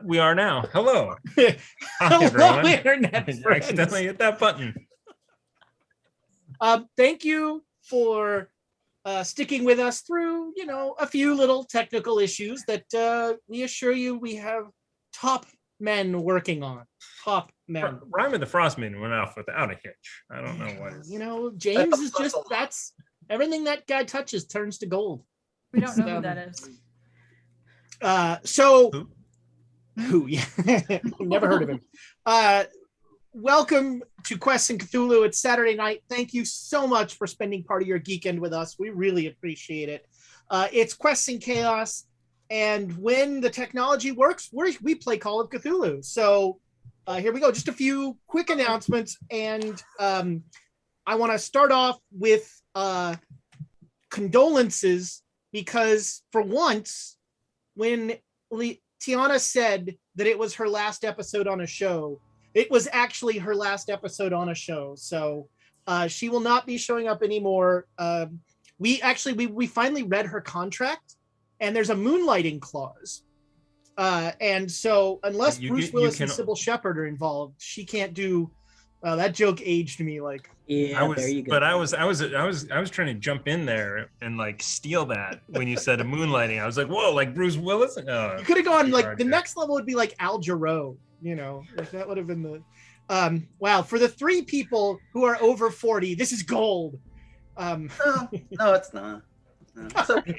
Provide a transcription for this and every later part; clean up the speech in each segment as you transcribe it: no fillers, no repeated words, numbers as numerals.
We are now. Hello. Hi, Hello, everyone. internet I friends. accidentally hit that button. Thank you for sticking with us through, a few little technical issues that we assure you we have top men working on. Top men. Rhyme of the Frostmaiden went off without a hitch. I don't know what is. James is that's everything that guy touches turns to gold. We don't know who that is. Who? Yeah, never heard of him. Welcome to Quests and Cthulhu. It's Saturday night. Thank you so much for spending part of your geekend with us. We really appreciate it. It's Quests and Chaos, and when the technology works, we play Call of Cthulhu. So here we go. Just a few quick announcements, and I want to start off with condolences, because for once, when Tiana said that it was her last episode on a show, it was actually her last episode on a show. So she will not be showing up anymore. We finally read her contract, and there's a moonlighting clause. And so unless Bruce Willis and Sybil Shepherd are involved, she can't do. That joke aged me like. Yeah, there you go. But I was trying to jump in there and like steal that when you said a moonlighting. I was like, whoa, like Bruce Willis. You could have gone like the next level would be like Al Jarreau. If that would have been the. Wow, for the three people who are over 40, this is gold. No, it's not. No, it's okay.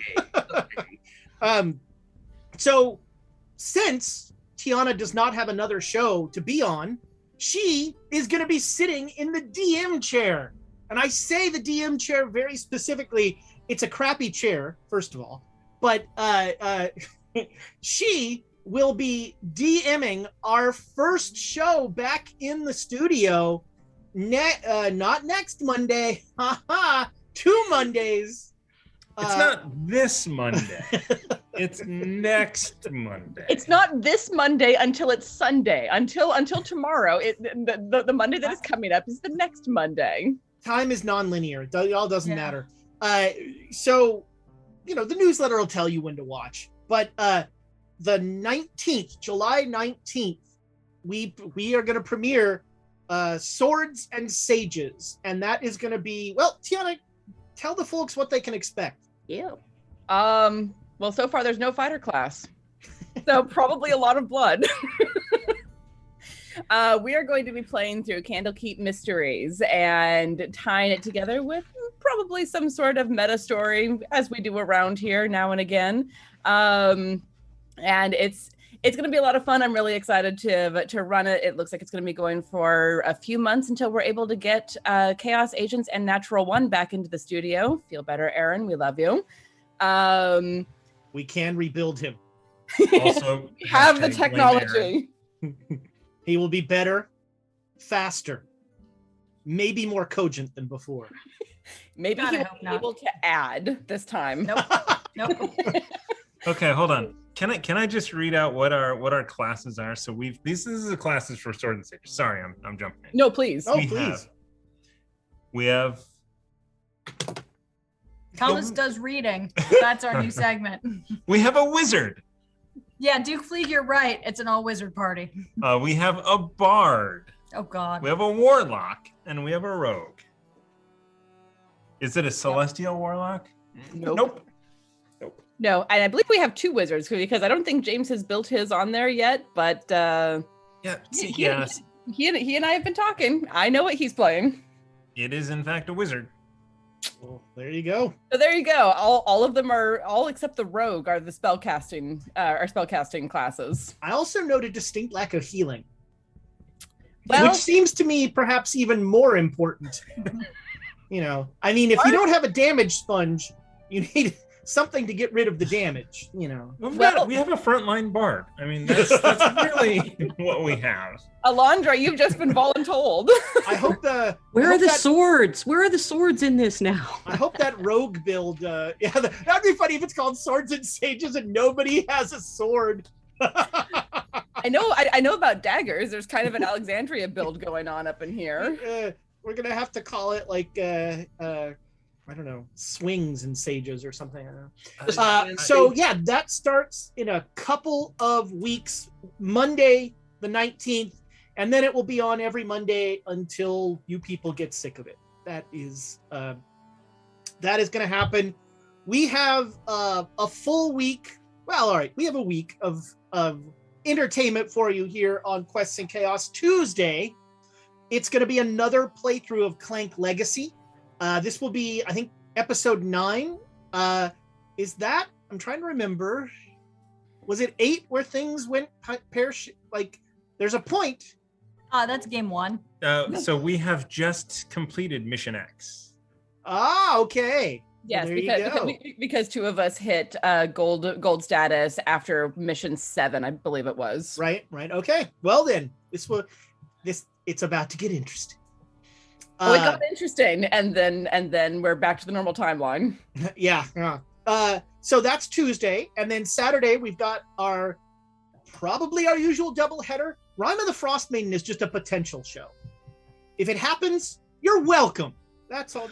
So since Tiana does not have another show to be on, she is going to be sitting in the DM chair. And I say the DM chair very specifically. It's a crappy chair, first of all. But she will be DMing our first show back in the studio. Not next Monday. 2 Mondays. It's not this Monday. It's next Monday. It's not this Monday until it's Sunday. Until tomorrow. The Monday that is coming up is the next Monday. Time is non-linear. It all doesn't matter. So, the newsletter will tell you when to watch. But the 19th, July 19th, we are going to premiere Swords and Sages. And that is going to be, well, Tiana, tell the folks what they can expect. Yeah. Well, so far there's no fighter class, so probably a lot of blood. We are going to be playing through Candlekeep Mysteries and tying it together with probably some sort of meta story, as we do around here now and again. And it's going to be a lot of fun. I'm really excited to run it. It looks like it's going to be going for a few months until we're able to get Chaos Agents and Natural One back into the studio. Feel better, Aaron. We love you. We can rebuild him. Also, have the technology. He will be better, faster, maybe more cogent than before. Maybe he will be able to add this time. Nope. Okay, hold on. Can I just read out what our classes are? So this is the classes for Sword and Sages. Sorry, I'm jumping in. No, please. Oh, please. We have. Thomas does reading. That's our new segment. We have a wizard. Yeah, Duke Fleeg, you're right. It's an all wizard party. We have a bard. Oh God. We have a warlock, and we have a rogue. Is it a celestial warlock? Nope. No, and I believe we have 2 wizards because I don't think James has built his on there yet. But he and I have been talking. I know what he's playing. It is in fact a wizard. Well, there you go. So there you go. All of them are all except the rogue are the spellcasting classes. I also note a distinct lack of healing, well, which seems to me perhaps even more important. If you don't have a damage sponge, you need something to get rid of the damage. We have a frontline bard. I mean, that's really what we have. Alondra, you've just been voluntold. I hope Where are the swords? Where are the swords in this now? I hope that rogue build. That'd be funny if it's called Swords and Sages and nobody has a sword. I know about daggers. There's kind of an Alexandria build going on up in here. We're gonna have to call it like I don't know, swings and sages or something. I don't know. Just- So yeah, that starts in a couple of weeks, Monday the 19th, and then it will be on every Monday until you people get sick of it. That is going to happen. We have a full week. Well, all right, we have a week of entertainment for you here on Quests and Chaos. Tuesday, it's going to be another playthrough of Clank Legacy. This will be, I think, episode 9. Is that? I'm trying to remember. Was it 8 where things went like? There's a point. That's game 1. So we have just completed Mission X. Okay. Yes, Well, there you go. because 2 of us hit gold status after mission 7, I believe it was. Right. Okay. Well then, it's about to get interesting. Oh, it got interesting, and then we're back to the normal timeline. Yeah. So that's Tuesday, and then Saturday we've got probably our usual double header. Rime of the Frost Maiden is just a potential show. If it happens, you're welcome. That's all.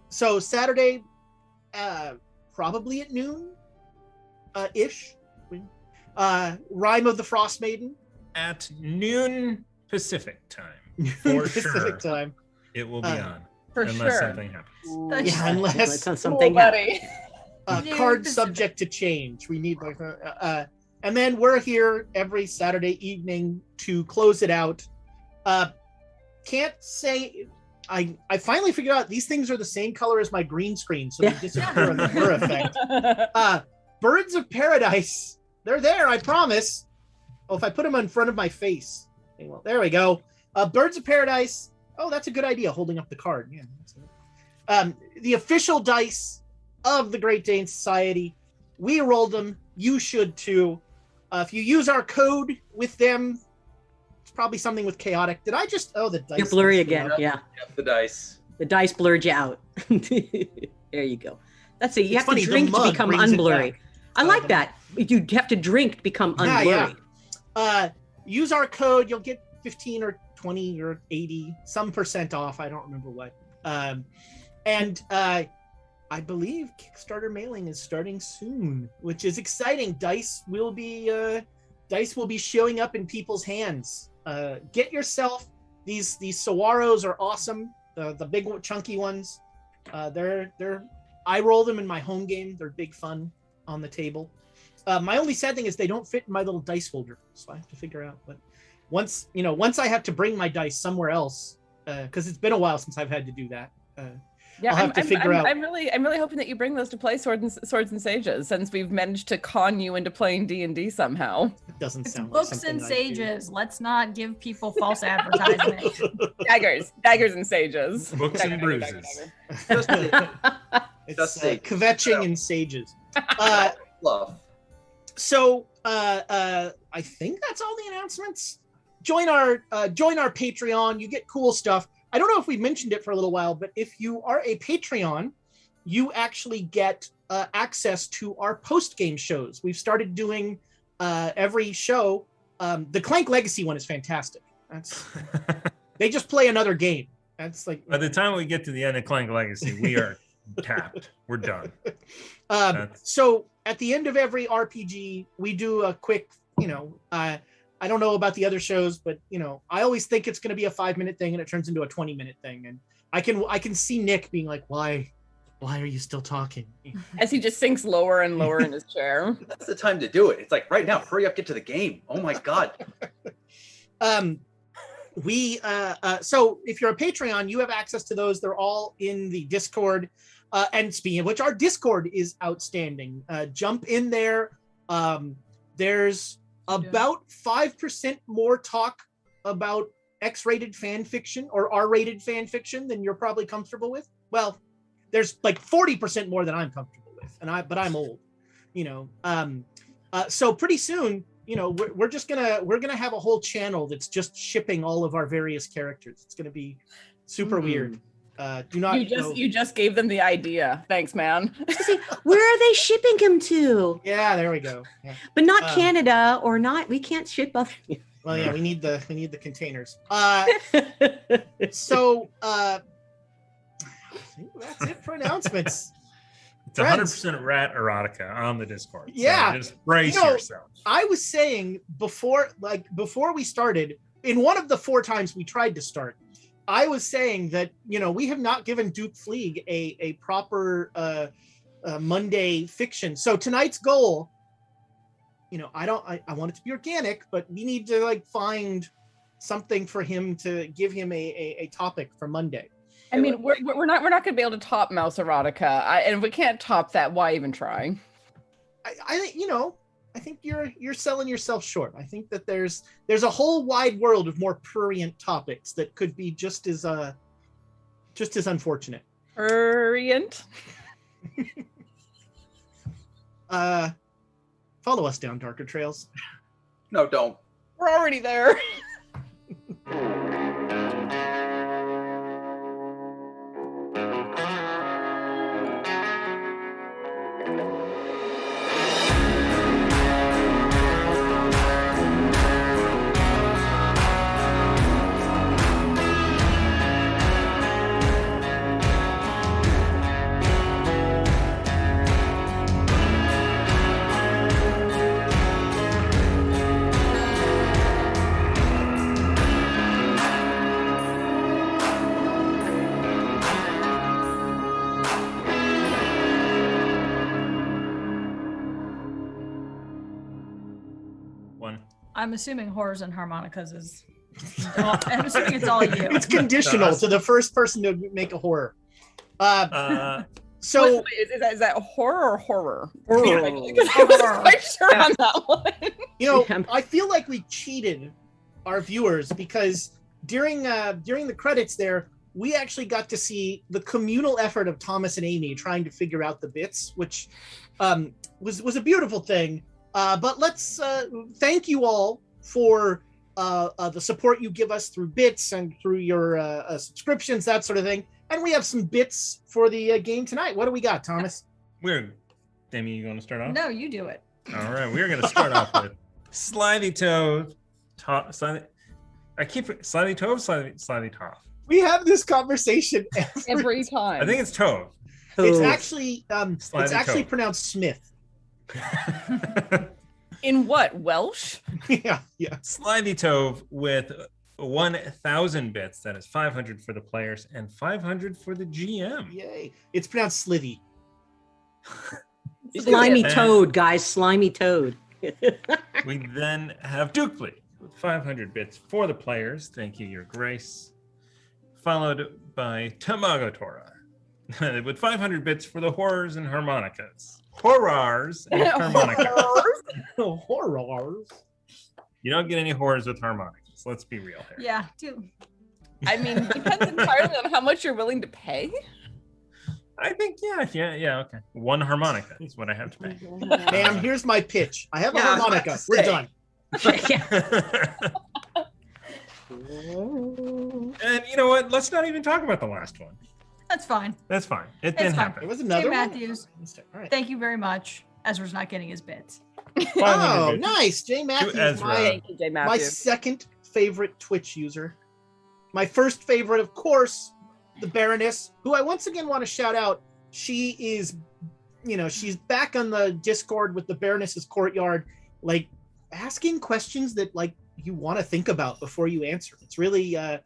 So Saturday, probably at noon, ish. Rime of the Frost Maiden At noon Pacific time. For Pacific sure. time. It will be on. For unless sure. something happens. That's Yeah, unless something Cool, happens. buddy. card Pacific. subject to change. We need and then we're here every Saturday evening to close it out. Can't say I finally figured out these things are the same color as my green screen, so they disappear on the blur effect. Birds of Paradise, they're there, I promise. Oh, if I put them in front of my face. Okay, well, there we go. Birds of Paradise. Oh, that's a good idea, holding up the card. Yeah. The official dice of the Great Dane Society. We rolled them. You should too. If you use our code with them, it's probably something with chaotic. Did I just? Oh, the dice. You're blurry messed me again. up. Yeah. Yep, the dice. The dice blurred you out. There you go. That's it. You It's have funny, to the drink to mug become brings it unblurry. back. I like that. You have to drink to become unblurry. Yeah. Use our code. You'll get 15 or 20 or 80 some percent off. I don't remember what. And I believe Kickstarter mailing is starting soon, which is exciting. Dice will be showing up in people's hands. Get yourself these Saguaros are awesome. The big chunky ones. I roll them in my home game. They're big fun on the table. My only sad thing is they don't fit in my little dice holder, so I have to figure out. But once I have to bring my dice somewhere else, because it's been a while since I've had to do that. Yeah, I'll have to figure out. I'm really hoping that you bring those to play Swords and Sages, since we've managed to con you into playing D&D somehow. It doesn't It's sound like books something and I do. sages. Let's not give people false advertisement. Daggers and sages. Books and Dagger, bruises. Just It's Just say- kvetching and sages. fluff. So I think that's all the announcements. Join our Patreon. You get cool stuff. I don't know if we mentioned it for a little while, but if you are a Patreon, you actually get access to our post-game shows. We've started doing every show. The Clank Legacy one is fantastic. They just play another game. That's like By the time we get to the end of Clank Legacy, we are tapped. We're done. So at the end of every RPG, we do a quick, I don't know about the other shows, but I always think it's going to be a 5-minute thing and it turns into a 20-minute thing. And I can see Nick being like, why are you still talking? As he just sinks lower and lower in his chair. That's the time to do it. It's like right now, hurry up, get to the game. Oh my God. So if you're a Patreon, you have access to those. They're all in the Discord. And speaking of which, our Discord is outstanding. Jump in there. There's about 5% more talk about X-rated fan fiction or R-rated fan fiction than you're probably comfortable with. Well, there's like 40% more than I'm comfortable with, but I'm old, So pretty soon, we're gonna have a whole channel that's just shipping all of our various characters. It's gonna be super weird. Do not. You just gave them the idea. Thanks, man. Where are they shipping him to? Yeah, there we go. Yeah. But not Canada or not. We can't ship other. Well, yeah, we need the containers. So think that's it for announcements. It's 100% rat erotica on the Discord. Yeah. So just brace You know, yourself. I was saying before we started, in one of the 4 times we tried to start, I was saying that, we have not given Duke Fleeg a proper Monday fiction. So tonight's goal, I want it to be organic, but we need to find something for him to give him a topic for Monday. I mean, we're not going to be able to top Mouse Erotica, and if we can't top that, why even try? I think you're selling yourself short. I think that there's a whole wide world of more prurient topics that could be just as unfortunate. Prurient. Follow us down darker trails. No, don't. We're already there. I'm assuming horrors and harmonicas is. I'm assuming it's all you. It's conditional to the first person to make a horror. So wait, is that horror or horror? Horror. I wasn't quite sure on that one. I feel like we cheated our viewers because during the credits there, we actually got to see the communal effort of Thomas and Amy trying to figure out the bits, which was a beautiful thing. But let's thank you all for the support you give us through bits and through your subscriptions, that sort of thing. And we have some bits for the game tonight. What do we got, Thomas? Demi, you want to start off? No, you do it. All right, we're going to start off with Slithy Toad. Slithy Toad, Slithy Toff. We have this conversation every time. I think it's Toad. It's actually Toad. pronounced Smith. In what, Welsh? yeah. Slithy Tove with 1,000 bits. That is 500 for the players and 500 for the GM. Yay! It's pronounced Slithy. Slimy toad, guys. Slimy toad. We then have Dukely with 500 bits for the players. Thank you, Your Grace. Followed by Tamago Tora with 500 bits for the horrors and harmonicas. Horrors and harmonicas. Horrors. You don't get any horrors with harmonicas. Let's be real here. Yeah, do. I mean, depends entirely on how much you're willing to pay. I think, yeah, okay. 1 harmonica is what I have to pay. Ma'am, here's my pitch. I have a harmonica. We're done. And you know what? Let's not even talk about the last one. That's fine. That's fine. It didn't happen. It was another Jay one. Matthews. All right. Thank you very much. Ezra's not getting his bits. Oh, nice. Jay Matthews, Thank you, Jay my Matthews. second favorite Twitch user. My first favorite, of course, the Baroness, who I once again want to shout out. She is, she's back on the Discord with the Baroness's Courtyard, asking questions that you want to think about before you answer. It's really, I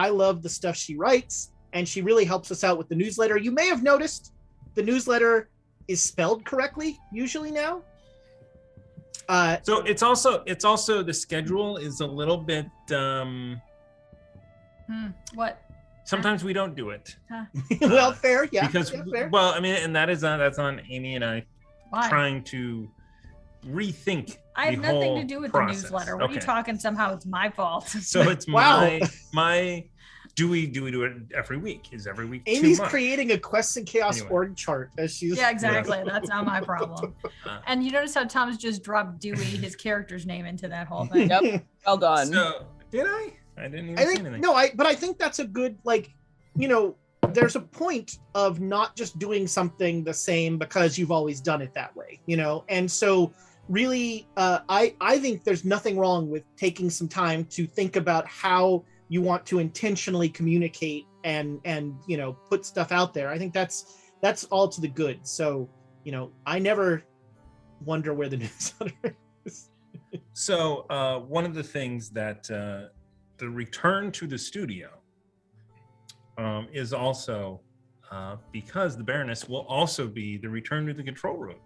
love the stuff she writes, and she really helps us out with the newsletter. You may have noticed the newsletter is spelled correctly usually now. So it's also the schedule is a little bit What? sometimes we don't do it. Well, fair, yeah. Because fair. well, I mean, and that's on Amy and I Why? trying to rethink. I have the nothing whole to do with process. the newsletter. What are you talking? Somehow it's my fault. So it's Wow. my. Do we do it every week? Is every week Amy's too much? creating a Quests and Chaos Anyway. org chart as she's. Yeah, exactly. That's not my problem. And you notice how Thomas just dropped Dewey, his character's name, into that whole thing. Yep. Well done. So did I? I didn't even I say think anything. but I think that's a good there's a point of not just doing something the same because you've always done it that way, and so really I think there's nothing wrong with taking some time to think about how you want to intentionally communicate and put stuff out there. I think that's all to the good. So I never wonder where the newsletter is. So one of the things that the return to the studio is also because the Baroness will also be the return to the control room.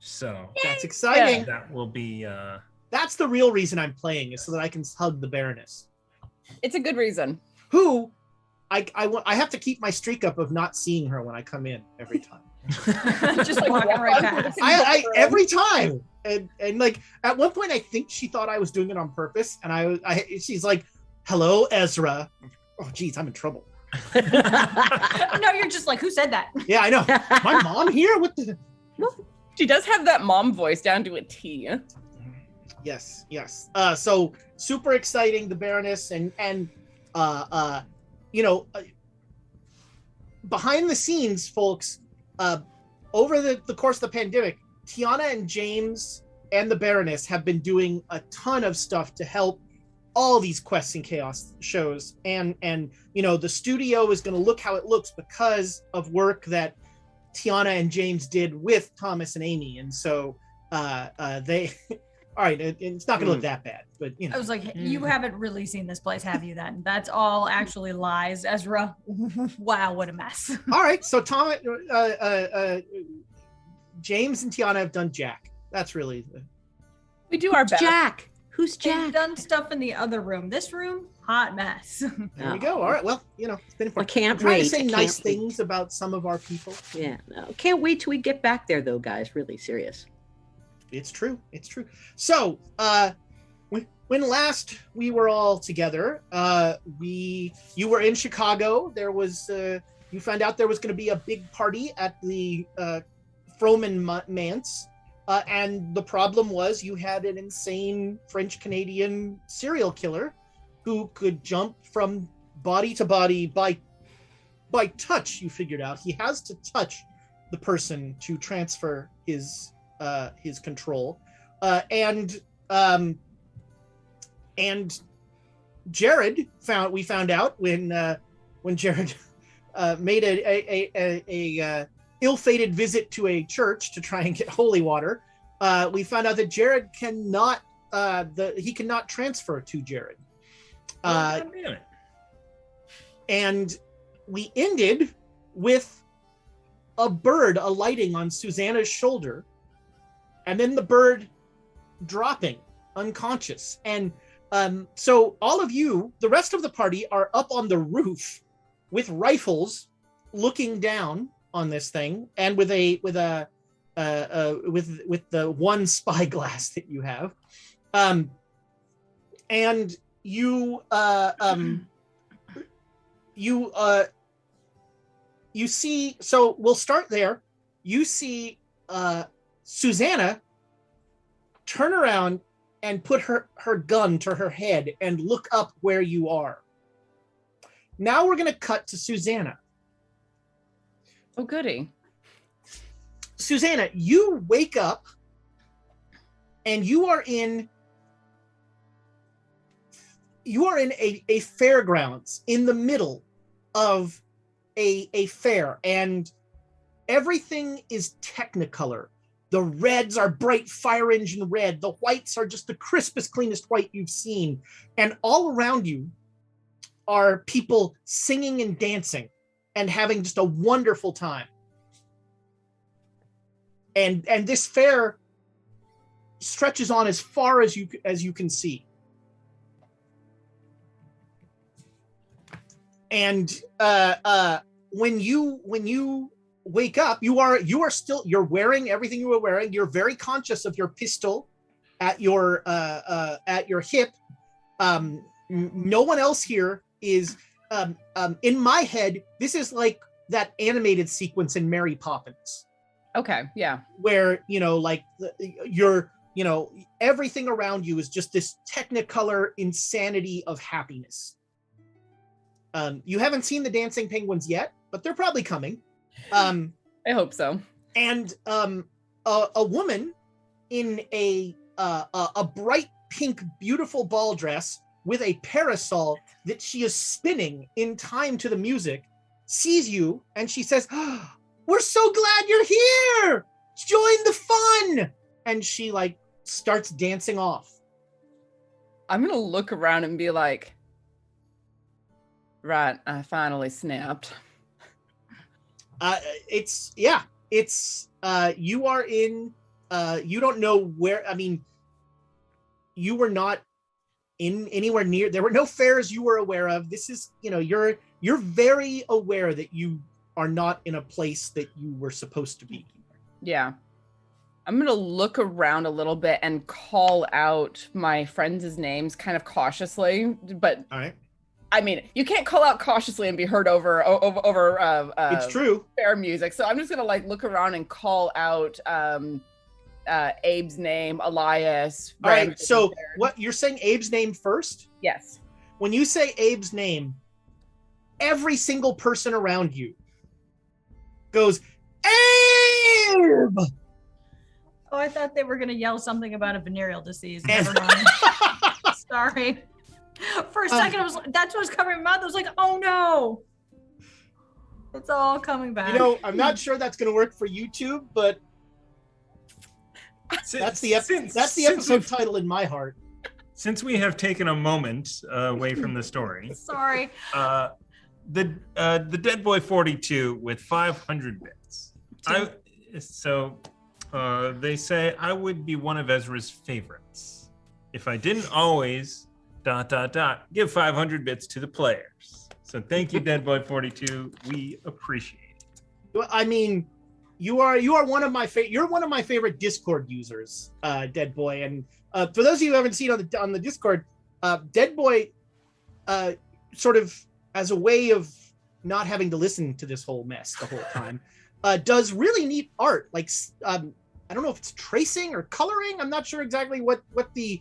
So that's exciting. That will be. That's the real reason I'm playing, is so that I can hug the Baroness. It's a good reason. Who I have to keep my streak up of not seeing her when I come in every time. Just like walking right past. I every time, and like at one point I think she thought I was doing it on purpose, and she's like, "Hello, Ezra." Oh, geez, I'm in trouble. No, you're just like, who said that? Yeah, I know. My mom here? What the? She does have that mom voice down to a T. Yes. So super exciting, the Baroness, and behind the scenes, folks, over the course of the pandemic, Tiana and James and the Baroness have been doing a ton of stuff to help all these Quests and Chaos shows, and the studio is going to look how it looks because of work that Tiana and James did with Thomas and Amy, and so they all right, it's not going to look that bad, but I was like, you haven't really seen this place, have you? Then that's all actually lies, Ezra. Wow, what a mess. All right, so James and Tiana have done Jack. That's really we do our best. Jack. Who's Jack? They've done stuff in the other room. This room, hot mess. There we go. All right. Well, it's been important. I can't I'm trying wait. to say I nice can't wait. things about some of our people. Yeah, no, can't wait till we get back there, though, guys. Really serious. It's true. So, when last we were all together, you were in Chicago. There was you found out there was going to be a big party at the Froman Manse. And the problem was you had an insane French-Canadian serial killer who could jump from body to body by touch. You figured out he has to touch the person to transfer his control. And Jared we found out when Jared made a ill-fated visit to a church to try and get holy water. We found out that Jared cannot transfer to Jared. And we ended with a bird alighting on Susanna's shoulder, and then the bird dropping unconscious. And so all of you, the rest of the party, are up on the roof with rifles looking down on this thing, and with the one spyglass that you have, and you see. So we'll start there. You see Susanna turn around and put her gun to her head and look up where you are. Now we're going to cut to Susanna. Oh, goody. Susanna, you wake up and you are in a fairgrounds in the middle of a fair, and everything is Technicolor. The reds are bright fire engine red. The whites are just the crispest, cleanest white you've seen. And all around you are people singing and dancing and having just a wonderful time. And this fair stretches on as far as you can see. And when you wake up, you're wearing everything you were wearing. You're very conscious of your pistol at your hip. No one else here is. In my head, this is like that animated sequence in Mary Poppins. Okay, yeah. Where, everything around you is just this Technicolor insanity of happiness. You haven't seen the dancing penguins yet, but they're probably coming. I hope so. And a woman in a bright pink, beautiful ball dress with a parasol that she is spinning in time to the music, sees you, and she says, "Oh, we're so glad you're here! Join the fun!" And she like starts dancing off. I'm gonna look around and be like, right, I finally snapped. You are in, you don't know where, I mean, you were not in anywhere near, there were no fairs you were aware of. This is, you're very aware that you are not in a place that you were supposed to be. Yeah. I'm going to look around a little bit and call out my friends' names kind of cautiously, but all right. I mean, you can't call out cautiously and be heard over It's true. fair music. So I'm just going to like look around and call out Abe's name, Elias. All right. So what you're saying, Abe's name first? Yes. When you say Abe's name, every single person around you goes, "Abe!" Oh, I thought they were going to yell something about a venereal disease. And- Never mind. Sorry. For a second, I was that's what was covering my mouth. I was like, oh no. It's all coming back. I'm not sure that's going to work for YouTube, but that's the episode title in my heart. Since we have taken a moment away from the story, Sorry. the Dead Boy 42 with 500 bits. They say I would be one of Ezra's favorites if I didn't always ... give 500 bits to the players. So thank you, Dead Boy 42. We appreciate it. Well, I mean, you are one of my you're one of my favorite Discord users, Dead Boy. And for those of you who haven't seen on the Discord, Dead Boy, sort of as a way of not having to listen to this whole mess the whole time, does really neat art. Like I don't know if it's tracing or coloring. I'm not sure exactly what the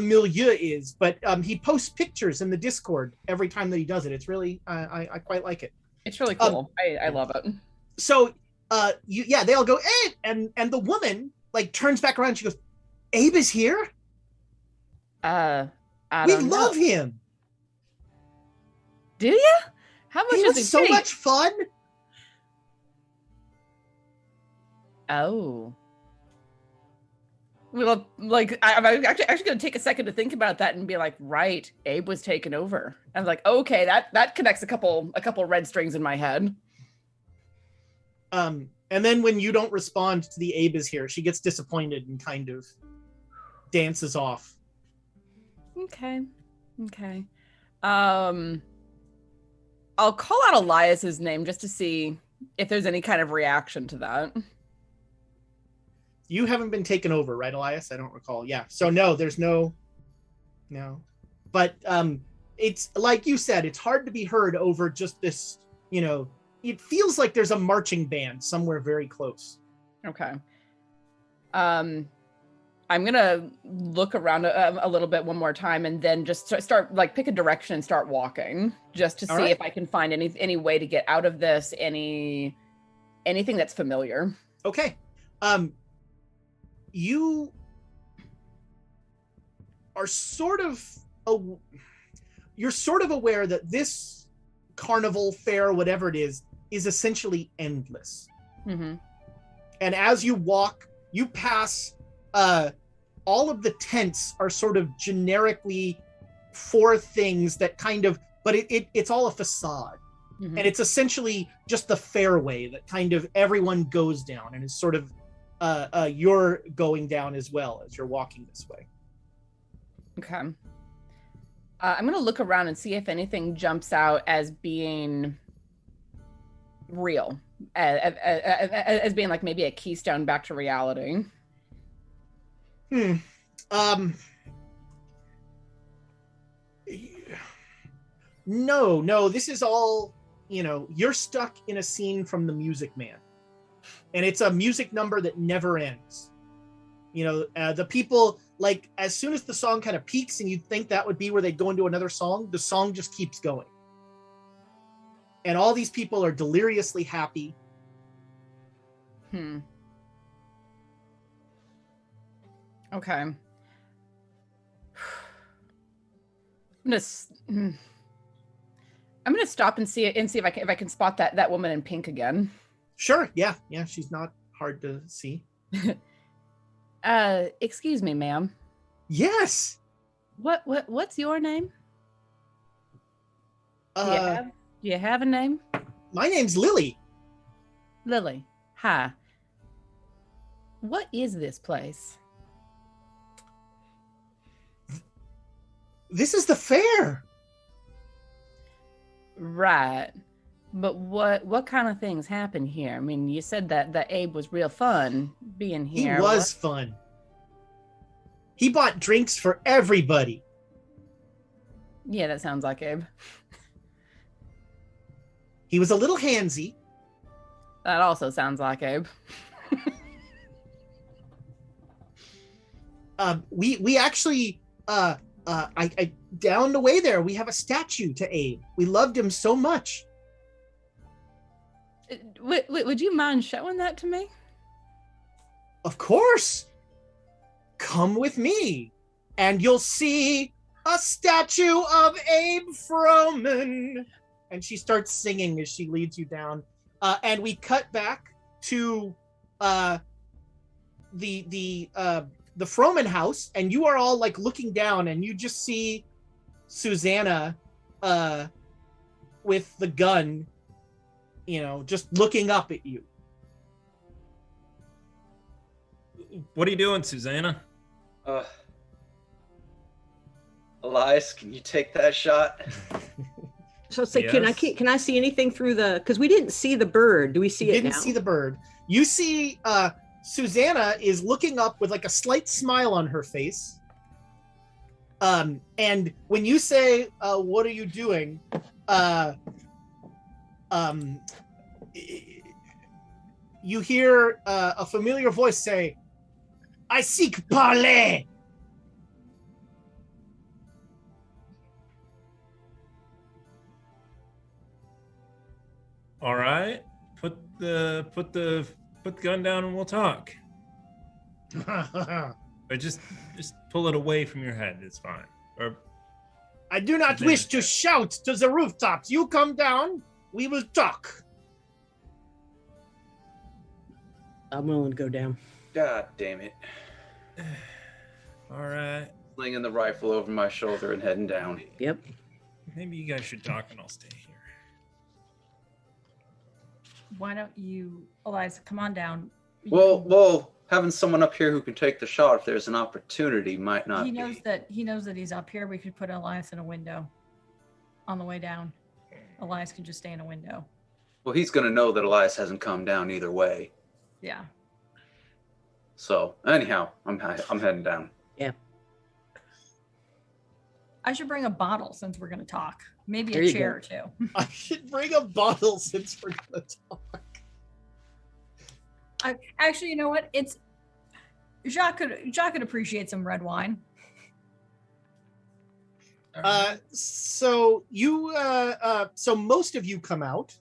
milieu is, but he posts pictures in the Discord every time that he does it. It's really I quite like it. It's really cool. I love it. So they all go, Abe, and the woman like turns back around and she goes, "Abe is here? We love him. Do you? How much He is was so much fun." Oh. Well, like I'm actually going to take a second to think about that and be like, right, Abe was taken over. I was like, okay, that connects a couple red strings in my head. And then when you don't respond to the Abe is here, she gets disappointed and kind of dances off. Okay. I'll call out Elias's name just to see if there's any kind of reaction to that. You haven't been taken over, right, Elias? I don't recall. Yeah. So no, there's no. But it's like you said, it's hard to be heard over just this, it feels like there's a marching band somewhere very close. Okay. I'm going to look around a little bit one more time and then just start like pick a direction and start walking just to see if I can find any way to get out of this, anything that's familiar. Okay. You are sort of aware that this carnival fair, whatever it is essentially endless. Mm-hmm. And as you walk, you pass all of the tents are sort of generically for things that kind of, but it's all a facade. Mm-hmm. And it's essentially just the fairway that kind of everyone goes down, and is sort of you're going down as well as you're walking this way. Okay. I'm going to look around and see if anything jumps out as being real, as being like maybe a keystone back to reality. No, this is all, you're stuck in a scene from The Music Man. And it's a music number that never ends. The people, like, as soon as the song kind of peaks and you'd think that would be where they'd go into another song, the song just keeps going. And all these people are deliriously happy. Okay. I'm gonna stop and see if I can spot that woman in pink again. Sure. Yeah. She's not hard to see. Excuse me, ma'am. Yes. What's your name? Do you have a name? My name's Lily. Lily. Hi. What is this place? This is the fair. Right. But what kind of things happen here? I mean, you said that Abe was real fun being here. He was fun. He bought drinks for everybody. Yeah, that sounds like Abe. He was a little handsy. That also sounds like Abe. We actually I down the way there we have a statue to Abe. We loved him so much. Would you mind showing that to me? Of course. Come with me and you'll see a statue of Abe Froman. And she starts singing as she leads you down. And we cut back to the Froman house, and you are all like looking down, and you just see Susanna with the gun, just looking up at you. What are you doing, Susanna? Elias, can you take that shot? So say, Yes. can I see anything through the? Because we didn't see the bird. Do we see You it didn't now? see the bird. You see Susanna is looking up with like a slight smile on her face. And when you say, what are you doing? You hear a familiar voice say, I seek parley. All right. Put the gun down and we'll talk. Or just pull it away from your head. It's fine. Or I do not wish to shout to the rooftops. You come down, we will talk. I'm willing to go down. God damn it. all right. Slinging the rifle over my shoulder and heading down. Yep. Maybe you guys should talk and I'll stay here. Why don't you, Eliza, come on down. Well, having someone up here who can take the shot if there's an opportunity might not he be. knows that he's up here. We could put Elias in a window on the way down. Elias can just stay in a window. Well, he's going to know that Elias hasn't come down either way. Yeah. So, anyhow, I'm heading down. Yeah. I should bring a bottle since we're going to talk. Maybe There a you chair go. or two. I should bring a bottle since we're going to talk. Actually, you know what? It's Jacques could appreciate some red wine. So you, so most of you come out.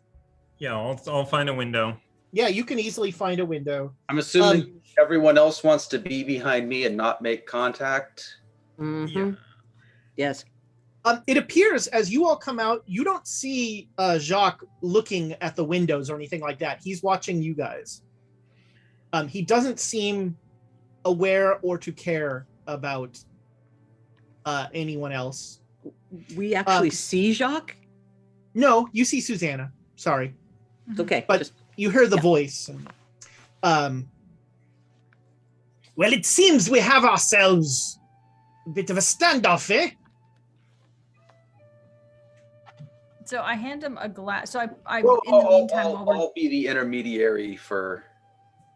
Yeah, I'll find a window. Yeah, you can easily find a window. I'm assuming everyone else wants to be behind me and not make contact. Mm-hmm. Yeah. Yes. It appears as you all come out, you don't see Jacques looking at the windows or anything like that. He's watching you guys. He doesn't seem aware or to care about anyone else. We actually see Jacques. No, you see Susanna. Sorry. It's okay. But Just- you hear the yeah. voice. And, well, it seems we have ourselves a bit of a standoff, eh? So I hand him a glass. So I Well, in the meantime, while we're I'll be the intermediary for.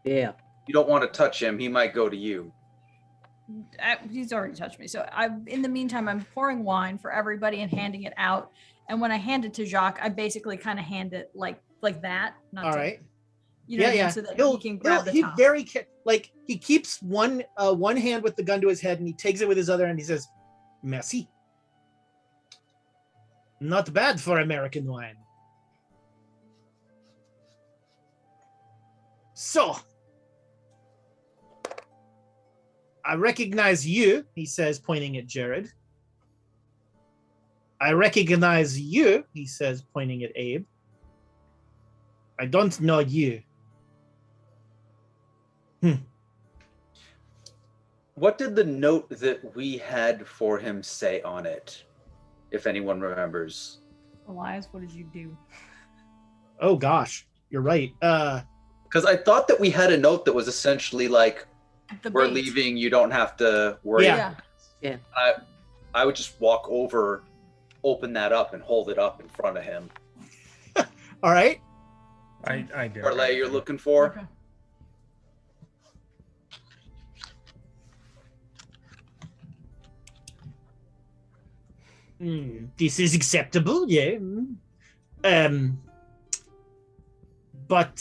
yeah. You don't want to touch him. He might go to you. he's already touched me. So in the meantime, I'm pouring wine for everybody and handing it out. And when I hand it to Jacques, I basically kind of hand it like that. Not All to, right. You know, what I mean? Yeah. So that he can grab the he top. very like he keeps one hand with the gun to his head and he takes it with his other and he says, "Merci." Not bad for American wine. So, I recognize you, he says, pointing at Jared. I recognize you, he says, pointing at Abe. I don't know you. What did the note that we had for him say on it, if anyone remembers? Elias, what did you do? Oh gosh, you're right. Because I thought that we had a note that was essentially like, The we're bait. leaving, you don't have to worry. Yeah. Yeah. I would just walk over, open that up, and hold it up in front of him. All right. I did. Parlay you're looking for? Okay. This is acceptable, yeah. But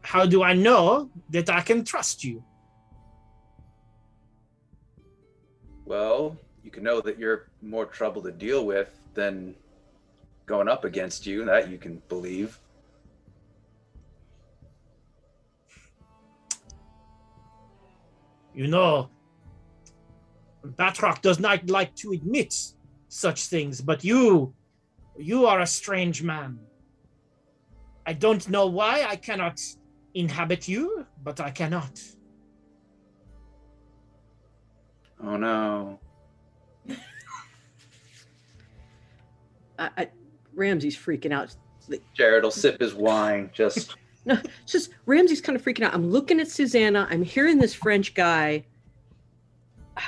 how do I know that I can trust you? Well, you can know that you're more trouble to deal with than going up against you. That you can believe. You know, Batroc does not like to admit such things, but you are a strange man. I don't know why I cannot inhabit you, but I cannot. Oh no. Ramsey's freaking out. Jared will sip his wine. Just No, it's just Ramsey's kind of freaking out. I'm looking at Susanna. I'm hearing this French guy. I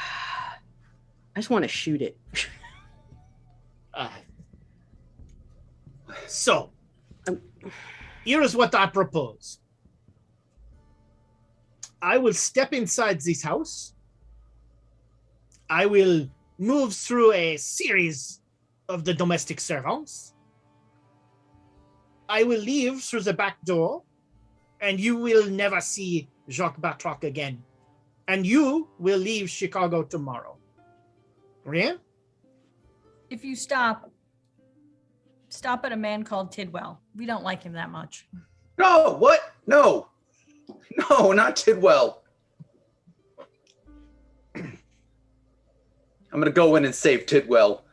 just want to shoot it. So, here is what I propose. I will step inside this house. I will move through a series of the domestic servants. I will leave through the back door, and you will never see Jacques Batroc again. And you will leave Chicago tomorrow. Rien? If you stop at a man called Tidwell. We don't like him that much. no. What? No, not Tidwell. I'm gonna go in and save Tidwell.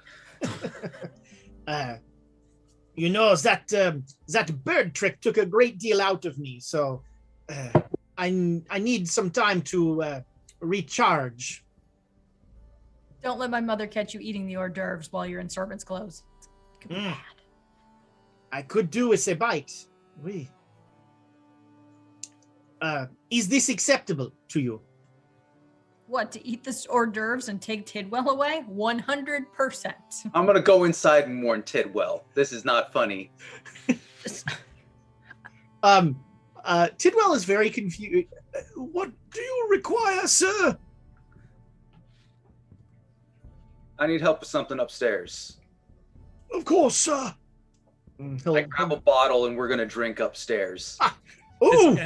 You know, that bird trick took a great deal out of me, so I need some time to recharge. Don't let my mother catch you eating the hors d'oeuvres while you're in servant's clothes. It could be bad. I could do with a bite. Oui. Is this acceptable to you? What, to eat the hors d'oeuvres and take Tidwell away? 100%. I'm gonna go inside and warn Tidwell. This is not funny. Tidwell is very confused. What do you require, sir? I need help with something upstairs. Of course, sir. I grab a bottle and we're gonna drink upstairs. Ooh!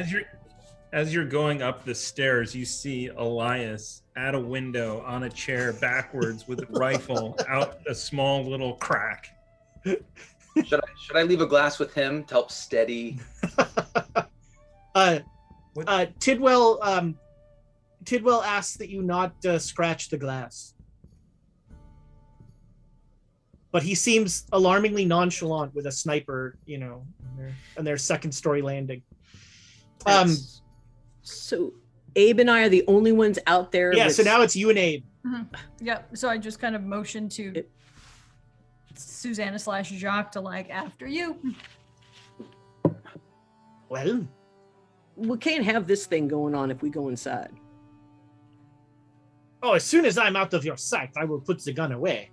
As you're going up the stairs, you see Elias at a window on a chair backwards with a rifle out a small little crack. Should I leave a glass with him to help steady? Tidwell asks that you not scratch the glass. But he seems alarmingly nonchalant with a sniper, you know, on their second story landing. So Abe and I are the only ones out there. Yeah, with- so now it's you and Abe. Mm-hmm. Yep. So I just kind of motioned to Susanna / Jacques to like, after you. Well, we can't have this thing going on if we go inside. oh, as soon as I'm out of your sight, I will put the gun away.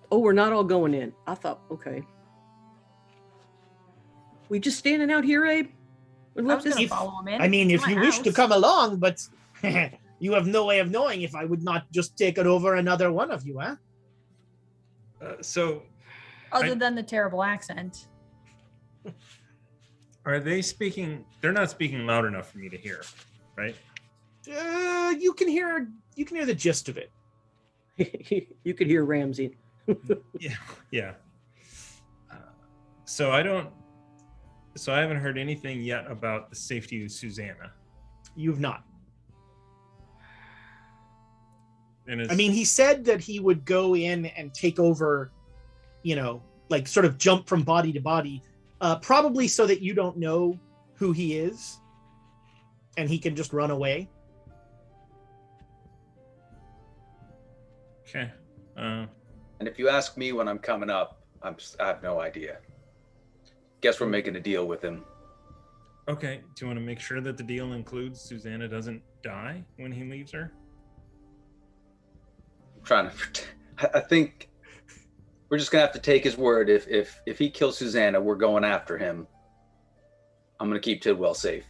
Oh, we're not all going in. I thought, okay. We just standing out here, Abe? We'd I love was to going if- to follow him in. I mean, It's if my you wish to house. come along, but you have no way of knowing if I would not just take it over another one of you, huh? So, Other than the terrible accent. are they speaking? They're not speaking loud enough for me to hear, right? You can hear the gist of it. You could hear Ramsey. Yeah. So I haven't heard anything yet about the safety of Susanna. You've not. And I mean, he said that he would go in and take over, like sort of jump from body to body, probably so that you don't know who he is and he can just run away. okay. And if you ask me when I'm coming up, I have no idea. Guess we're making a deal with him. Okay. Do you want to make sure that the deal includes Susanna doesn't die when he leaves her? I'm trying to. I think we're just gonna have to take his word. If he kills Susanna, we're going after him. I'm gonna keep Tidwell safe.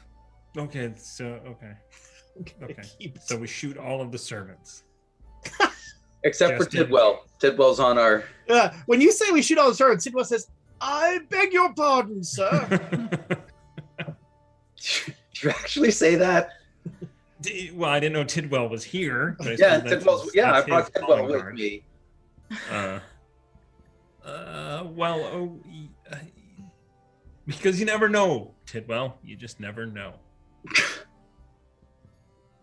Okay. So okay. So we shoot all of the servants. Except for Justin. Tidwell. Tidwell's on our. When you say we shoot all the servants, Tidwell says, "I beg your pardon, sir." Did you actually say that? Well, I didn't know Tidwell was here. But I Yeah, suppose that's Tidwell's. Yeah, I that's brought his Tidwell calling with card. me. Because you never know, Tidwell. You just never know.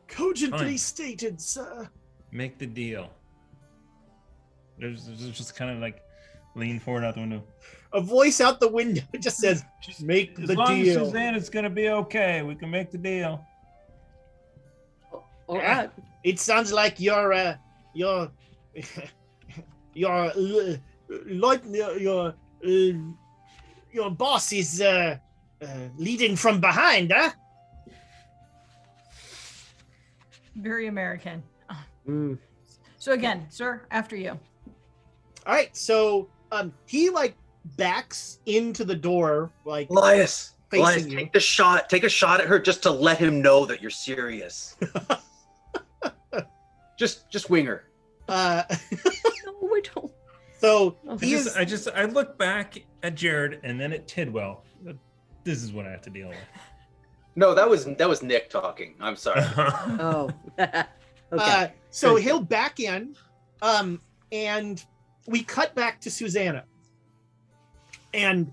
Cogently Fine. stated, sir. Make the deal. There's just kind of like lean forward out the window. A voice out the window just says, "Make As the long as deal." Susanna's gonna be okay, we can make the deal. All right. It sounds like your boss is leading from behind, huh? Very American. Mm. So again, sir, after you. All right, so he like backs into the door, like Elias, facing you. take the shot. Take a shot at her just to let him know that you're serious. just wing her. Uh, No, we don't. so Okay. he is. I look back at Jared and then at Tidwell. This is what I have to deal with. No, that was Nick talking. I'm sorry. Oh. Okay. So he'll back in, and we cut back to Susanna, and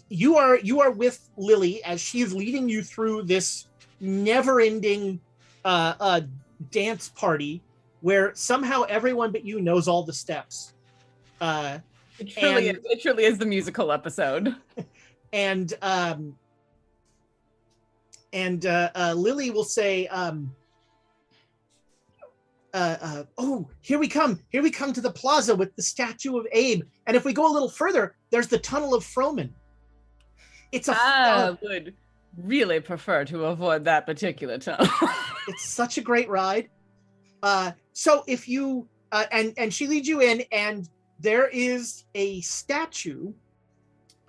you are with Lily as she is leading you through this never-ending dance party where somehow everyone but you knows all the steps. It truly is the musical episode. And Lily will say, "Oh, here we come to the plaza with the statue of Abe. And if we go a little further, there's the tunnel of Froman. It's I would really prefer to avoid that particular tunnel. it's such a great ride. So if you and she leads you in, and there is a statue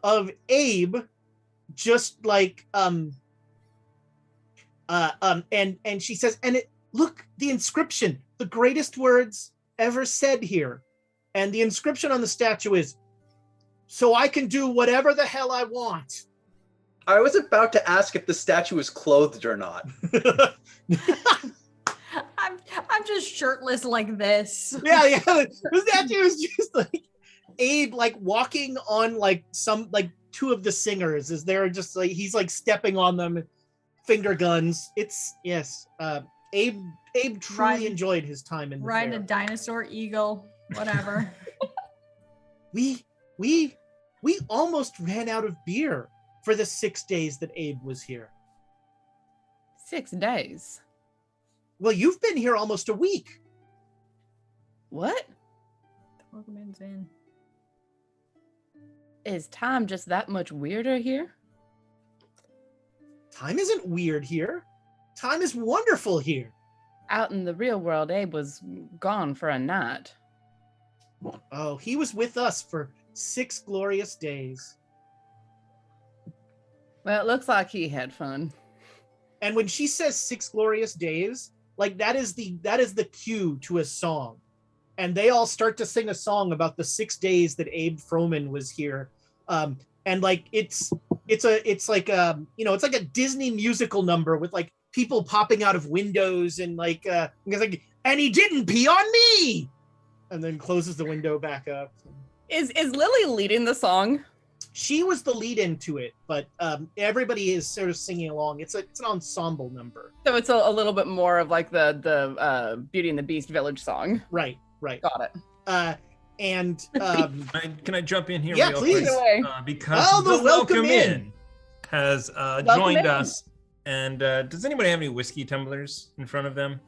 of Abe, just like and she says, and look, the inscription, the greatest words ever said here. And the inscription on the statue is, "So I can do whatever the hell I want." I was about to ask if the statue is clothed or not. I'm just shirtless like this. Yeah. The statue is just like Abe, like walking on like two of the singers as they're just like, he's like stepping on them, finger guns. It's yes. Abe truly Riding- enjoyed his time in the Riding a fair. dinosaur, eagle, whatever. We almost ran out of beer for the 6 days that Abe was here. 6 days. Well, you've been here almost a week. What? Welcome's in. Is time just that much weirder here? Time isn't weird here. Time is wonderful here. Out in the real world, Abe was gone for a night. Oh, he was with us for 6 glorious days. Well, it looks like he had fun. And when she says 6 glorious days, like that is the cue to a song. And they all start to sing a song about the 6 days that Abe Froman was here. And like it's like a Disney musical number with like people popping out of windows and like and he didn't pee on me, and then closes the window back up. Is Lily leading the song? she was the lead into it, but everybody is sort of singing along. It's an ensemble number. So it's a little bit more of like the Beauty and the Beast village song. Right. Got it. Can I jump in here? Yeah, real please. quick? Away. Because the Welcome In has Welcome joined in. us. And does anybody have any whiskey tumblers in front of them?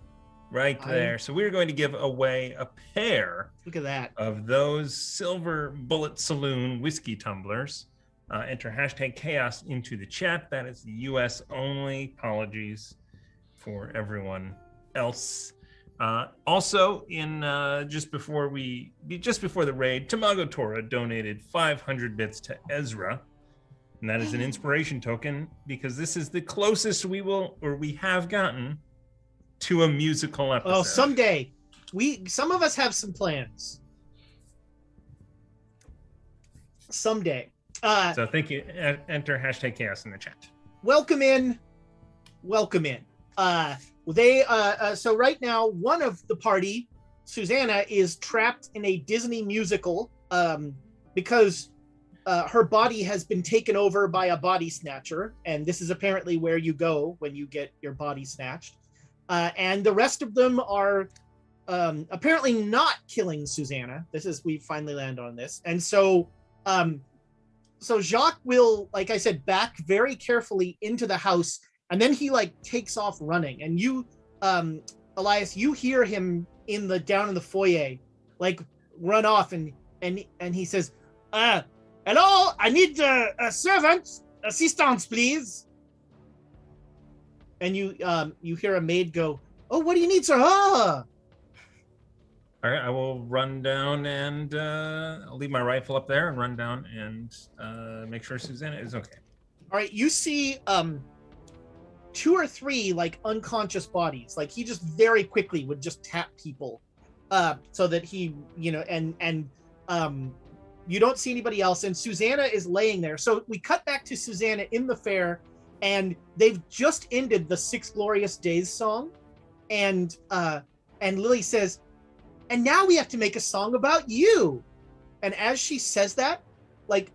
Right there. So we're going to give away a pair Look at that. of those Silver Bullet Saloon whiskey tumblers. Enter hashtag chaos into the chat. That is the US only. Apologies for everyone else. Also, in just before the raid, Tamago Tora donated 500 bits to Ezra, and that is an inspiration token because this is the closest we have gotten to a musical episode. Oh, someday some of us have some plans. Someday. So thank you. Enter hashtag chaos in the chat. Welcome in. So right now, one of the party, Susanna, is trapped in a Disney musical because her body has been taken over by a body snatcher, and this is apparently where you go when you get your body snatched. And the rest of them are apparently not killing Susanna. We finally land on this, and so Jacques will, like I said, back very carefully into the house. And then he takes off running, and you, Elias, you hear him down in the foyer, run off, and he says, "Hello, I need a servant, assistance, please." And you hear a maid go, "Oh, what do you need, sir?" "Ah." All right, I will run down and I'll leave my rifle up there and run down and make sure Susanna is okay. All right, you see 2 or 3 unconscious bodies. He just very quickly would just tap people so that he, and you don't see anybody else. And Susanna is laying there. So we cut back to Susanna in the fair, and they've just ended the 6 Glorious Days song. And Lily says, "And now we have to make a song about you." And as she says that,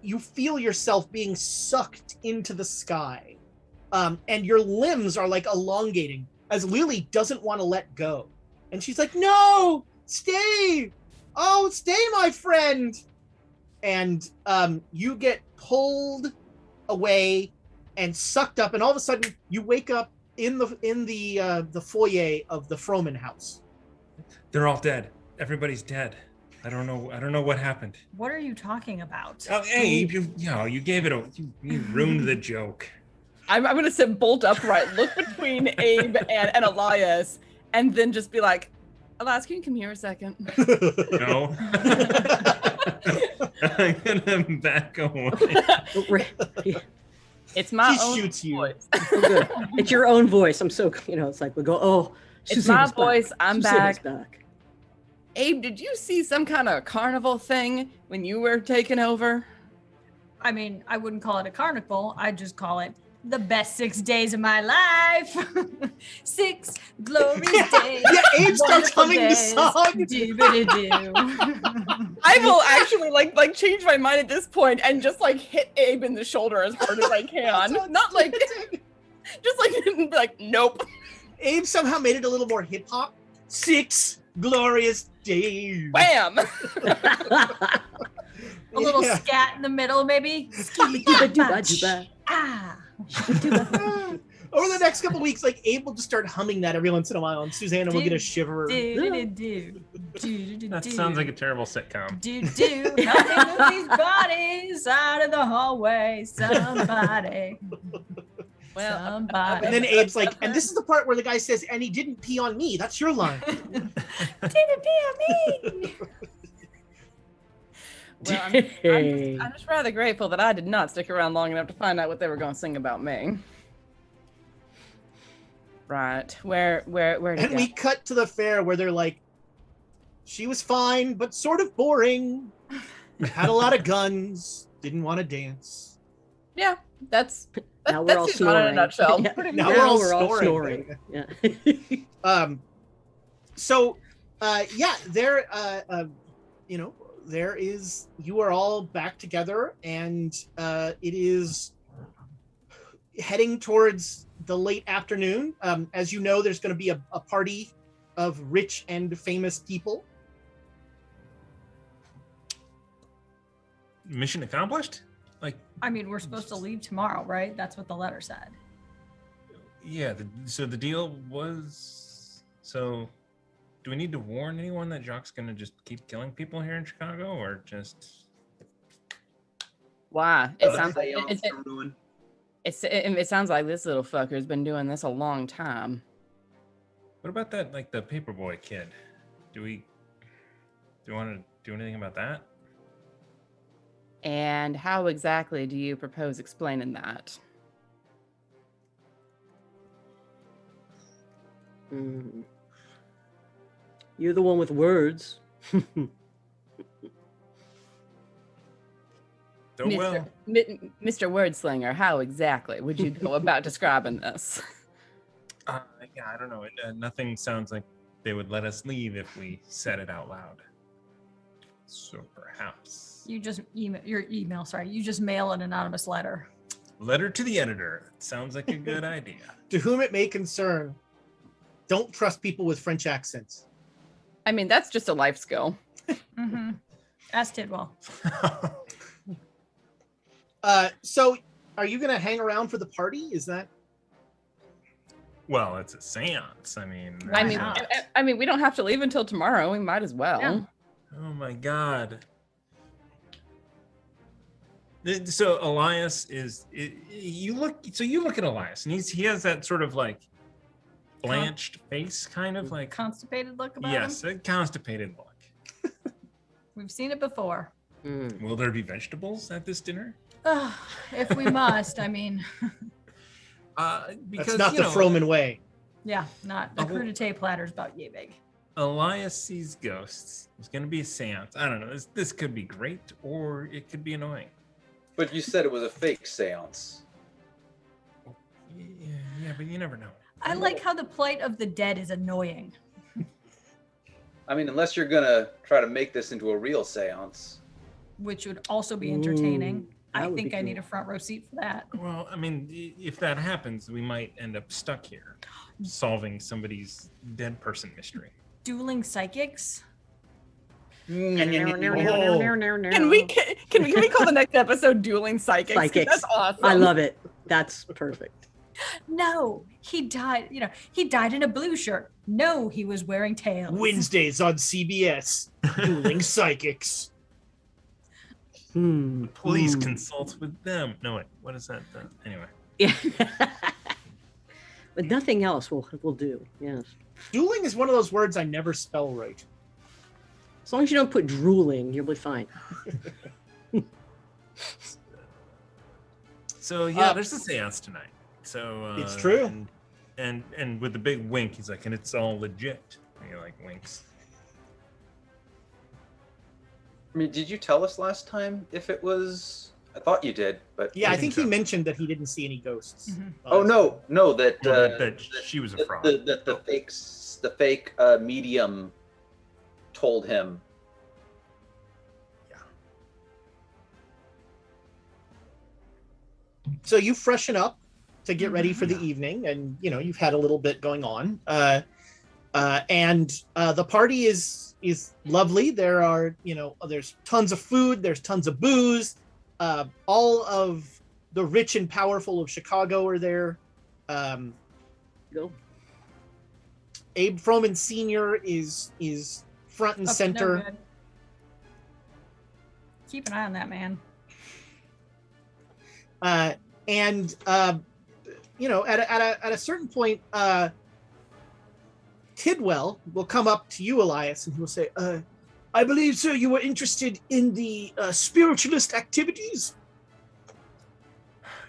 you feel yourself being sucked into the sky. And your limbs are elongating as Lily doesn't want to let go. And she's like, "No, stay. Oh, stay, my friend." And you get pulled away and sucked up. And all of a sudden you wake up in the foyer of the Froman house. They're all dead. Everybody's dead. I don't know what happened. What are you talking about? Oh, Abe, you gave it you ruined the joke. I'm gonna sit bolt upright, look between Abe and Elias, and then just be like, "Elias, can you come here a second?" No. I'm gonna back away. It's my He own shoots you. voice. So good. It's your own voice. I'm so, it's like we go, "Oh, It's Susanna's my voice. back. I'm Susanna's back. Abe, did you see some kind of carnival thing when you were taking over? I mean, I wouldn't call it a carnival. I'd just call it the best 6 days of my life. 6 glorious days. Yeah, Abe starts humming the song. Do-ba-da-do. I will actually like change my mind at this point and just hit Abe in the shoulder as hard as I can. Not just like nope. Abe somehow made it a little more hip hop. 6 glorious days. Bam. A little Yeah. scat in the middle, maybe. Dooba-dooba-dooba. Ah. Over the next couple weeks, Abe will just start humming that every once in a while, and Susanna will get a shiver. Do-do-do-do. That sounds like a terrible sitcom. Do-do. Helping move these bodies out of the hallway. Somebody. Well, Somebody. And then Abe's like, and this is the part where the guy says, "And he didn't pee on me." That's your line. Didn't be on me. Well, I'm just rather grateful that I did not stick around long enough to find out what they were going to sing about me. Right. Where did And we cut to the fair where they're like, "She was fine, but sort of boring. Had a lot of guns. Didn't want to dance." Yeah, that's Now we're that's all it, not in a snoring. nutshell. Yeah. Pretty Now much. we're all snoring. Yeah. Yeah, they're you are all back together, and it is heading towards the late afternoon. As you know, there's going to be a party of rich and famous people. Mission accomplished? Like, I mean, we're supposed to leave tomorrow, right? That's what the letter said. yeah, so the deal was... So, do we need to warn anyone that Jacques going to just keep killing people here in Chicago, or just... Wow. It sounds like Seance to ruin. it sounds like this little fucker's been doing this a long time. What about that, like, the paperboy kid? Do you want to do anything about that? And how exactly do you propose explaining that? You're the one with words. Well. Mr. Wordslinger, how exactly would you go about describing this? Yeah, I don't know. Nothing sounds like they would let us leave if we said it out loud. So perhaps. You just you just mail an anonymous letter. Letter to the editor. Sounds like a good idea. To whom it may concern, don't trust people with French accents. I mean, that's just a life skill. Mm-hmm. Ask Tidwell. So are you going to hang around for the party? Is that? Well, it's a seance. I mean, I mean, we don't have to leave until tomorrow. We might as well. Yeah. Oh my God. So Elias you look at Elias, and he has that sort of like blanched face, kind of like Constipated look about yes, him? a constipated look. We've seen it before. Will there be vegetables at this dinner? If we must, I mean. Because that's not the Froman way. Yeah, not a crudité platter's about yay big. Elias sees ghosts. There's going to be a seance. I don't know. This could be great, or it could be annoying. But you said it was a fake seance. Yeah, but you never know. I like how the plight of the dead is annoying. I mean, unless you're gonna try to make this into a real seance. Which would also be entertaining. I would think be I cool. need a front row seat for that. Well, I mean, if that happens, we might end up stuck here, solving somebody's dead person mystery. Dueling psychics? Oh. Can we call the next episode "Dueling Psychics"? 'Cause Psychics. That's awesome. I love it. That's perfect. No, he died. He died in a blue shirt. No, he was wearing tails. Wednesdays on CBS. Dueling Psychics. Please consult with them. No, wait. What is that? Anyway. Yeah. But nothing else will do. Yes. Dueling is one of those words I never spell right. As long as you don't put drooling, you'll be fine. So yeah, there's a seance tonight. So It's true. And with the big wink, he's like, and it's all legit. And he like winks. I mean, did you tell us last time if it was? I thought you did, but Yeah, I think he so. mentioned that he didn't see any ghosts. Mhm. Oh no, that That she was a fraud. That the fake medium told him. So you freshen up to get ready for the evening, and you've had a little bit going on. And the party is lovely. There are there's tons of food. There's tons of booze. All of the rich and powerful of Chicago are there. Go. Abe Froman Sr. is front and Up to center. no good. Keep an eye on that man. And at a certain point, Tidwell will come up to you, Elias, and he will say, I believe, sir, you were interested in the spiritualist activities.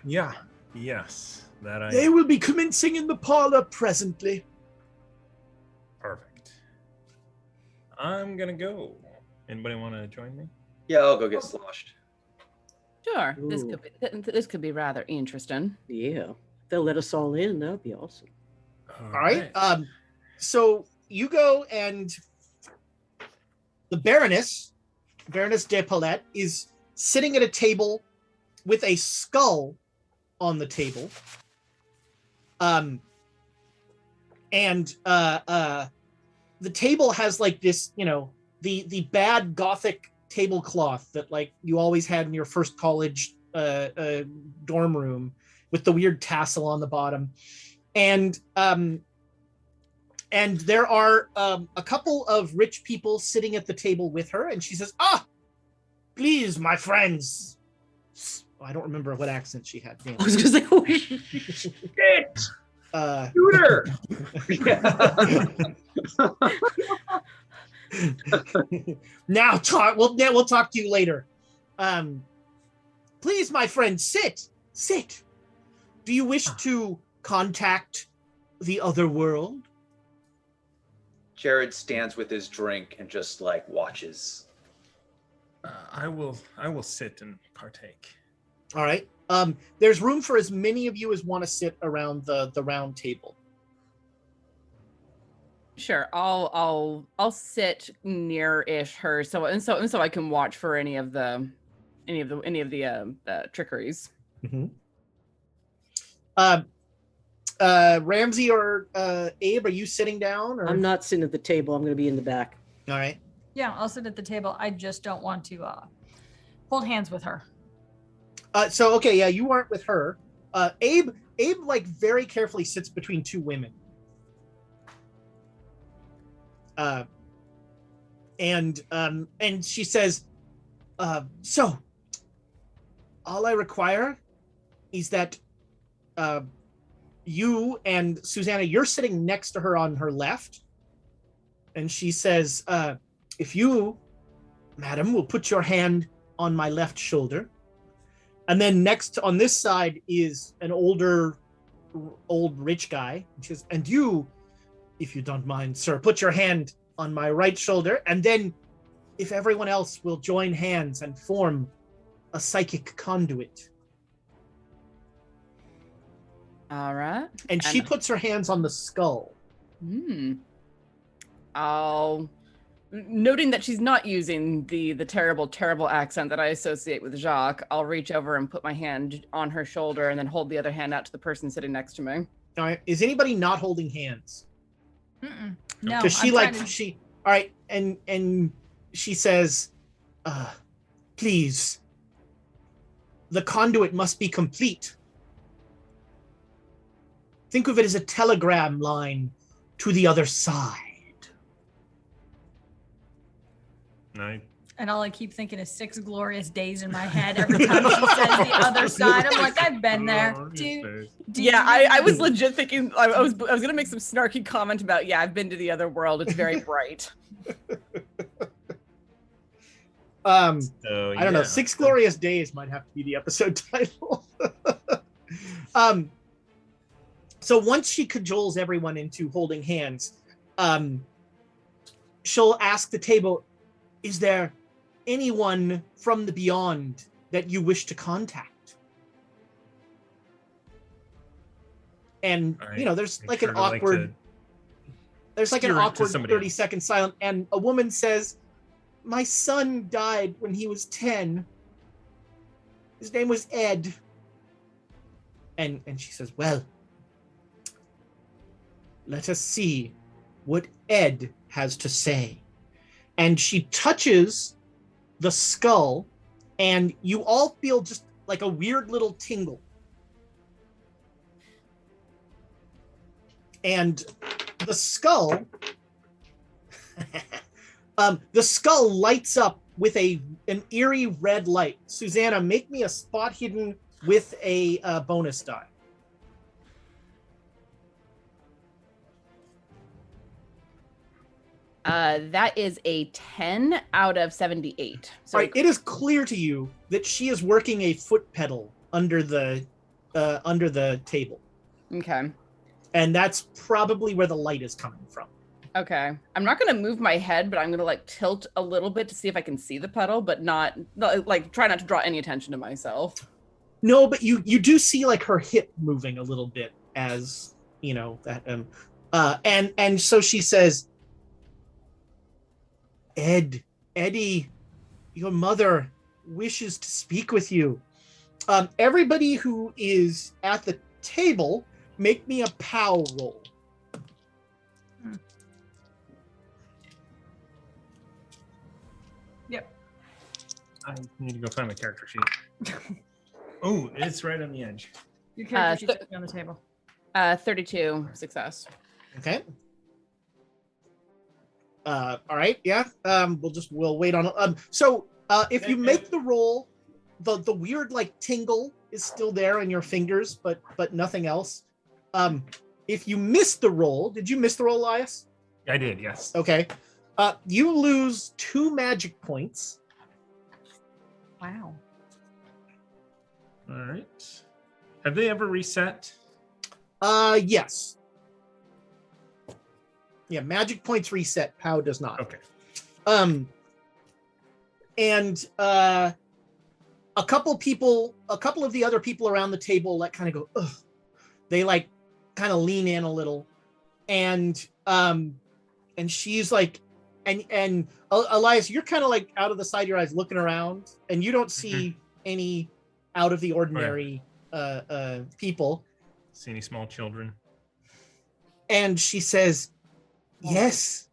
Yeah. Yes. They will be commencing in the parlor presently. Perfect. I'm gonna go. Anybody want to join me? Yeah, I'll go get sloshed. Sure. Ooh. This could be rather interesting. Yeah. If they'll let us all in, that would be awesome. All right. So you go, and the Baroness Baroness de Paulette is sitting at a table with a skull on the table. The table has like this, the bad Gothic tablecloth that like you always had in your first college dorm room with the weird tassel on the bottom. And there are a couple of rich people sitting at the table with her, and she says, please, my friends. I don't remember what accent she had. Damn. I was gonna say, oh, shit. Shooter. Now talk. We'll talk to you later. Please, my friend, sit. Do you wish to contact the other world? Jared stands with his drink and just like watches. I will sit and partake. All right. There's room for as many of you as want to sit around the round table. Sure, I'll sit near-ish her, so I can watch for any of the trickeries. Mm-hmm. Ramsey or Abe, are you sitting down? Or? I'm not sitting at the table. I'm going to be in the back. All right. Yeah, I'll sit at the table. I just don't want to hold hands with her. Okay, yeah, you aren't with her. Abe like very carefully sits between two women. And she says, so all I require is that you and Susanna, you're sitting next to her on her left. And she says, if you, madam, will put your hand on my left shoulder. And then next on this side is an old rich guy. She says, and you, if you don't mind, sir, put your hand on my right shoulder. And then if everyone else will join hands and form a psychic conduit. All right. And she puts her hands on the skull. Noting that she's not using the terrible accent that I associate with Jacques, I'll reach over and put my hand on her shoulder and then hold the other hand out to the person sitting next to me. All right. Is anybody not holding hands? Mm-mm. No. Because all right. And she says, please, the conduit must be complete. Think of it as a telegram line to the other side. No. And all I keep thinking is 6 glorious days in my head every time she says the other side. I'm like, I've been there. I was legit thinking I was gonna make some snarky comment about I've been to the other world. It's very bright. I don't know. 6 glorious days might have to be the episode title. So once she cajoles everyone into holding hands, she'll ask the table, is there anyone from the beyond that you wish to contact? And, there's like an awkward 30-second silence. And a woman says, my son died when he was 10. His name was Ed. And she says, well, let us see what Ed has to say. And she touches the skull, and you all feel just like a weird little tingle. And the skull, lights up with an eerie red light. Susanna, make me a spot hidden with a bonus die. That is a 10 out of 78. So right, it is clear to you that she is working a foot pedal under the table. Okay. And that's probably where the light is coming from. Okay. I'm not going to move my head, but I'm going to like tilt a little bit to see if I can see the pedal, but not like try not to draw any attention to myself. No, but you do see like her hip moving a little bit as, that and so she says, Eddie Your mother wishes to speak with you. Everybody who is at the table, make me a POW roll. Yep. I need to go find my character sheet. Oh, it's right on the edge. Your character sheet's on the table. 32 success. Okay. All right. Yeah. We'll wait on. So if you make the roll, the weird like tingle is still there in your fingers, but nothing else. If you miss the roll, did you miss the roll, Elias? I did, yes. Okay. You lose 2 magic points. Wow. All right. Have they ever reset? Yes. Yeah, magic points reset. POW does not. Okay. And a couple of the other people around the table like kind of go, ugh. They like kind of lean in a little, and she's like, and Elias, you're kind of like out of the side of your eyes looking around, and you don't see any out of the ordinary people. See any small children? And she says, yes,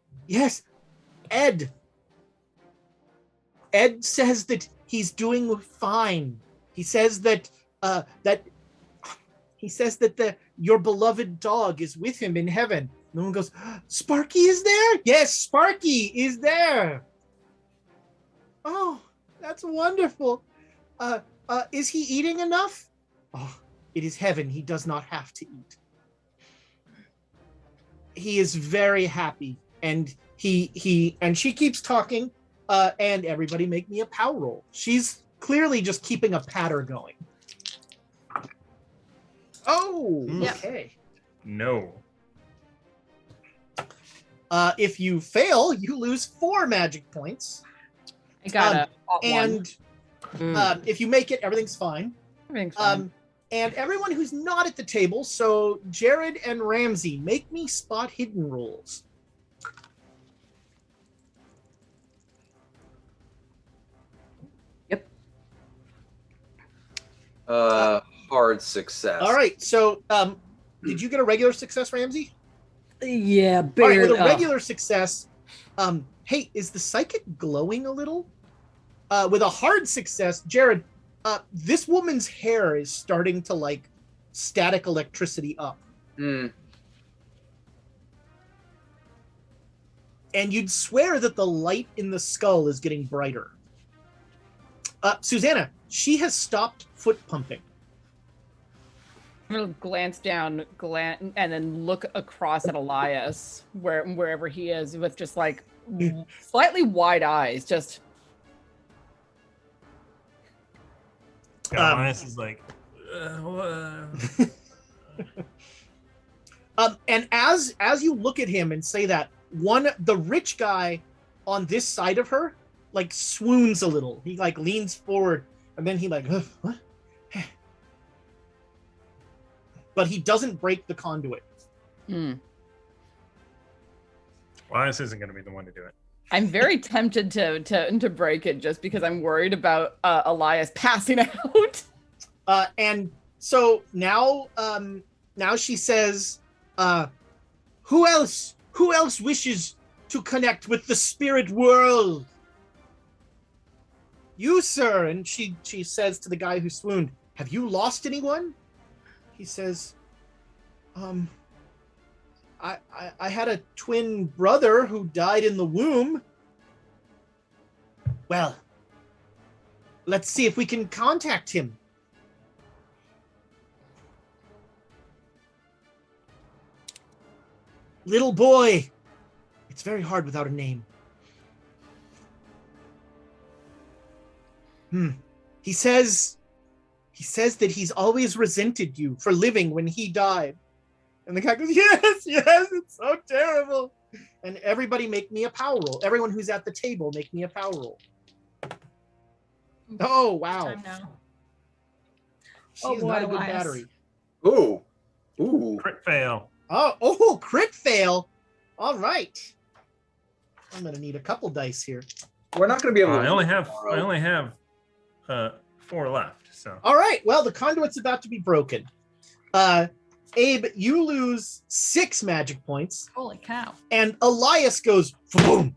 Ed says that he's doing fine. He says that your beloved dog is with him in heaven. No one goes, Sparky is there? Yes, Sparky is there. Oh, that's wonderful. Is he eating enough? Oh, it is heaven. He does not have to eat. He is very happy, and she keeps talking. And everybody make me a POW roll. She's clearly just keeping a patter going. Oh, Yep. okay. No. If you fail, you lose 4 magic points. I got a hot one. And if you make it, everything's fine. Everything's fine. And everyone who's not at the table, so Jared and Ramsey, make me spot hidden rolls. Hard success. All right, so did you get a regular success, Ramsey? Yeah, All right, barely. with a regular success, hey, is the psychic glowing a little? With a hard success, Jared, this woman's hair is starting to like static electricity up. Mm. And you'd swear that the light in the skull is getting brighter. Susanna, she has stopped foot pumping. I'm gonna glance down, and then look across at Elias, wherever he is, with just like slightly wide eyes. Just Elias is like, And as you look at him and say that, the rich guy on this side of her like swoons a little. He like leans forward, and then he like, what? But he doesn't break the conduit. Elias isn't going to be the one to do it. I'm very tempted to break it just because I'm worried about Elias passing out. And so now she says, who else wishes to connect with the spirit world? You, sir. And she says to the guy who swooned, have you lost anyone? He says, I had a twin brother who died in the womb. Well, let's see if we can contact him. Little boy. It's very hard without a name. He says that he's always resented you for living when he died. And the guy goes, yes, it's so terrible. And everybody make me a POW roll. Everyone who's at the table, make me a POW roll. Oh, wow. Time now. She's not a good battery. Ooh. Crit fail. Crit fail. All right. I'm going to need a couple dice here. We're not going to be able to. I only have tomorrow. 4 left. So All right. Well, the conduit's about to be broken. Abe, you lose 6 magic points, Holy cow. and Elias goes boom,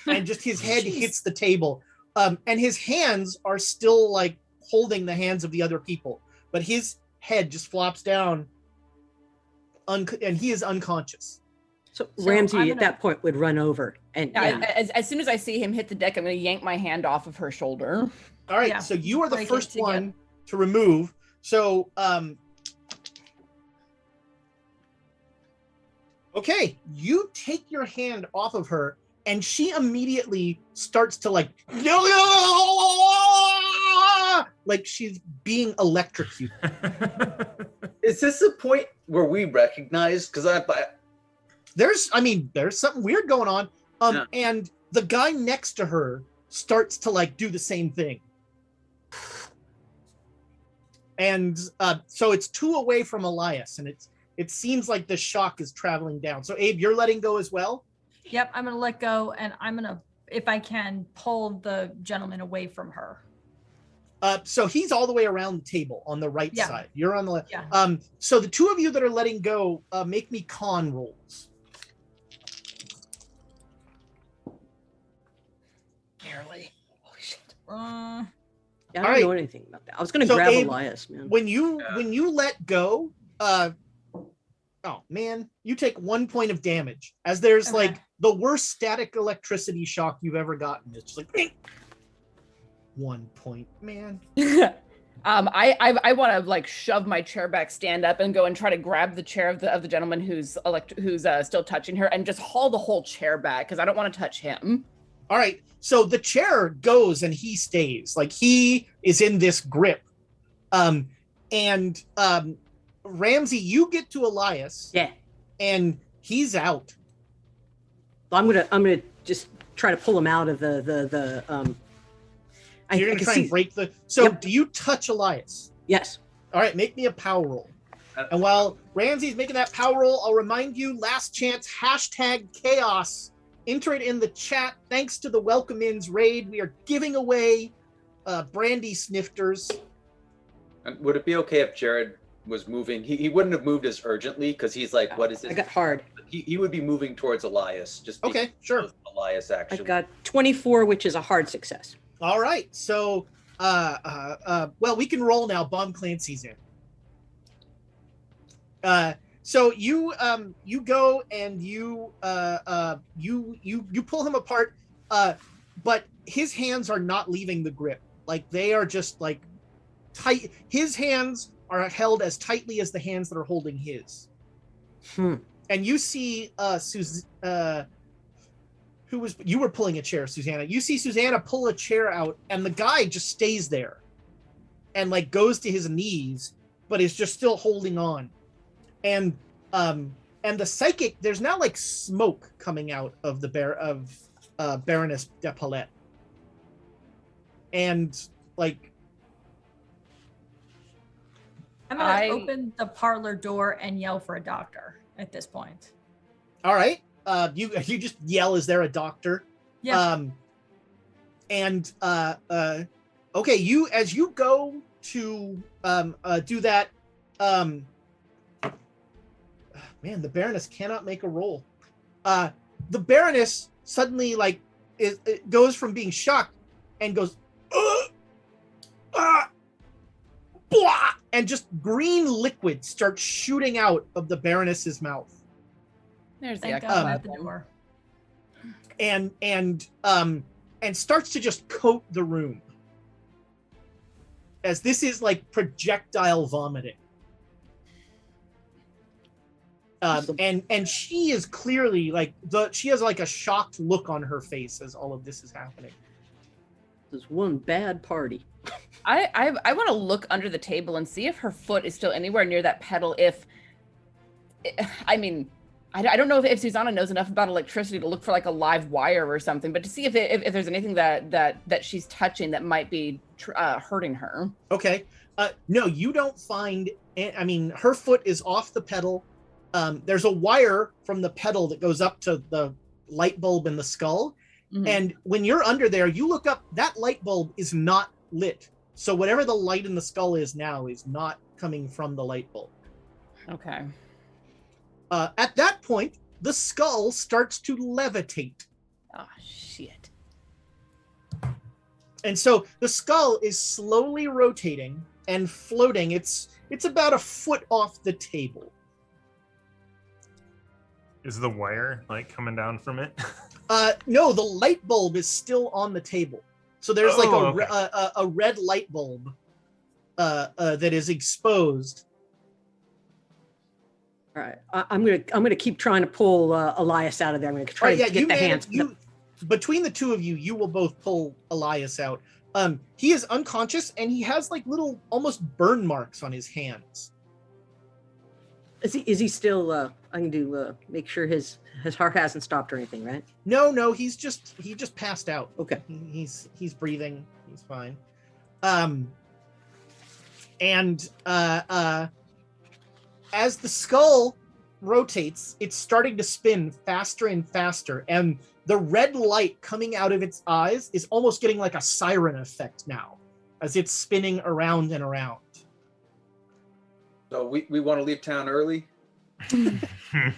and just his head Jeez. hits the table. And his hands are still like holding the hands of the other people, but his head just flops down, and he is unconscious. So So Ramsey I'm at gonna- that point would run over and As soon as I see him hit the deck, I'm going to yank my hand off of her shoulder. All right, Yeah, so you are the break it first together. one to remove. So, okay, you take your hand off of her, and she immediately starts to like she's being electrocuted. Is this the point where we recognize? Because There's something weird going on. Yeah. And the guy next to her starts to like do the same thing. And so it's 2 away from Elias, and it seems like the shock is traveling down. So Abe, you're letting go as well. Yep, I'm gonna let go, and I'm gonna, if I can, pull the gentleman away from her. So he's all the way around the table on the right Yeah. side. You're on the left. Yeah. So the 2 of you that are letting go, make me con rolls. Barely. Holy shit. I All don't right. know anything about that. I was going to So, grab Abe, Elias, man. When you let go, oh man, you take 1 point of damage, as there's Okay. like the worst static electricity shock you've ever gotten. It's just like "Bing." 1 point, man. I want to like shove my chair back, stand up, and go and try to grab the chair of the gentleman who's still touching her, and just haul the whole chair back because I don't want to touch him. All right, so the chair goes and he stays. Like he is in this grip. Ramsey, you get to Elias. Yeah. And he's out. I'm gonna just try to pull him out of the You're gonna can try see- and break the. So Yep. do you touch Elias? Yes. All right, make me a power roll. And while Ramsey's making that power roll, I'll remind you, last chance, #chaos. Enter it in the chat. Thanks to the Welcome Ins raid, we are giving away brandy snifters. would it be okay if Jared was moving? He wouldn't have moved as urgently because he's like, what is this? I got hard. He would be moving towards Elias. Just Okay, sure. Elias I actually. got 24, which is a hard success. All right, so well, we can roll now. Bomb Clancy's in. So you go and you pull him apart, but his hands are not leaving the grip. Like they are just like tight. His hands are held as tightly as the hands that are holding his. And you see you were pulling a chair, Susanna. You see Susanna pull a chair out, and the guy just stays there and like goes to his knees, but is just still holding on. And the psychic, there's now like smoke coming out of the Baroness de Palette. And like I'm gonna open the parlor door and yell for a doctor at this point. all right, you just yell, is there a doctor? Yeah. Okay, as you go to do that, man, the Baroness cannot make a roll. The Baroness suddenly like it goes from being shocked and goes blah, and just green liquid starts shooting out of the Baroness's mouth. There's the Thank God echo. I'm at the door. and starts to just coat the room, as this is like projectile vomiting. And she is clearly like she has like a shocked look on her face as all of this is happening. This is one bad party. I want to look under the table and see if her foot is still anywhere near that pedal. I don't know if Susanna knows enough about electricity to look for like a live wire or something, but to see if there's anything that she's touching that might be hurting her. Okay. No, you don't find. I mean, her foot is off the pedal. There's a wire from the pedal that goes up to the light bulb in the skull. Mhm. And when you're under there, you look up, that light bulb is not lit. So whatever the light in the skull is now is not coming from the light bulb. Okay. At that point, the skull starts to levitate. Oh shit. And so the skull is slowly rotating and floating. It's about a foot off the table. Is the wire like coming down from it? No, the light bulb is still on the table. So there's a red light bulb that is exposed. All right, I'm gonna keep trying to pull Elias out of there. I'm gonna try to get the hands. Between the two of you, you will both pull Elias out. He is unconscious and he has like little almost burn marks on his hands. Is he still? I'm gonna make sure his heart hasn't stopped or anything, right? No, he just passed out. Okay. He's breathing. He's fine. As the skull rotates, it's starting to spin faster and faster, and the red light coming out of its eyes is almost getting like a siren effect now, as it's spinning around and around. So we want to leave town early? A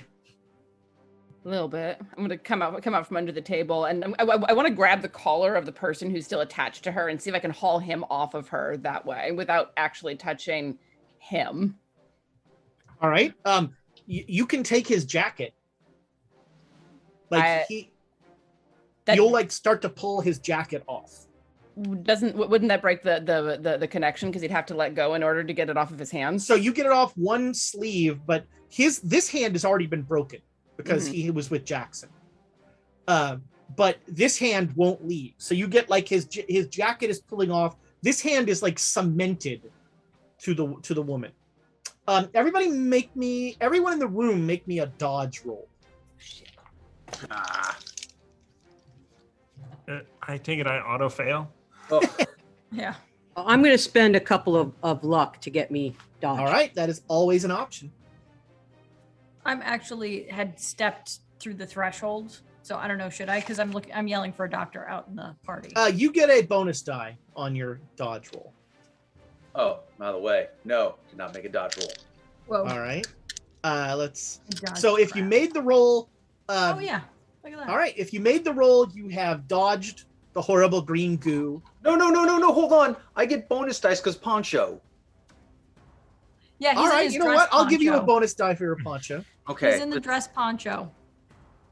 little bit. I'm gonna come out from under the table, and I want to grab the collar of the person who's still attached to her and see if I can haul him off of her that way without actually touching him. All right. You can take his jacket. You'll like start to pull his jacket off. Wouldn't that break the connection, because he'd have to let go in order to get it off of his hands? So you get it off one sleeve, but this hand has already been broken because he was with Jackson. But this hand won't leave. So you get like his jacket is pulling off. This hand is like cemented to the woman. Everyone in the room make me a dodge roll. Shit. I take it I auto fail. Oh, Yeah. I'm gonna spend a couple of luck to get me dodged. All right, that is always an option. I'm actually had stepped through the threshold, so I don't know. Should I? Because I'm yelling for a doctor out in the party. You get a bonus die on your dodge roll. oh, by the way, no, did not make a dodge roll. Whoa. All right. Let's. Dodge So if you crap. made the roll. Oh yeah. Look at that. All right. If you made the roll, you have dodged the horrible green goo. No, hold on. I get bonus dice because Poncho. Yeah. He's All in right. his You know dress what? I'll give you a poncho. bonus die for your poncho. Okay. He's in the dress poncho.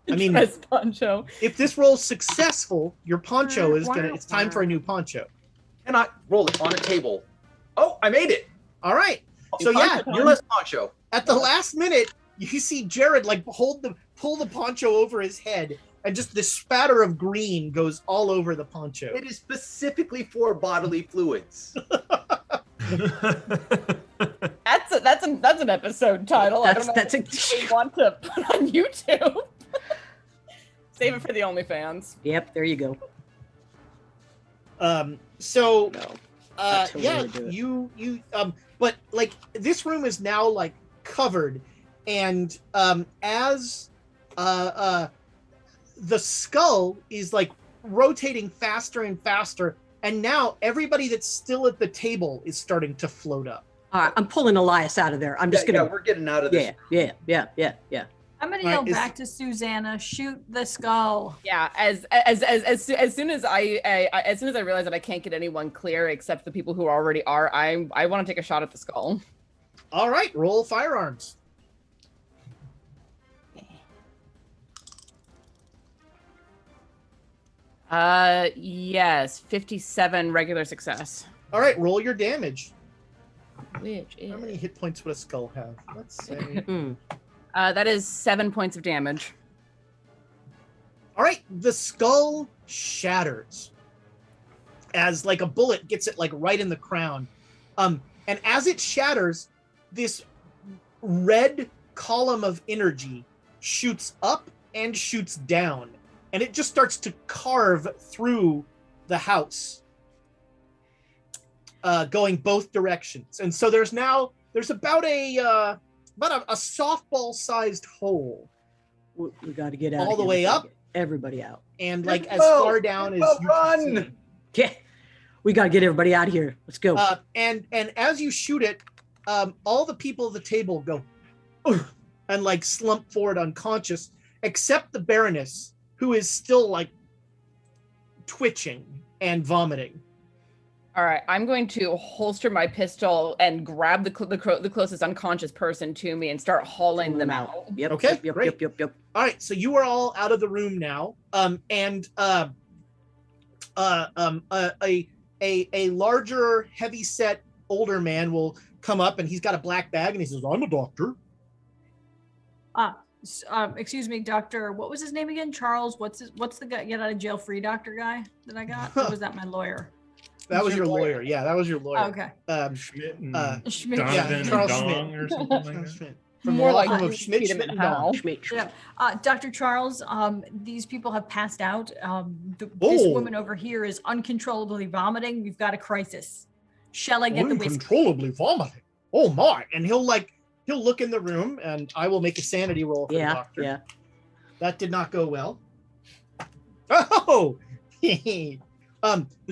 I mean, Dress poncho. if this roll's successful, your poncho is gonna. It's time for a new poncho. And I roll it on a table. Oh, I made it. All right. So yeah, you're less Poncho. at the last minute, you see Jared like pull the poncho over his head, and just this spatter of green goes all over the poncho. It is specifically for bodily fluids. That's an episode title. I don't know That's what we want to put on YouTube. Save it for the OnlyFans. Yep, there you go. So No. That's how we're yeah, gonna do it. you but like this room is now like covered, and as the skull is like rotating faster and faster, and now everybody that's still at the table is starting to float up. All right, I'm pulling Elias out of there. I'm just gonna. we're getting out of this. Yeah. I'm gonna Right, yell is- back to Susanna, shoot the skull. Yeah, as soon as I realize that I can't get anyone clear except the people who already are, I want to take a shot at the skull. All right, roll firearms. Yes, 57 regular success. All right, roll your damage. Which is How many hit points would a skull have? Let's say. Hmm. that is 7 points of damage. All right, the skull shatters as like a bullet gets it like right in the crown. And as it shatters, this red column of energy shoots up and shoots down, and it just starts to carve through the house, going both directions. And so there's about a softball-sized hole We got to get out all of the here way before up everybody out. and like as Well, far down as well you can done. see. Yeah, we got to get everybody out of here. Let's go. And as you shoot it, all the people at the table go "Ugh," and like slump forward unconscious, except the Baroness, who is still like twitching and vomiting. All right, I'm going to holster my pistol and grab the closest unconscious person to me and start hauling them out. Yep. Okay, Yep. great. Yep. All right, so you are all out of the room now. A larger, heavy-set, older man will come up, and he's got a black bag, and he says, "I'm a doctor." Excuse me, Doctor. What was his name again? Charles. What's the guy get out of jail free doctor guy that I got? Or was that my lawyer? That was your lawyer. Yeah, that was your lawyer. Oh, okay. Schmidt and Schmidt. Donovan Charles and Schmidt. Dong or something like that. Schmidt. More the like law firm of Peter Schmidt, Schmidt, and Powell. Dong. Schmidt. Yeah. Dr. Charles, these people have passed out. This woman over here is uncontrollably vomiting. We've got a crisis. Shall I get the whiskey? Uncontrollably vomiting. Oh my! And he'll look in the room, and I will make a sanity roll for the Yeah. doctor. Yeah. That did not go well. Oh, the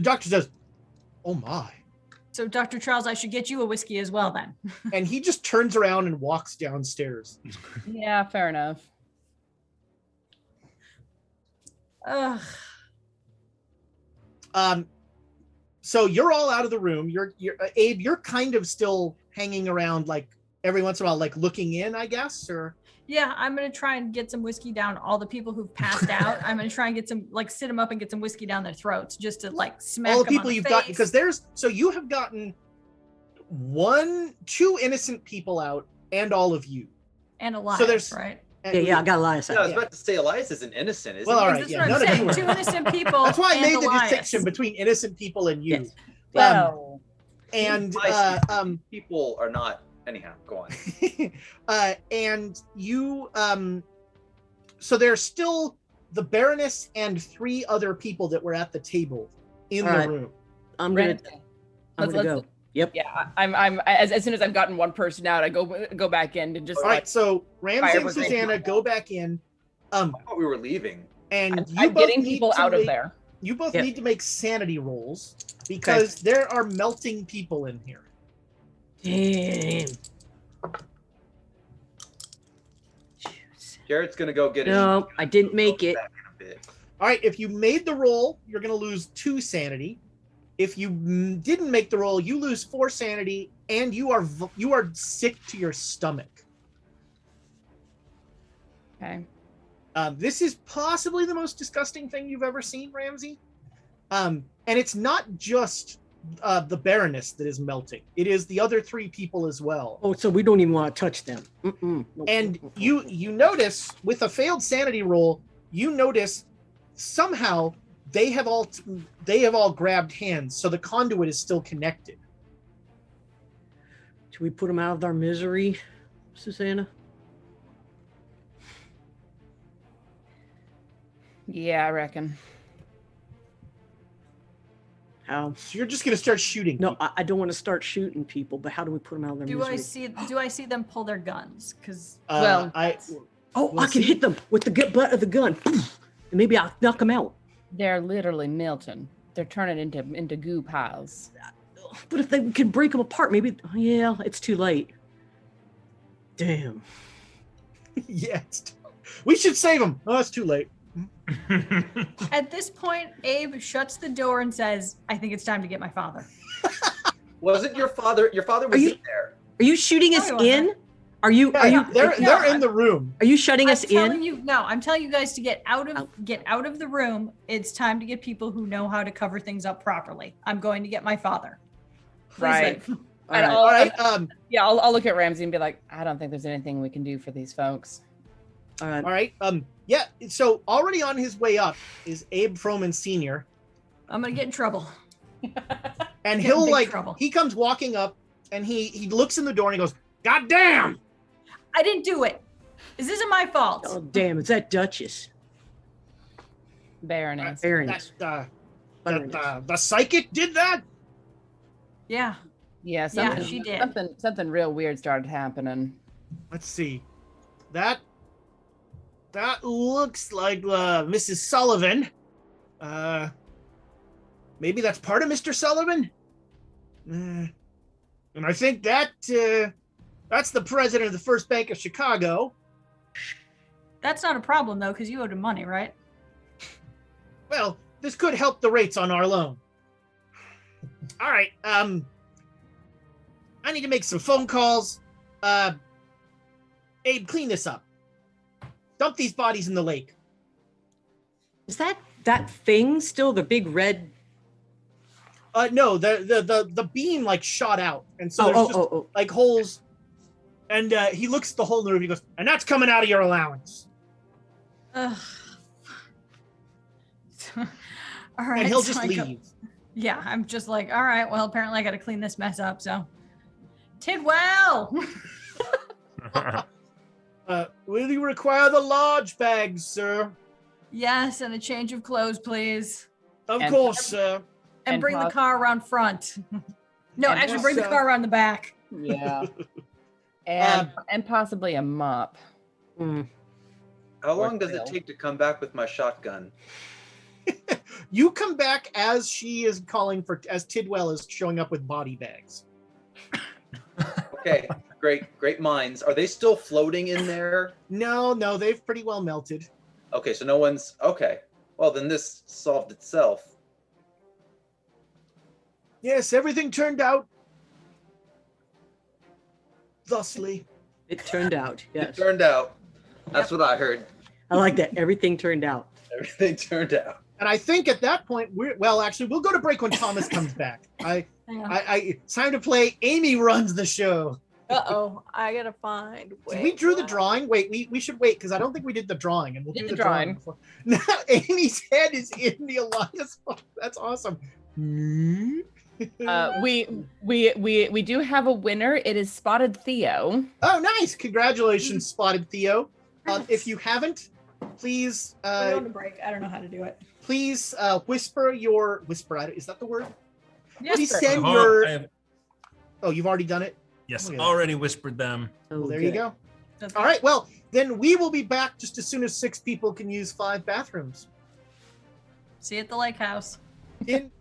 doctor says, "Oh my!" So, Dr. Charles, I should get you a whiskey as well then. And he just turns around and walks downstairs. Yeah, fair enough. Ugh. So you're all out of the room. You're Abe. You're kind of still hanging around, like every once in a while, like looking in, I guess, or. Yeah, I'm gonna try and get some whiskey down all the people who've passed out. I'm gonna try and get some, like, sit them up and get some whiskey down their throats, just to like smack All the them people on you've the got, face. because you have gotten two innocent people out, and all of you. and Elias, so there's- right? Yeah. I got Elias Yeah, I out. was about to say Elias isn't innocent, is Well, he? all right, That's yeah, what none I'm of you saying. are. Two innocent people. That's why I and made the Elias. distinction between innocent people and you. Yes. Well, And People are not. Anyhow, go on. and you so there's still the Baroness and 3 other people that were at the table in All the right. room. I'm gonna go. Yep. yeah, I'm as soon as I've gotten one person out, I go back in and just All right, like so Ramsey fire and brigade Susanna people. go back in. I thought we were leaving. And you I'm both getting need people to out of make- there. You both Yep. need to make sanity rolls because there are melting people in here. Damn. Jared's gonna go get No, I didn't make it. back in a bit. All right, if you made the roll, you're going to lose 2 sanity. If you didn't make the roll, you lose 4 sanity, and you are sick to your stomach. Okay. This is possibly the most disgusting thing you've ever seen, Ramsey. And it's not just the Baroness that is melting; it is the other 3 people as well. Oh, so we don't even want to touch them. Nope. And you notice with a failed sanity roll, you notice somehow they have all grabbed hands, so the conduit is still connected. Should we put them out of their misery, Susanna? Yeah, I reckon. How? So you're just going to start shooting. No, people. I don't want to start shooting people, but how do we put them out of their Do I misery? see them pull their guns? Because well, I Oh, We'll I can see. hit them with the butt of the gun. And maybe I'll knock them out. They're literally melting. They're turning into goo piles. But if they can break them apart, maybe. Yeah, it's too late. Damn. yes, we should save them. Oh, it's too late. at this point, Abe shuts the door and says, "I think it's time to get my father." Wasn't your father? Your father was you- in there. Are you shooting No, us he wasn't. in? Are you? Are you? They're No, in the room. Are you shutting us in? I'm telling you guys to get out of the room. It's time to get people who know how to cover things up properly. I'm going to get my father. Please Right. leave. All And right. All right. Yeah, I'll look at Ramsey and be like, I don't think there's anything we can do for these folks. All right. All right. Yeah. So already on his way up is Abe Froman Sr. I'm gonna get in trouble. And Get in he'll big like trouble. he comes walking up and he looks in the door and he goes, "God damn!" I didn't do it. This isn't my fault. Oh, damn. It's that Duchess. Baroness. Baroness. The psychic did that. Yeah. Yeah, Yeah, she did. Something real weird started happening. Let's see. That That looks like Mrs. Sullivan. Maybe that's part of Mr. Sullivan. And I think that's the president of the First Bank of Chicago. That's not a problem though, because you owed him money, right? Well, this could help the rates on our loan. All right. I need to make some phone calls. Abe, clean this up. Dump these bodies in the lake. Is that thing still the big red? No, the beam like shot out, and so there's just like holes. And he looks at the hole in the roof. He goes, and that's coming out of your allowance. Ugh. All right. And he'll so just I go- leave. Yeah, I'm just like, all right, well, apparently I got to clean this mess up. So, Tidwell. Will you require the large bags, sir? Yes, and a change of clothes, please. Of And- course, sir. And And bring the pos- car around front. No, And actually, bring the also- car around the back. Yeah. Um, And possibly a mop. Hmm. How Or long does it drill. take to come back with my shotgun? You come back as she is calling for, as Tidwell is showing up with body bags. Okay, great minds. Are they still floating in there? No, they've pretty well melted. Okay, so no one's okay. Well, then this solved itself. Yes, everything turned out thusly. It turned out. It Yes. turned out. That's what I heard. I like that. Everything turned out. Everything turned out. And I think at that point, actually, we'll go to break when Thomas comes back. Yeah. It's time to play Amy Runs the Show. Uh-oh, I gotta find. We drew the drawing. Wait, we should wait because I don't think we did the drawing, and we'll Did do the the drawing. drawing. Before. Now Amy's head is in the Elias. That's awesome. We do have a winner. It is Spotted Theo. Oh, nice! Congratulations, Spotted Theo. If you haven't, please, We're going to break. I don't know how to do it. please whisper your whisper. Is that the word? Yes, Please sir. send Hold on, your. I have- Oh, you've already done it. yes, Look at that. already whispered them. Oh, Well, there you good. go. That's All right. Well, then we will be back just as soon as 6 people can use 5 bathrooms. See you at the lake house. In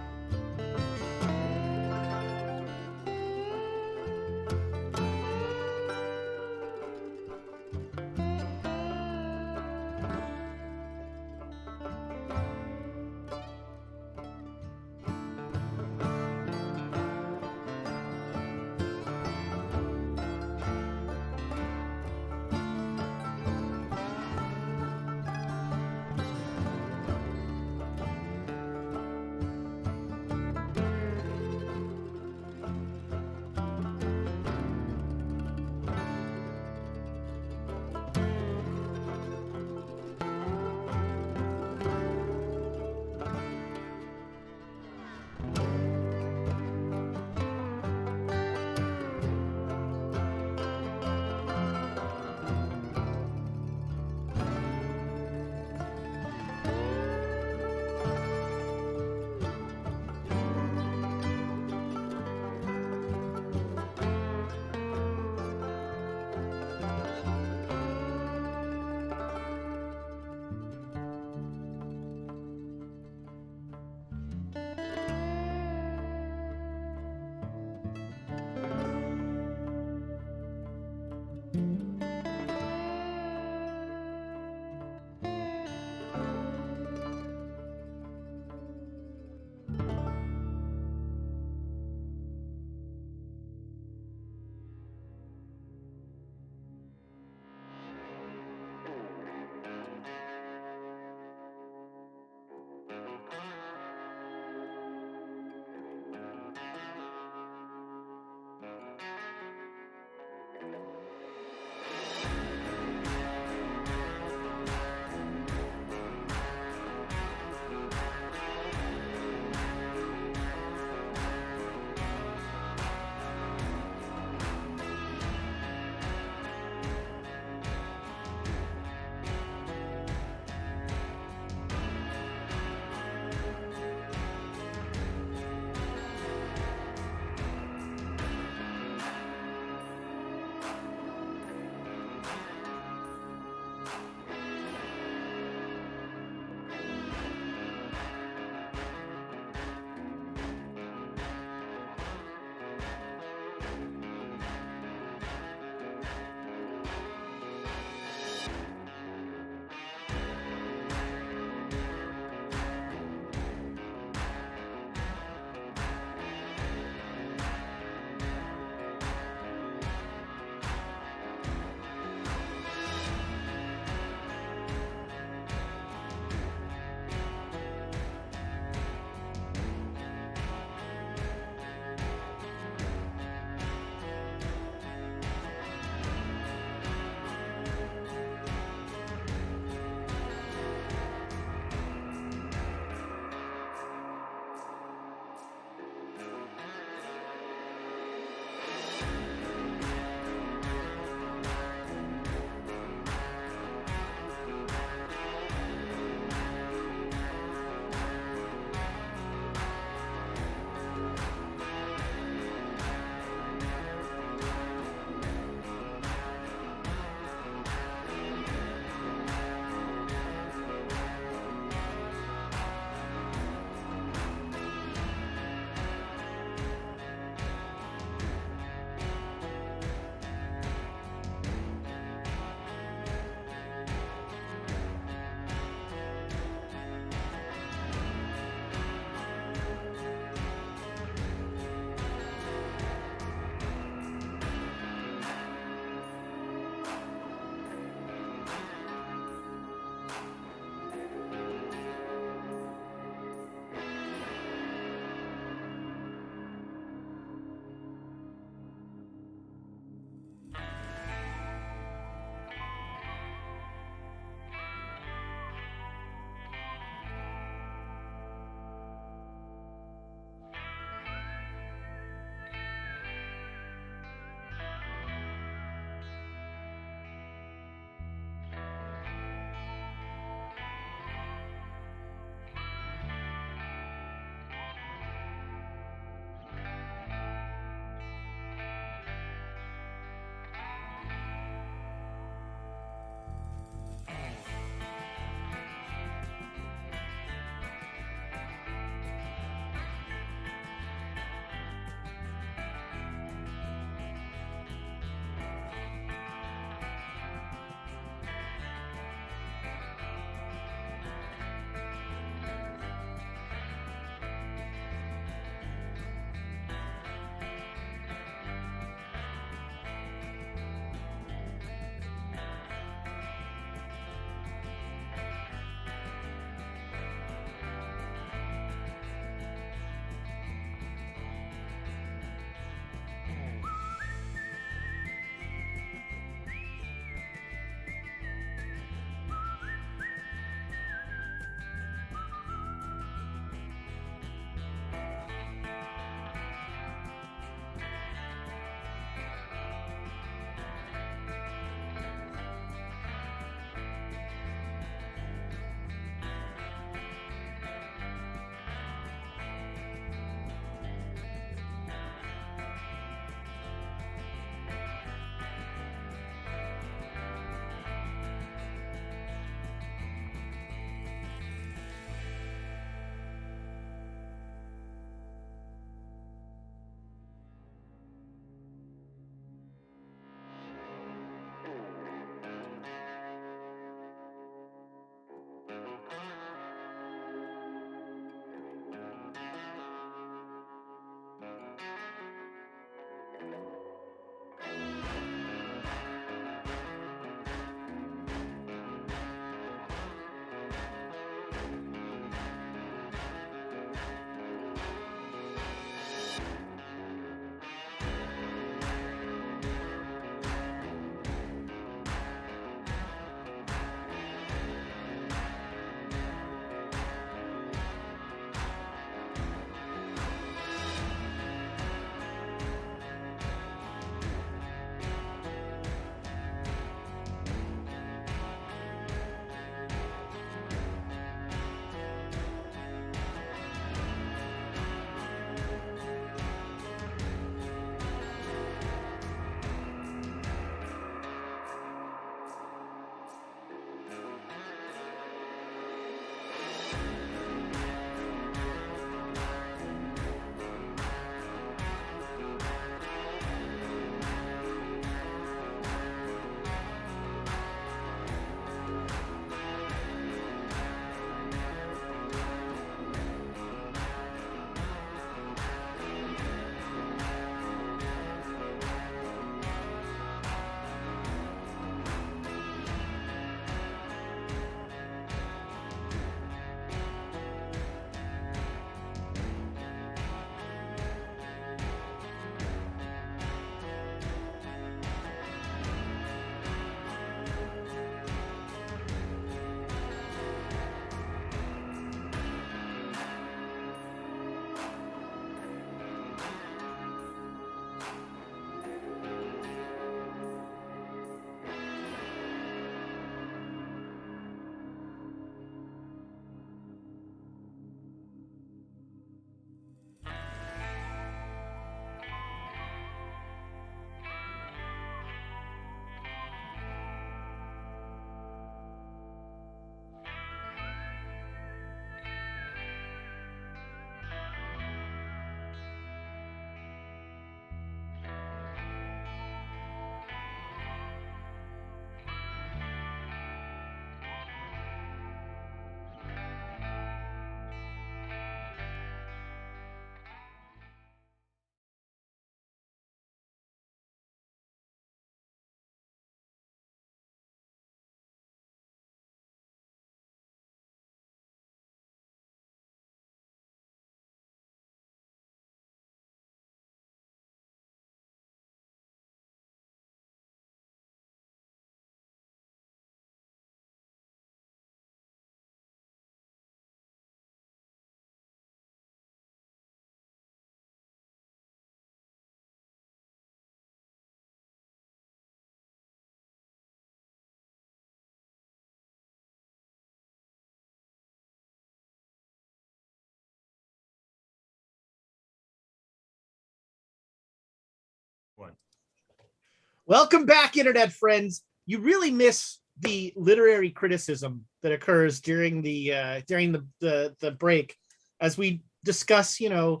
Welcome back, internet friends. You really miss the literary criticism that occurs during the break, as we discuss, the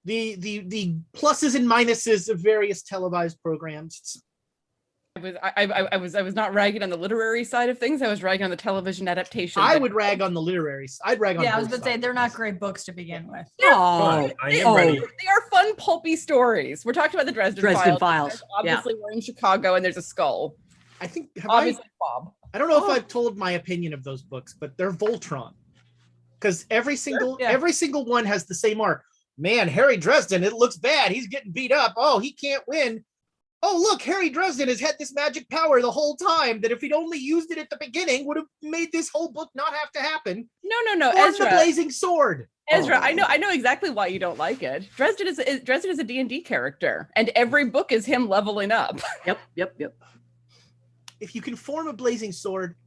pluses and minuses of various televised programs. I was not ragging on the literary side of things. I was ragging on the television adaptation. I would rag on the literary. I'd rag on. Yeah, I was both going to say sides. they're not great books to begin with. Oh, I am ready. They are fun, pulpy stories. We're talking about the Dresden Files. Files. Obviously, we're in Chicago, and there's a skull. I think. Obviously, Bob. I don't know if I've told my opinion of those books, but they're Voltron, because every single one has the same arc. Man, Harry Dresden, it looks bad. He's getting beat up. Oh, he can't win. Oh, look, Harry Dresden has had this magic power the whole time that if he'd only used it at the beginning would have made this whole book not have to happen. No, Form Ezra. the blazing sword. Ezra, I know exactly why you don't like it. Dresden is a D&D character, and every book is him leveling up. Yep. If you can form a blazing sword,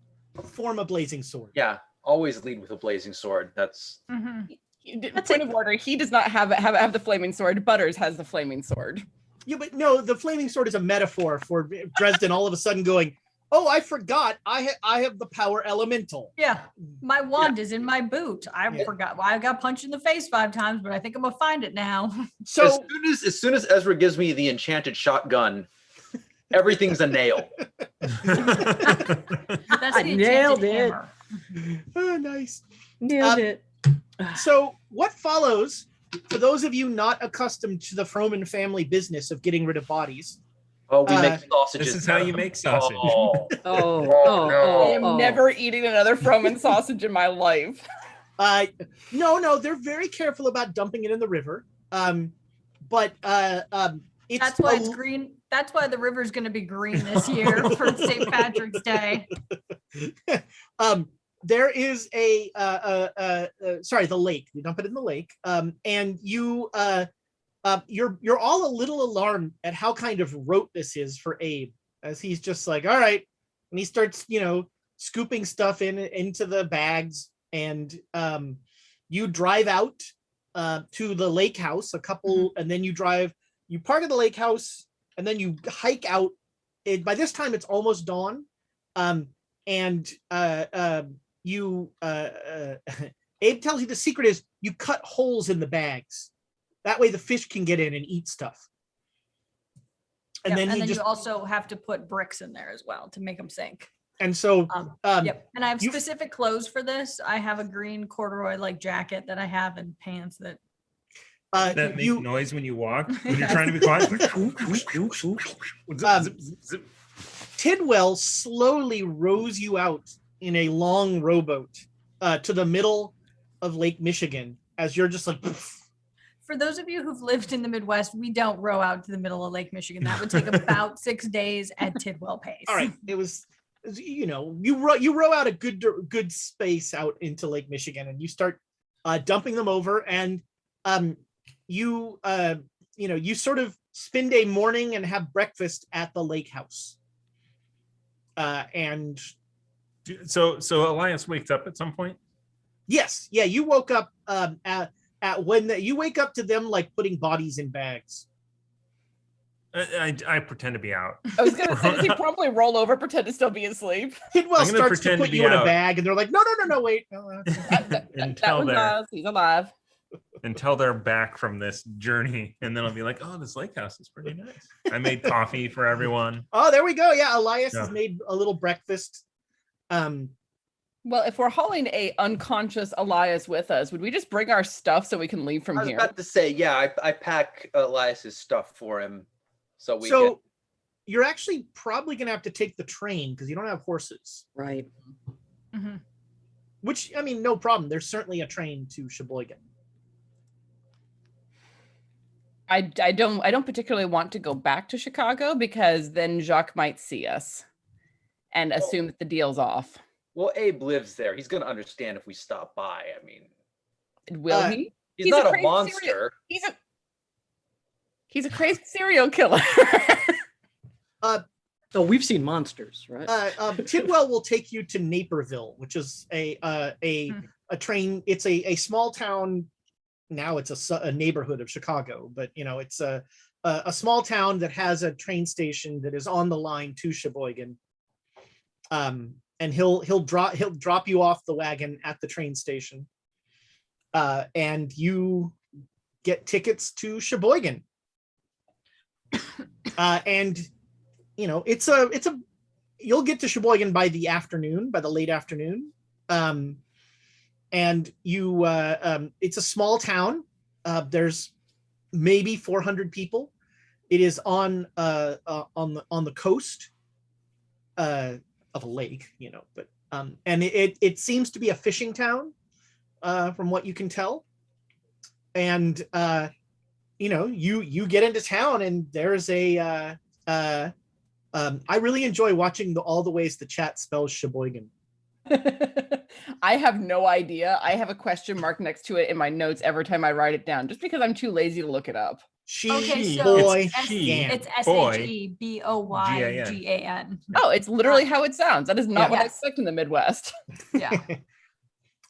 form a blazing sword. Yeah, always lead with a blazing sword. That's Point of order, he does not have the flaming sword. Butters has the flaming sword. Yeah, but no, the flaming sword is a metaphor for Dresden all of a sudden going, oh, I forgot. I have the power elemental. Yeah, my wand is in my boot. I forgot. Well, I got punched in the face 5 times, but I think I'm gonna find it now. So as soon as Ezra gives me the enchanted shotgun, everything's a nail. That's I the nailed enchanted it. hammer. oh, nice. Nailed it. So what follows, for those of you not accustomed to the Froman family business of getting rid of bodies? Oh, we make sausages. This is how you make sausage. Oh, I am never eating another Froman sausage in my life. No, they're very careful about dumping it in the river. It's That's why it's green. That's why the river's going to be green this year for St. Patrick's Day. There is the lake. You dump it in the lake, and you're all a little alarmed at how kind of rote this is for Abe, as he's just like, all right, and he starts, scooping stuff into the bags, and you drive out to the lake house and then you park at the lake house, and then you hike out. By this time, it's almost dawn, and Abe tells you the secret is you cut holes in the bags. That way the fish can get in and eat stuff. And then you also have to put bricks in there as well to make them sink. And so, and I have specific clothes for this. I have a green corduroy jacket that I have, and pants that make noise when you walk, when you're trying to be quiet. Tidwell slowly rows you out in a long rowboat to the middle of Lake Michigan, as you're just like. For those of you who've lived in the Midwest, we don't row out to the middle of Lake Michigan. That would take about 6 days at Tidwell pace. All right, it was, you row out a good space out into Lake Michigan, and you start dumping them over, and you sort of spend a morning and have breakfast at the lake house. And so Elias wakes up at some point. Yes, yeah, you woke up at when you wake up to them putting bodies in bags. I pretend to be out. I was gonna say, does he probably roll over, pretend to still be asleep? Tidwell starts to put you in a bag, and they're like, no, wait. No, He's alive. Until they're back from this journey, and then I'll be like, oh, this lake house is pretty nice. I made coffee for everyone. Oh, there we go. Yeah, Elias has made a little breakfast. Well, if we're hauling a unconscious Elias with us, would we just bring our stuff so we can leave from here? I was about to say, yeah, I pack Elias's stuff for him, so you're actually probably gonna have to take the train because you don't have horses, right? Mm-hmm. Which, I mean, no problem. There's certainly a train to Sheboygan. I don't particularly want to go back to Chicago because then Jacques might see us and assume that the deal's off. Well, Abe lives there. He's going to understand if we stop by. I mean, will he? He's not a monster. He's a crazy serial killer. We've seen monsters, right? Tidwell will take you to Naperville, which is a train. It's a small town now it's a neighborhood of Chicago, but it's a small town that has a train station that is on the line to Sheboygan. And he'll drop you off the wagon at the train station, and you get tickets to Sheboygan. And you'll get to Sheboygan by the late afternoon. And you it's a small town. There's maybe 400 people. It is on the coast of a lake, but and it seems to be a fishing town, from what you can tell. And you get into town, and there's I really enjoy watching all the ways the chat spells Sheboygan. I have no idea. I have a question mark next to it in my notes every time I write it down, just because I'm too lazy to look it up. Okay, so boy, it's boy, SHEBOYGAN. Oh, it's literally how it sounds. That is not what I Yes. expect in the Midwest. Yeah.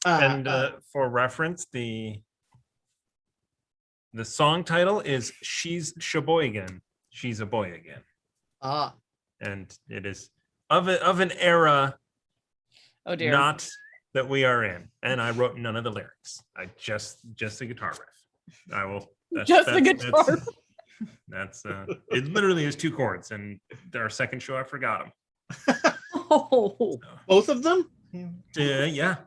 And for reference, the song title is "She's Sheboygan." She's a boy again, and it is of an era. Oh dear. Not that we are in, and I wrote none of the lyrics. I just the guitar riff. I will The guitar. That's it. Literally is 2 chords, and our second show I forgot them. Oh, Both of them. Yeah.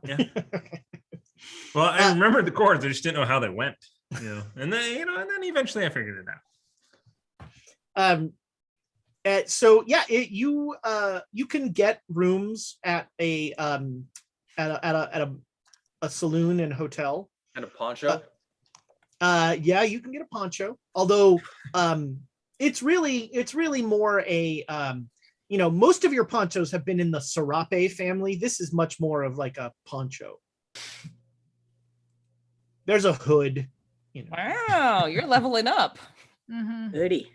Well, I remembered the chords. I just didn't know how they went. And then and then eventually I figured it out. So yeah, you can get rooms at a saloon and hotel. And a pawn shop. Yeah, you can get a poncho. Although it's really more a most of your ponchos have been in the serape family. This is much more of like a poncho. There's a hood. Wow, you're leveling up. Mm-hmm. goody.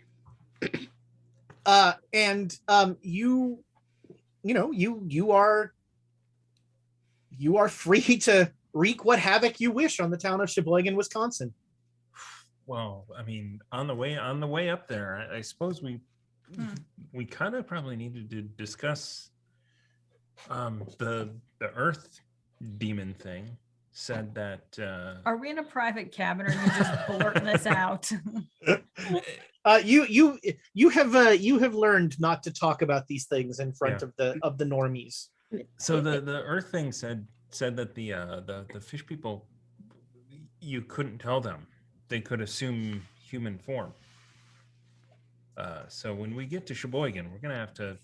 And you are free to wreak what havoc you wish on the town of Sheboygan, Wisconsin. Well, I mean, on the way up there, I suppose we kind of probably needed to discuss the Earth demon thing. Said that Are we in a private cabin, or are you just blurting this out? You have learned not to talk about these things in front of the normies. so the Earth thing said that the fish people, you couldn't tell them. They could assume human form. So when we get to Sheboygan, we're gonna have to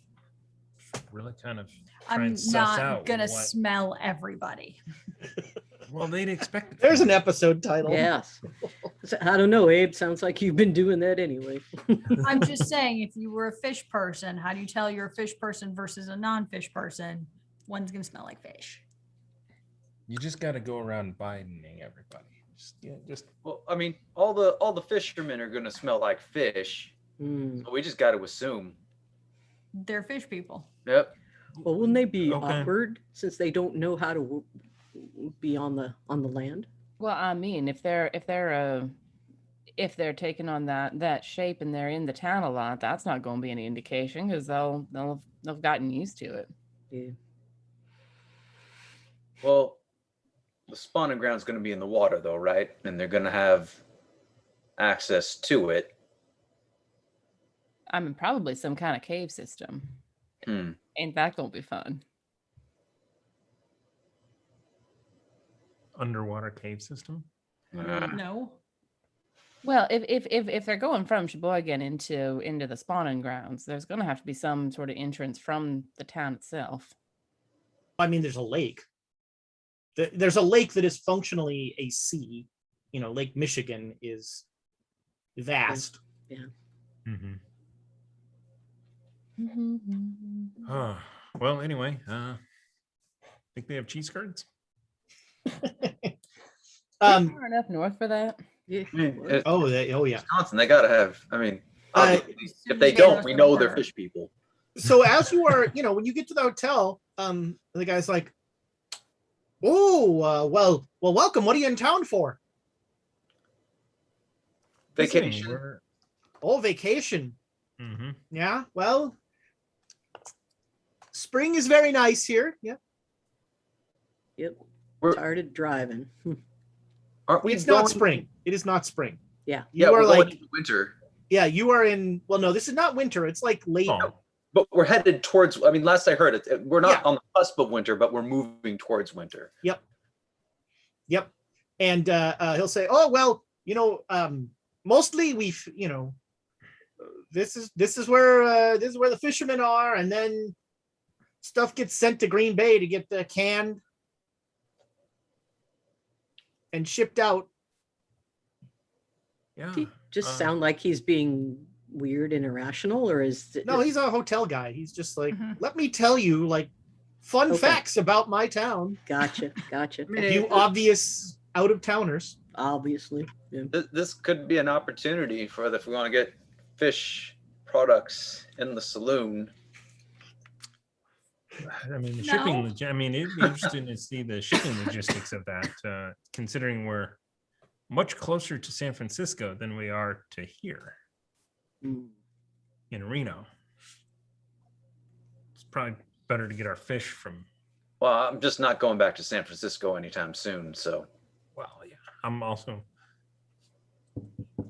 really kind of try I'm and suss not out gonna what- smell everybody. Well, they'd expect it. There's an episode title. Yes. I don't know, Abe. Sounds like you've been doing that anyway. I'm just saying, if you were a fish person, how do you tell you're a fish person versus a non-fish person? One's gonna smell like fish. You just got to go around Bidening everybody. Just Well, I mean, all the fishermen are gonna smell like fish. Hmm. So we just got to assume. They're fish people. Yep. Well, wouldn't they be Okay. awkward since they don't know how to be on the land? Well, I mean, if they're taking on that shape and they're in the town a lot, that's not going to be any indication, because they'll have gotten used to it. Yeah. Well, the spawning ground's going to be in the water, though, right? And they're going to have access to it. I mean, probably some kind of cave system. Ain't that gonna be fun? underwater cave system. No. Well, if they're going from Sheboygan into the spawning grounds, there's gonna have to be some sort of entrance from the town itself. I mean, there's a lake. There's a lake that is functionally a sea. Lake Michigan is vast. Well, anyway, think they have cheese curds? Far enough north for that. Yeah. Oh yeah. Wisconsin, they gotta have. I mean, Uh, obviously, if they don't, we know they're fish people. So as you are, when you get to the hotel, the guy's like, "Oh, well, welcome. What are you in town for?" Vacation. Oh, vacation. Mm-hmm. Yeah. Well, spring is very nice here. Yeah. Yep. We're- Tired of driving. Aren't we? It's not going- spring. It is not spring. Yeah. You Yeah, are we're like, going into winter, yeah, you are in. Well, no, this is not winter. It's like late. Oh, but we're headed towards. I mean, last I heard, we're not Yeah. on the cusp of winter, but we're moving towards winter. Yep. And he'll say, "Oh well, mostly we've, this is where the fishermen are, and then stuff gets sent to Green Bay to get canned and shipped out." yeah. He just sound like he's being weird and irrational, or is it? No, he's a hotel guy. He's just like, Mhm. let me tell you like fun Okay. facts about my town. Gotcha. You obvious out of towners. Obviously. Yeah. This could be an opportunity for if we want to get fish products in the saloon. I mean, the No. shipping. I mean, it'd be interesting to see the shipping logistics of that, considering we're much closer to San Francisco than we are to here Mm. in Reno. It's probably better to get our fish from. Well, I'm just not going back to San Francisco anytime soon. So Well, yeah, I'm also.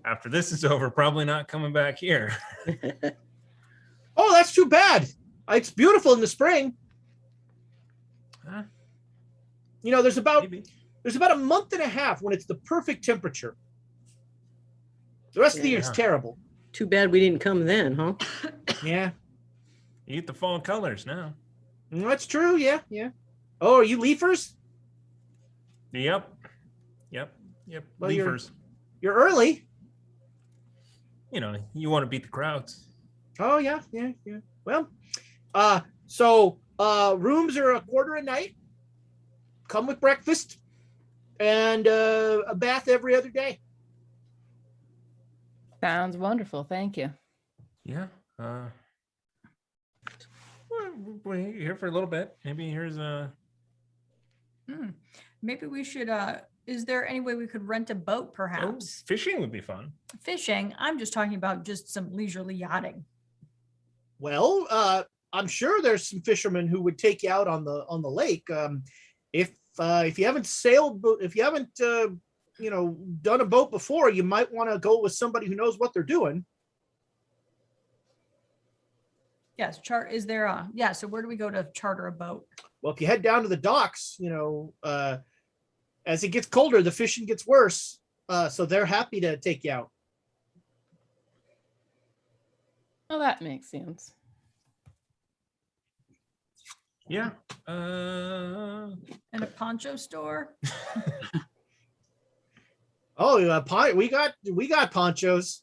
After this is over, probably not coming back here. Oh, that's too bad. It's beautiful in the spring. Huh? There's about Maybe. a month and a half when it's the perfect temperature. The rest of the year is Yeah. terrible. Too bad we didn't come then, huh? Yeah, You get the fall colors now. that's true. Yeah. Oh, are you leafers? Yep. Well, you're- Leafers. You're early. You want to beat the crowds. Oh yeah. Well, so rooms are $1 a night. Come with breakfast and a bath every other day. Sounds wonderful. Thank you. Yeah. We're here for a little bit. Maybe here's a. Maybe we should. Is there any way we could rent a boat, perhaps? Fishing would be fun. Fishing. I'm just talking about just some leisurely yachting. Well, I'm sure there's some fishermen who would take you out on the lake. If you haven't sailed, if you haven't done a boat before, you might want to go with somebody who knows what they're doing. Yes. Is there a? Yeah. So where do we go to charter a boat? Well, if you head down to the docks, as it gets colder, the fishing gets worse. So they're happy to take you out. Well, that makes sense. Yeah. In a poncho store? Oh, we got ponchos.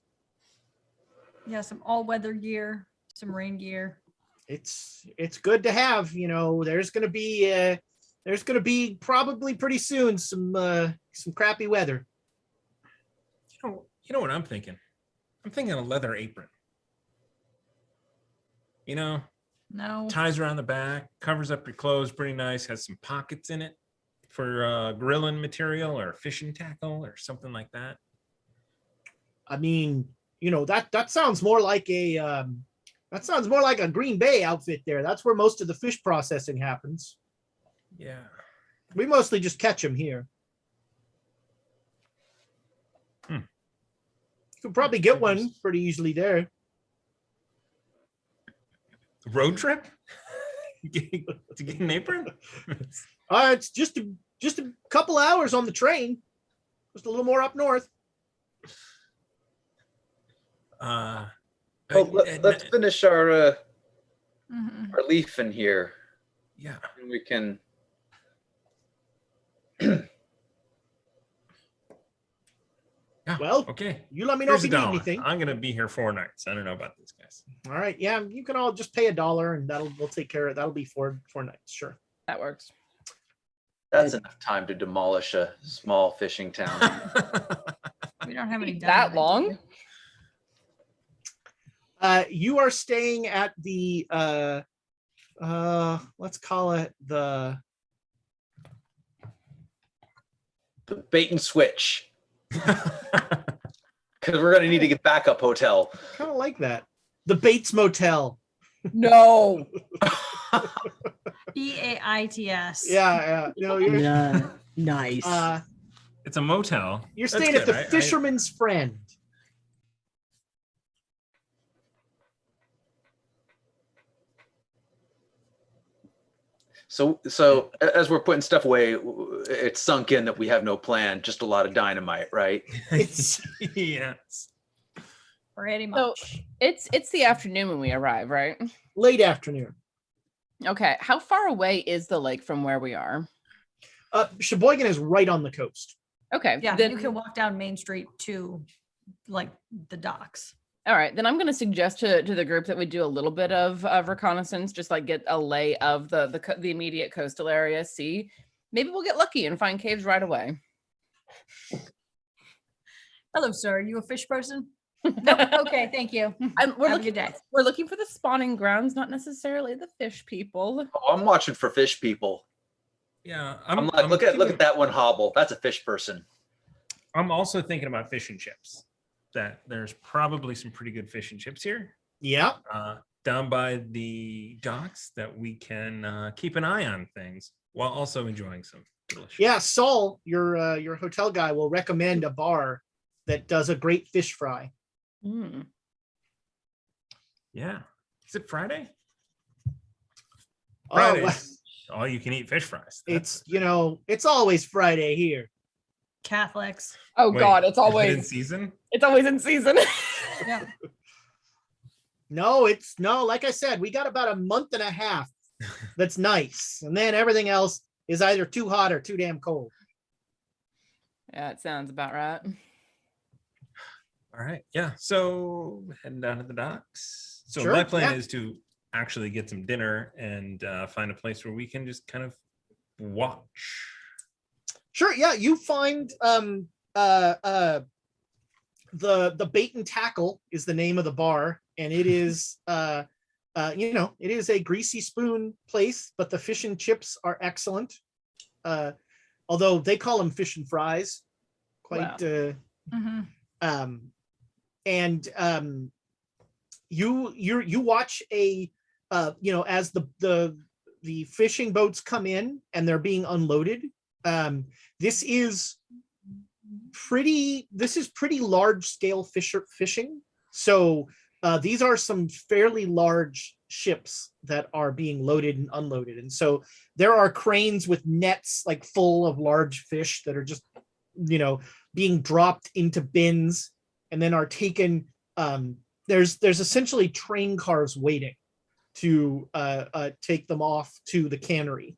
Yeah, some all-weather gear, some rain gear. It's good to have. There's gonna be probably pretty soon some crappy weather. You know what I'm thinking? I'm thinking a leather apron. No. Ties around the back, covers up your clothes pretty nice, has some pockets in it for grilling material or fishing tackle or something like that. I mean, that sounds more like a Green Bay outfit there. That's where most of the fish processing happens. Yeah. We mostly just catch them here. You could probably get one pretty easily there. Road trip? To get an apron? It's just a couple hours on the train, just a little more up north. let's finish our Mhm. our leaf in here. Yeah. And we can. Yeah. Well, Okay. You let me know Here's if a you need dollar. anything. I'm gonna be here 4 nights. I don't know about these guys. All right. Yeah, you can all just pay $1 and we'll take care of it. That'll be four nights. Sure. That works. That's enough time to demolish a small fishing town. We don't have any That dynamite, long? do we? You are staying at the let's call it the The bait and switch. Because we're gonna need to get backup hotel. Kind of like that. The Bates Motel. No. BAITS. Yeah. No, you're Nice. It's a motel. you're That's staying at good. the Fisherman's Friend. So as we're putting stuff away, it's sunk in that we have no plan, just a lot of dynamite, right? It's Yes. Pretty So much. it's the afternoon when we arrive, right? late afternoon. Okay. How far away is the lake from where we are? Sheboygan is right on the coast. Okay. Yeah, Then, you can walk down Main Street to like the docks. all right. Then I'm going to suggest to the group that we do a little bit of reconnaissance, just like get a lay of the immediate coastal area. See, maybe we'll get lucky and find caves right away. Hello, sir. Are you a fish person? No. Okay, thank you. We're Have a looking. good day. We're looking for the spawning grounds, not necessarily the fish people. Oh, I'm watching for fish people. Yeah. I'm like, look at that one hobble. That's a fish person. I'm also thinking about fish and chips. That there's probably some pretty good fish and chips here. Yeah. Down by the docks that we can keep an eye on things while also enjoying some delicious. Yeah. Saul, your hotel guy, will recommend a bar that does a great fish fry. Mm. Yeah. Is it Friday? Oh, Friday. well, All you can eat fish fries. it's it's always Friday here. Catholics. Oh Wait, God, it's is it in always season. in season. Yeah. No, like I said, we got about a month and a half that's nice. And then everything else is either too hot or too damn cold. Yeah, it sounds about right. All right. Yeah. So heading down to the docks. So Sure, my plan yeah. is to actually get some dinner and find a place where we can just kind of watch. Sure, yeah, you find the Bait and Tackle is the name of the bar, and it is it is a greasy spoon place, but the fish and chips are excellent. Although they call them fish and fries. Quite Mhm. and you watch a as the fishing boats come in and they're being unloaded. This is pretty large scale fishing. So these are some fairly large ships that are being loaded and unloaded. And so there are cranes with nets like full of large fish that are just, being dropped into bins and then are taken. There's essentially train cars waiting to take them off to the cannery.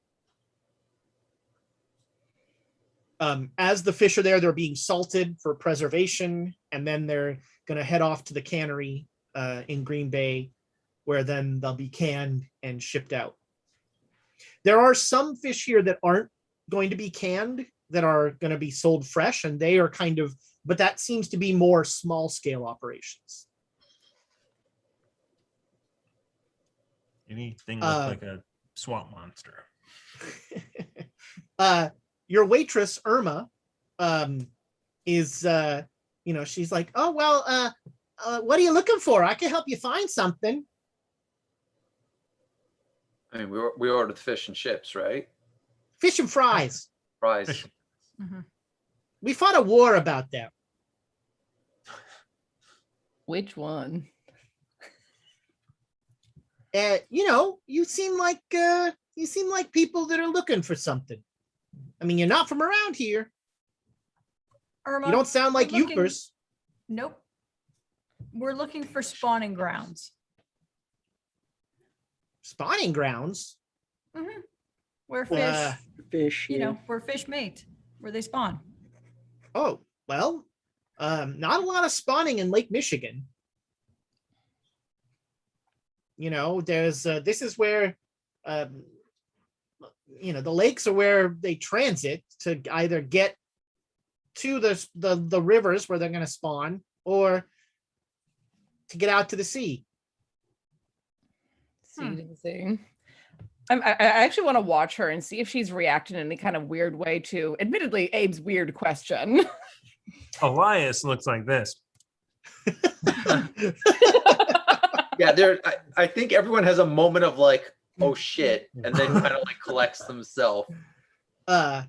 As the fish are there, they're being salted for preservation, and then they're going to head off to the cannery in Green Bay, where then they'll be canned and shipped out. There are some fish here that aren't going to be canned, that are going to be sold fresh, and they are but that seems to be more small scale operations. Anything look like a swamp monster. Your waitress Irma is she's like, oh well, what are you looking for? I can help you find something. I mean, we ordered fish and chips, right? Fish and fries. Fries. Fish. Mhm. We fought a war about that. Which one? You seem like people that are looking for something. I mean, you're not from around here. Irma, You don't sound like we're looking- Yoopers. Nope. We're looking for spawning grounds. Spawning grounds. Mhm. Where fish, Fish. Yeah. where fish mate, where they spawn. Oh, well, not a lot of spawning in Lake Michigan. There's this is where the lakes are where they transit to either get to the rivers where they're going to spawn or to get out to the sea. See to the sea. I actually want to watch her and see if she's reacting in any kind of weird way to, admittedly, Abe's weird question. Elias looks like this. Yeah, I think everyone has a moment of like, oh shit, and then kind of like collects themselves. Uh,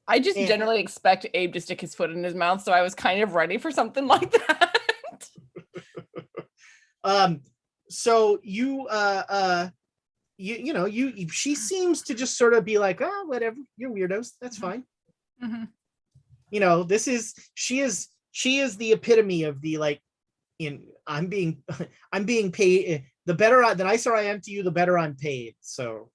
I just And- generally expect Abe to stick his foot in his mouth, so I was kind of ready for something like that. so you she seems to just sort of be like, oh, whatever, you're weirdos, that's fine. Mhm. You know, she is the epitome of the like, I'm being paid. The nicer I am to you, the better I'm paid. So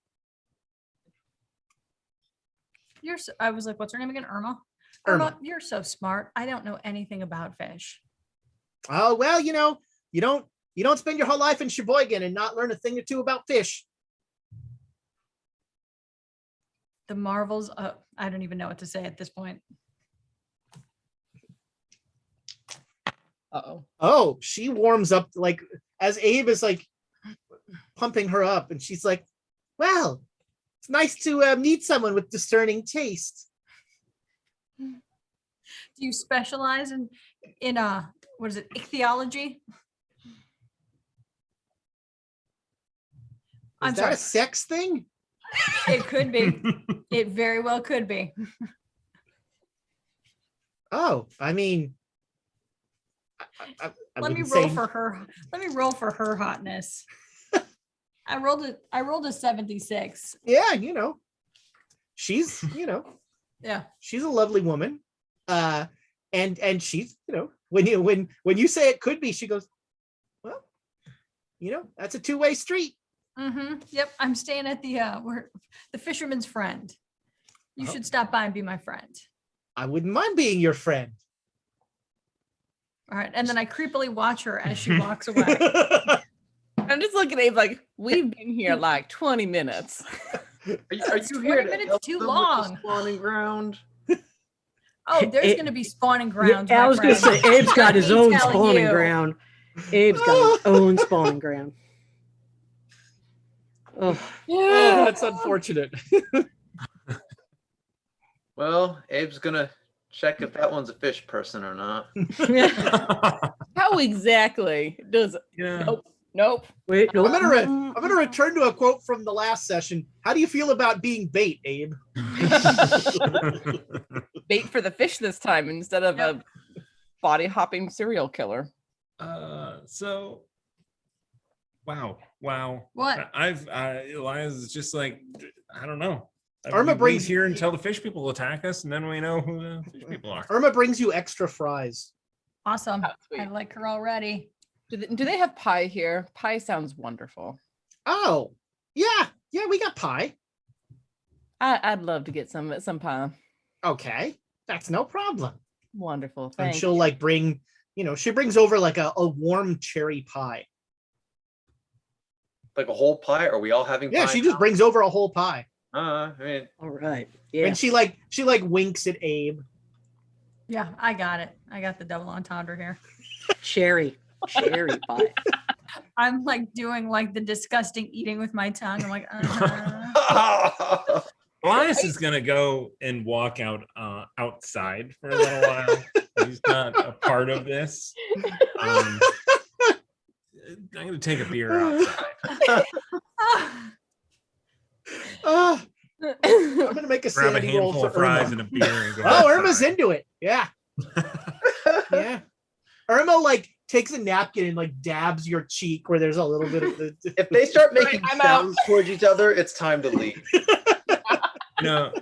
I was like, what's her name again? Irma. Irma. You're so smart. I don't know anything about fish. Oh well, you don't spend your whole life in Sheboygan and not learn a thing or two about fish. The marvels. I don't even know what to say at this point. Uh-oh. Oh, she warms up like as Abe is like pumping her up, and she's like, well, it's nice to meet someone with discerning taste. Do you specialize in what is it, ichthyology? Is that a sex thing? It could be. It very well could be. Oh, I mean, I Let me wouldn't roll say- for her. Let me roll for her hotness. I rolled a 76. Yeah, she's Yeah. she's a lovely woman, and she's when you say it could be, she goes, well, that's a two-way street. Mm-hmm. Yep. I'm staying at the Fisherman's Friend. You should stop by and be my friend. I wouldn't mind being your friend. All right. And then I creepily watch her as she walks away. I'm just looking at Abe like, we've been here like 20 minutes. Are It's you 20 here to minutes help too them with the long. spawning ground? Oh, there's going to be spawning grounds. I my was going to say, friend. Abe's got his Let me own tell spawning you. ground. Abe's got his own spawning ground. Oh, Oh, that's unfortunate. Well, Abe's gonna check if that one's a fish person or not. How exactly does Yeah. Nope. wait, no. I'm gonna return to a quote from the last session. How do you feel about being bait, Abe? Bait for the fish this time instead of a body hopping serial killer. So wow. What? Elias is just like, I don't know. Irma We brings- wait here until the fish people attack us, and then we know who the fish people are. Irma brings you extra fries. Awesome. Oh, sweet. I like her already. Do they have pie here? Pie sounds wonderful. Oh, yeah, we got pie. I'd love to get some pie. Okay, that's no problem. Wonderful. And Thank she'll you. like bring, she brings over like a warm cherry pie. Like a whole pie? Are we all having Yeah, pie? she just brings over a whole pie. I mean, All right. Yeah. And she like winks at Abe. Yeah, I got it. I got the double entendre here. Cherry pie. I'm like doing like the disgusting eating with my tongue. I'm like, uh-huh. Elias is gonna go and walk outside for a little while. He's not a part of this. I'm gonna take a beer outside. I'm gonna make a Grab a sanity roll handful for of fries Irma. and a beer and go. Oh, Irma's outside. into it. Yeah. Yeah. Irma like takes a napkin and like dabs your cheek where there's a little bit of the if they start making I'm out. sounds towards each other, it's time to leave. No,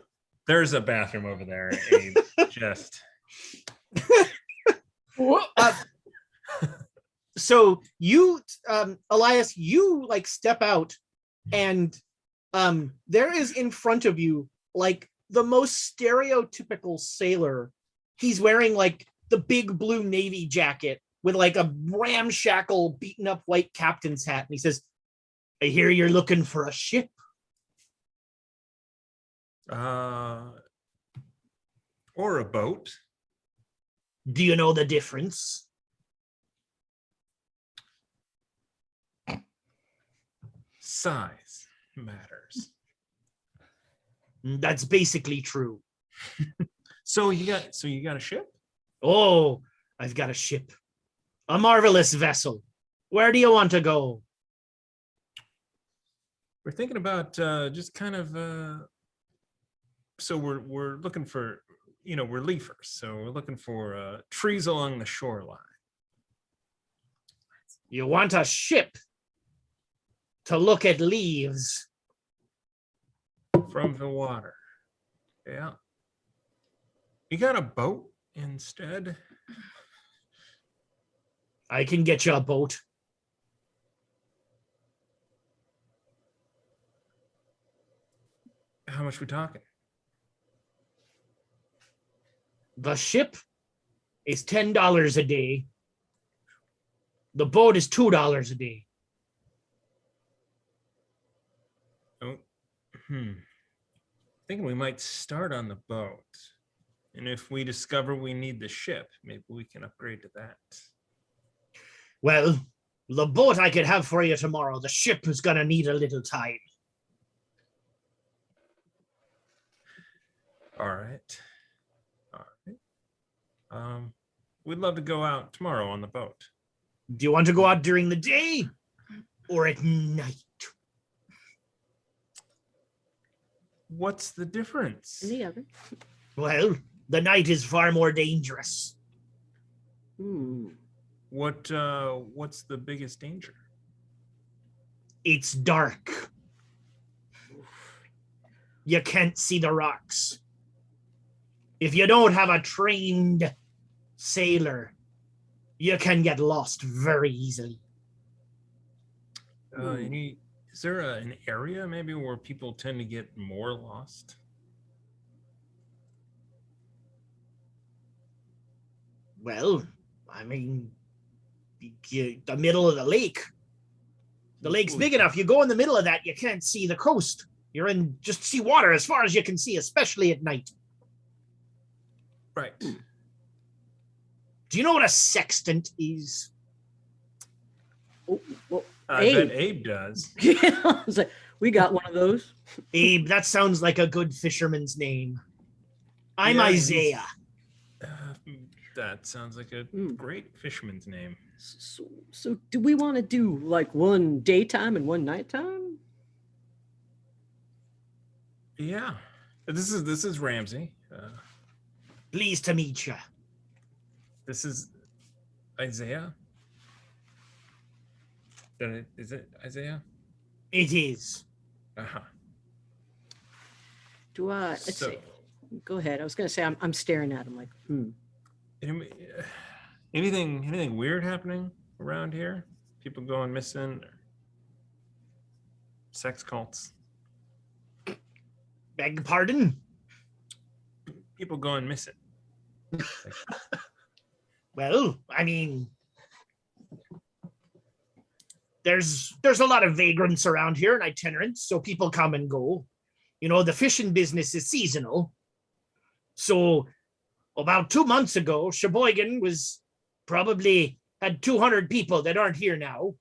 there's a bathroom over there. Abe. Just so you Elias, you like step out and there is in front of you like the most stereotypical sailor. He's wearing like the big blue navy jacket with like a ramshackle beaten up white captain's hat, and he says, I hear you're looking for a ship. or a boat. Do you know the difference? Size matters. That's basically true. So you got a ship? Oh, I've got a ship. A marvelous vessel. Where do you want to go? We're thinking about just kind of. So we're looking for, we're leafers. So we're looking for trees along the shoreline. You want a ship to look at leaves. From the water. Yeah. You got a boat instead? I can get you a boat. How much we talking? The ship is $10 a day. The boat is $2 a day. Oh, Thinking we might start on the boat. And if we discover we need the ship, maybe we can upgrade to that. Well, the boat I could have for you tomorrow. The ship is going to need a little time. All right. We'd love to go out tomorrow on the boat. Do you want to go out during the day or at night? What's the difference? Any other? Well, the night is far more dangerous. What's the biggest danger? It's dark. You can't see the rocks. If you don't have a trained sailor, you can get lost very easily. Is there an area maybe where people tend to get more lost? Well, I mean, the middle of the lake. The lake's big enough. You go in the middle of that, you can't see the coast. You're in just see water as far as you can see, especially at night. Right. Do you know what a sextant is? Oh, well, I bet Abe does. I was like, we got one of those. Abe, that sounds like a good fisherman's name. I'm Yeah, Isaiah. That sounds like a great fisherman's name. So do we want to do like one daytime and one nighttime? Yeah. This is Ramsey. Pleased to meet you. This is Isaiah. Is it Isaiah? It is. Uh-huh. Do I? Let's see. Go ahead. I was going to say I'm staring at him like, Anything weird happening around here? People going missing? Or sex cults? Beg pardon? People going missing. Well, I mean, there's a lot of vagrants around here and itinerants, so people come and go. You know, the fishing business is seasonal. So about 2 months ago, Sheboygan was probably had 200 people that aren't here now.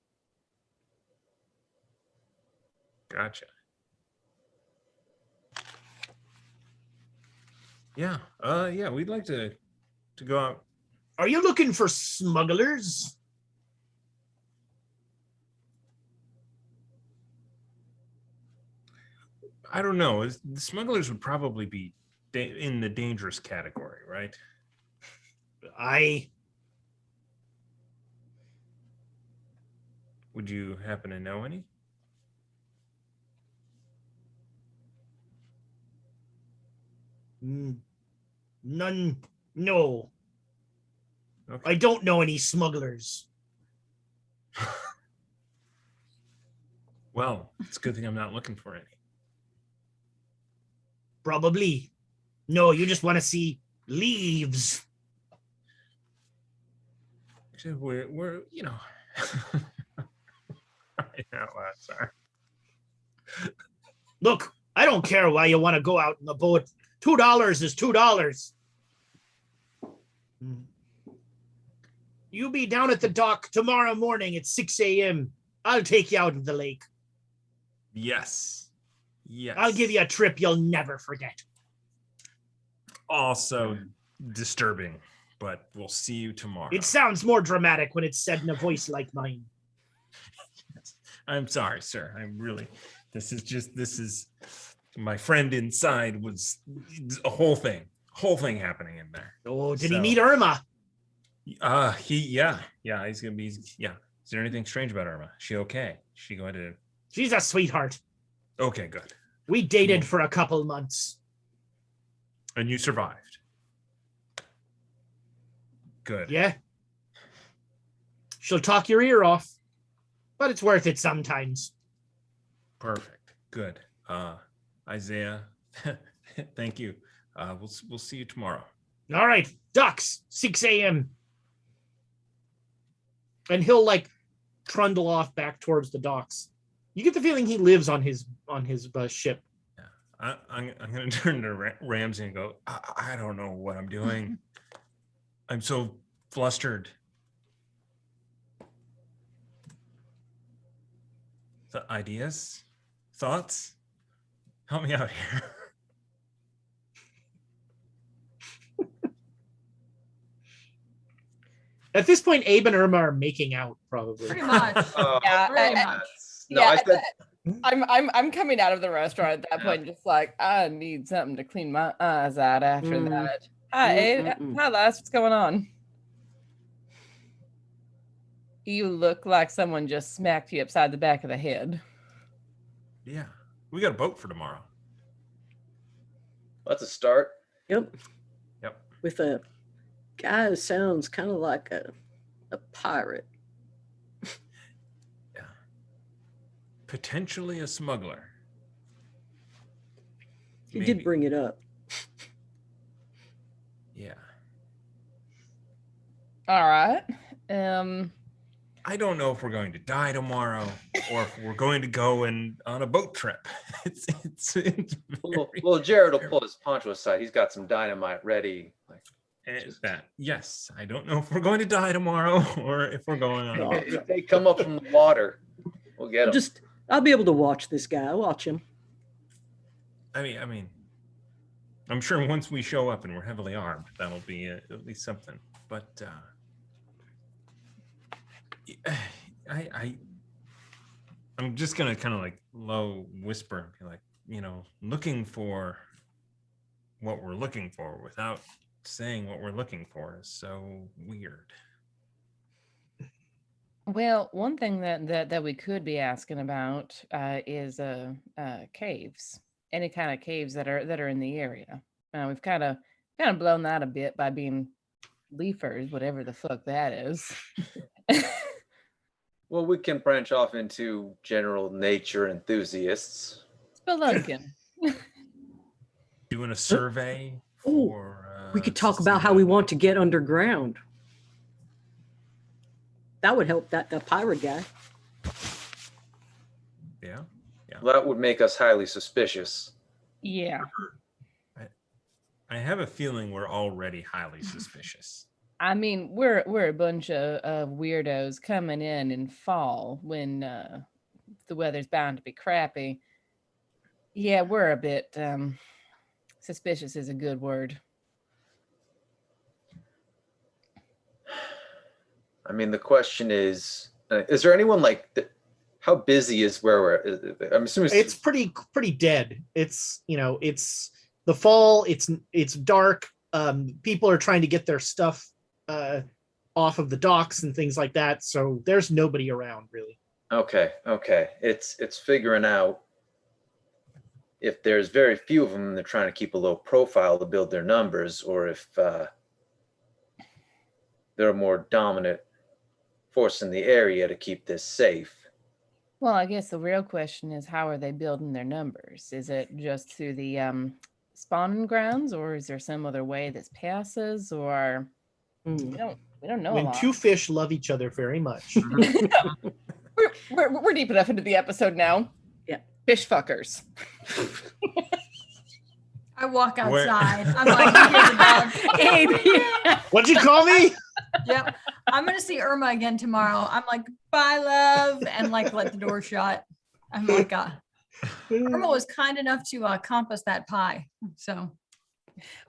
Gotcha. Yeah. Yeah, we'd like to go out. Are you looking for smugglers? I don't know. The smugglers would probably be in the dangerous category, right? Would you happen to know any? None. No. Okay. I don't know any smugglers. Well, it's a good thing I'm not looking for any. Probably. No, you just want to see leaves. Actually, we're right out loud, sorry. Look, I don't care why you want to go out in the boat. $2 is $2. You be down at the dock tomorrow morning at 6 a.m. I'll take you out of the lake. Yes. Yes. I'll give you a trip you'll never forget. Also disturbing, but we'll see you tomorrow. It sounds more dramatic when it's said in a voice like mine. I'm sorry, sir. I'm really. This is my friend inside was a whole thing happening in there. Oh, did he meet Irma? Yeah. He's gonna be. Yeah. Is there anything strange about Irma? She okay? She going to? She's a sweetheart. Okay, good. We dated for a couple months. And you survived. Good. Yeah. She'll talk your ear off, but it's worth it sometimes. Perfect. Good. Isaiah, thank you. We'll see you tomorrow. All right, ducks, 6 a.m. And he'll like trundle off back towards the docks. You get the feeling he lives on his ship. Yeah. I'm gonna turn to Ramsey and go, I don't know what I'm doing. I'm so flustered. The ideas? Thoughts? Help me out here. At this point, Abe and Irma are making out, probably. Pretty much. Yeah, Pretty much. No, yeah, I said, I'm coming out of the restaurant at that point, just like I need something to clean my eyes out after that. Hi, hi, lass. What's going on? You look like someone just smacked you upside the back of the head. Yeah. We got a boat for tomorrow. that's a start. Yep. Yep. With a guy who sounds kind of like a pirate. Yeah. Potentially a smuggler. He did Maybe. bring it up. Yeah. All right. I don't know if we're going to die tomorrow or if we're going to go on a boat trip. It's Well, Jared will pull his poncho aside. He's got some dynamite ready. that. Yes, I don't know if we're going to die tomorrow or if we're going on a boat If trip. they come up from the water, we'll get them. I'll be able to watch this guy. I'll watch him. I mean, I'm sure once we show up and we're heavily armed, that'll be at least something. But I'm just gonna kind of like low whisper and be like, looking for what we're looking for without saying what we're looking for is so weird. Well, one thing that we could be asking about is caves. Any kind of caves that are in the area. We've kind of blown that a bit by being leafers, whatever the fuck that is. Well, we can branch off into general nature enthusiasts. Spelunking. Doing a survey Ooh, for. We could talk about how we want to get underground. That would help the pirate guy. Yeah. That would make us highly suspicious. Yeah. I have a feeling we're already highly suspicious. I mean, we're a bunch of weirdos coming in fall when the weather's bound to be crappy. Yeah, we're a bit suspicious is a good word. I mean, the question is there anyone like how busy is where we're? I'm assuming It's pretty dead. It's it's the fall. It's dark. People are trying to get their stuff off of the docks and things like that. So there's nobody around really. Okay. It's figuring out if there's very few of them and they're trying to keep a low profile to build their numbers, or if they're a more dominant force in the area to keep this safe. Well, I guess the real question is, how are they building their numbers? Is it just through the spawning grounds, or is there some other way that passes, or we don't know. When two fish love each other very much. we're deep enough into the episode now. Yeah. Fish fuckers. I walk Where- outside. I'm like, here's a dog. Abe, What'd you call me? Yep. I'm gonna see Irma again tomorrow. I'm like, bye, love, and like let the door shut. I'm like, Irma was kind enough to compass that pie. So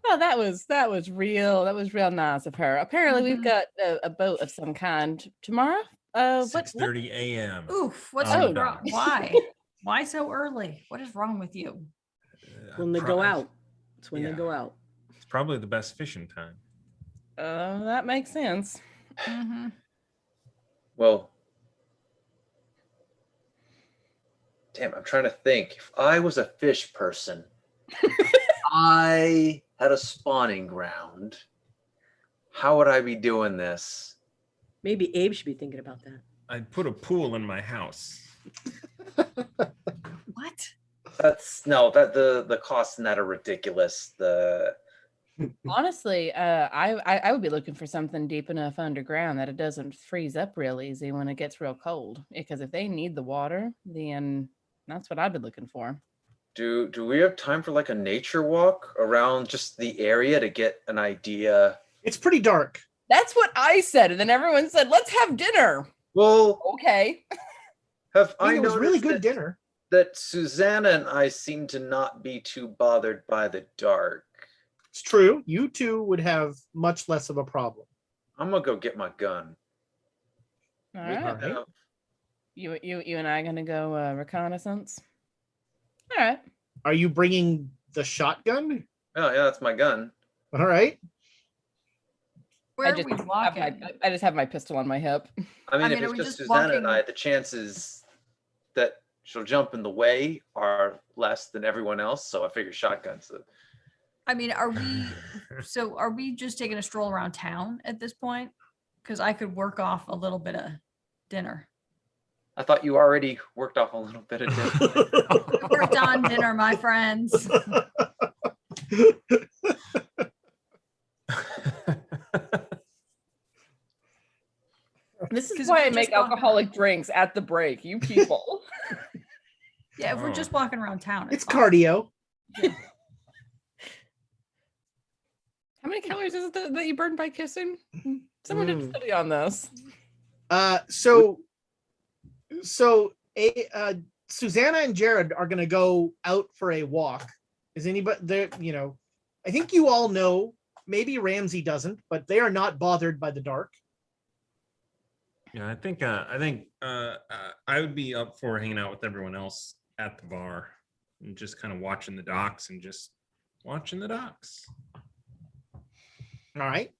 Well, that was real. That was real nice of her. Apparently, we've got a boat of some kind tomorrow. What? 6:30 a.m. Oof, what's on the wrong? dot. Why? Why so early? What is wrong with you? When they go out. It's when they Yeah. go out. It's probably the best fishing time. That makes sense. Mm-hmm. Well, damn, I'm trying to think. If I was a fish person, I had a spawning ground, how would I be doing this? Maybe Abe should be thinking about that. I'd put a pool in my house. What? That's no, that the costs in that are ridiculous. Honestly, I would be looking for something deep enough underground that it doesn't freeze up real easy when it gets real cold. Because if they need the water, then that's what I'd be looking for. Do we have time for like a nature walk around just the area to get an idea? It's pretty dark. That's what I said, and then everyone said, "Let's have dinner." Well, Okay. have I mean, I it was really noticed good that, dinner. that Susanna and I seem to not be too bothered by the dark? It's true. You two would have much less of a problem. I'm gonna go get my gun. All We right. can have- You and I gonna go reconnaissance. All right. Are you bringing the shotgun? Oh yeah, that's my gun. All right. Where are we walking? I just have my pistol on my hip. I mean, mean, if are it's we just just Susanna and walking- I, the chances that she'll jump in the way are less than everyone else. So I figure shotguns. I mean, are we just taking a stroll around town at this point? Because I could work off a little bit of dinner. I thought you already worked off a little bit of dinner. We worked on dinner, my friends. This is 'Cause why we're I make just walking alcoholic drinks at the break. You people. Yeah, if we're Oh. just walking around town, It's fine. cardio. How many calories is it that you burned by kissing? Someone did a Mm. study on this. Susanna and Jared are going to go out for a walk. Is anybody there? I think you all know, maybe Ramsey doesn't, but they are not bothered by the dark. Yeah, I think I would be up for hanging out with everyone else at the bar and just kind of watching the docks and just watching the docks. All right.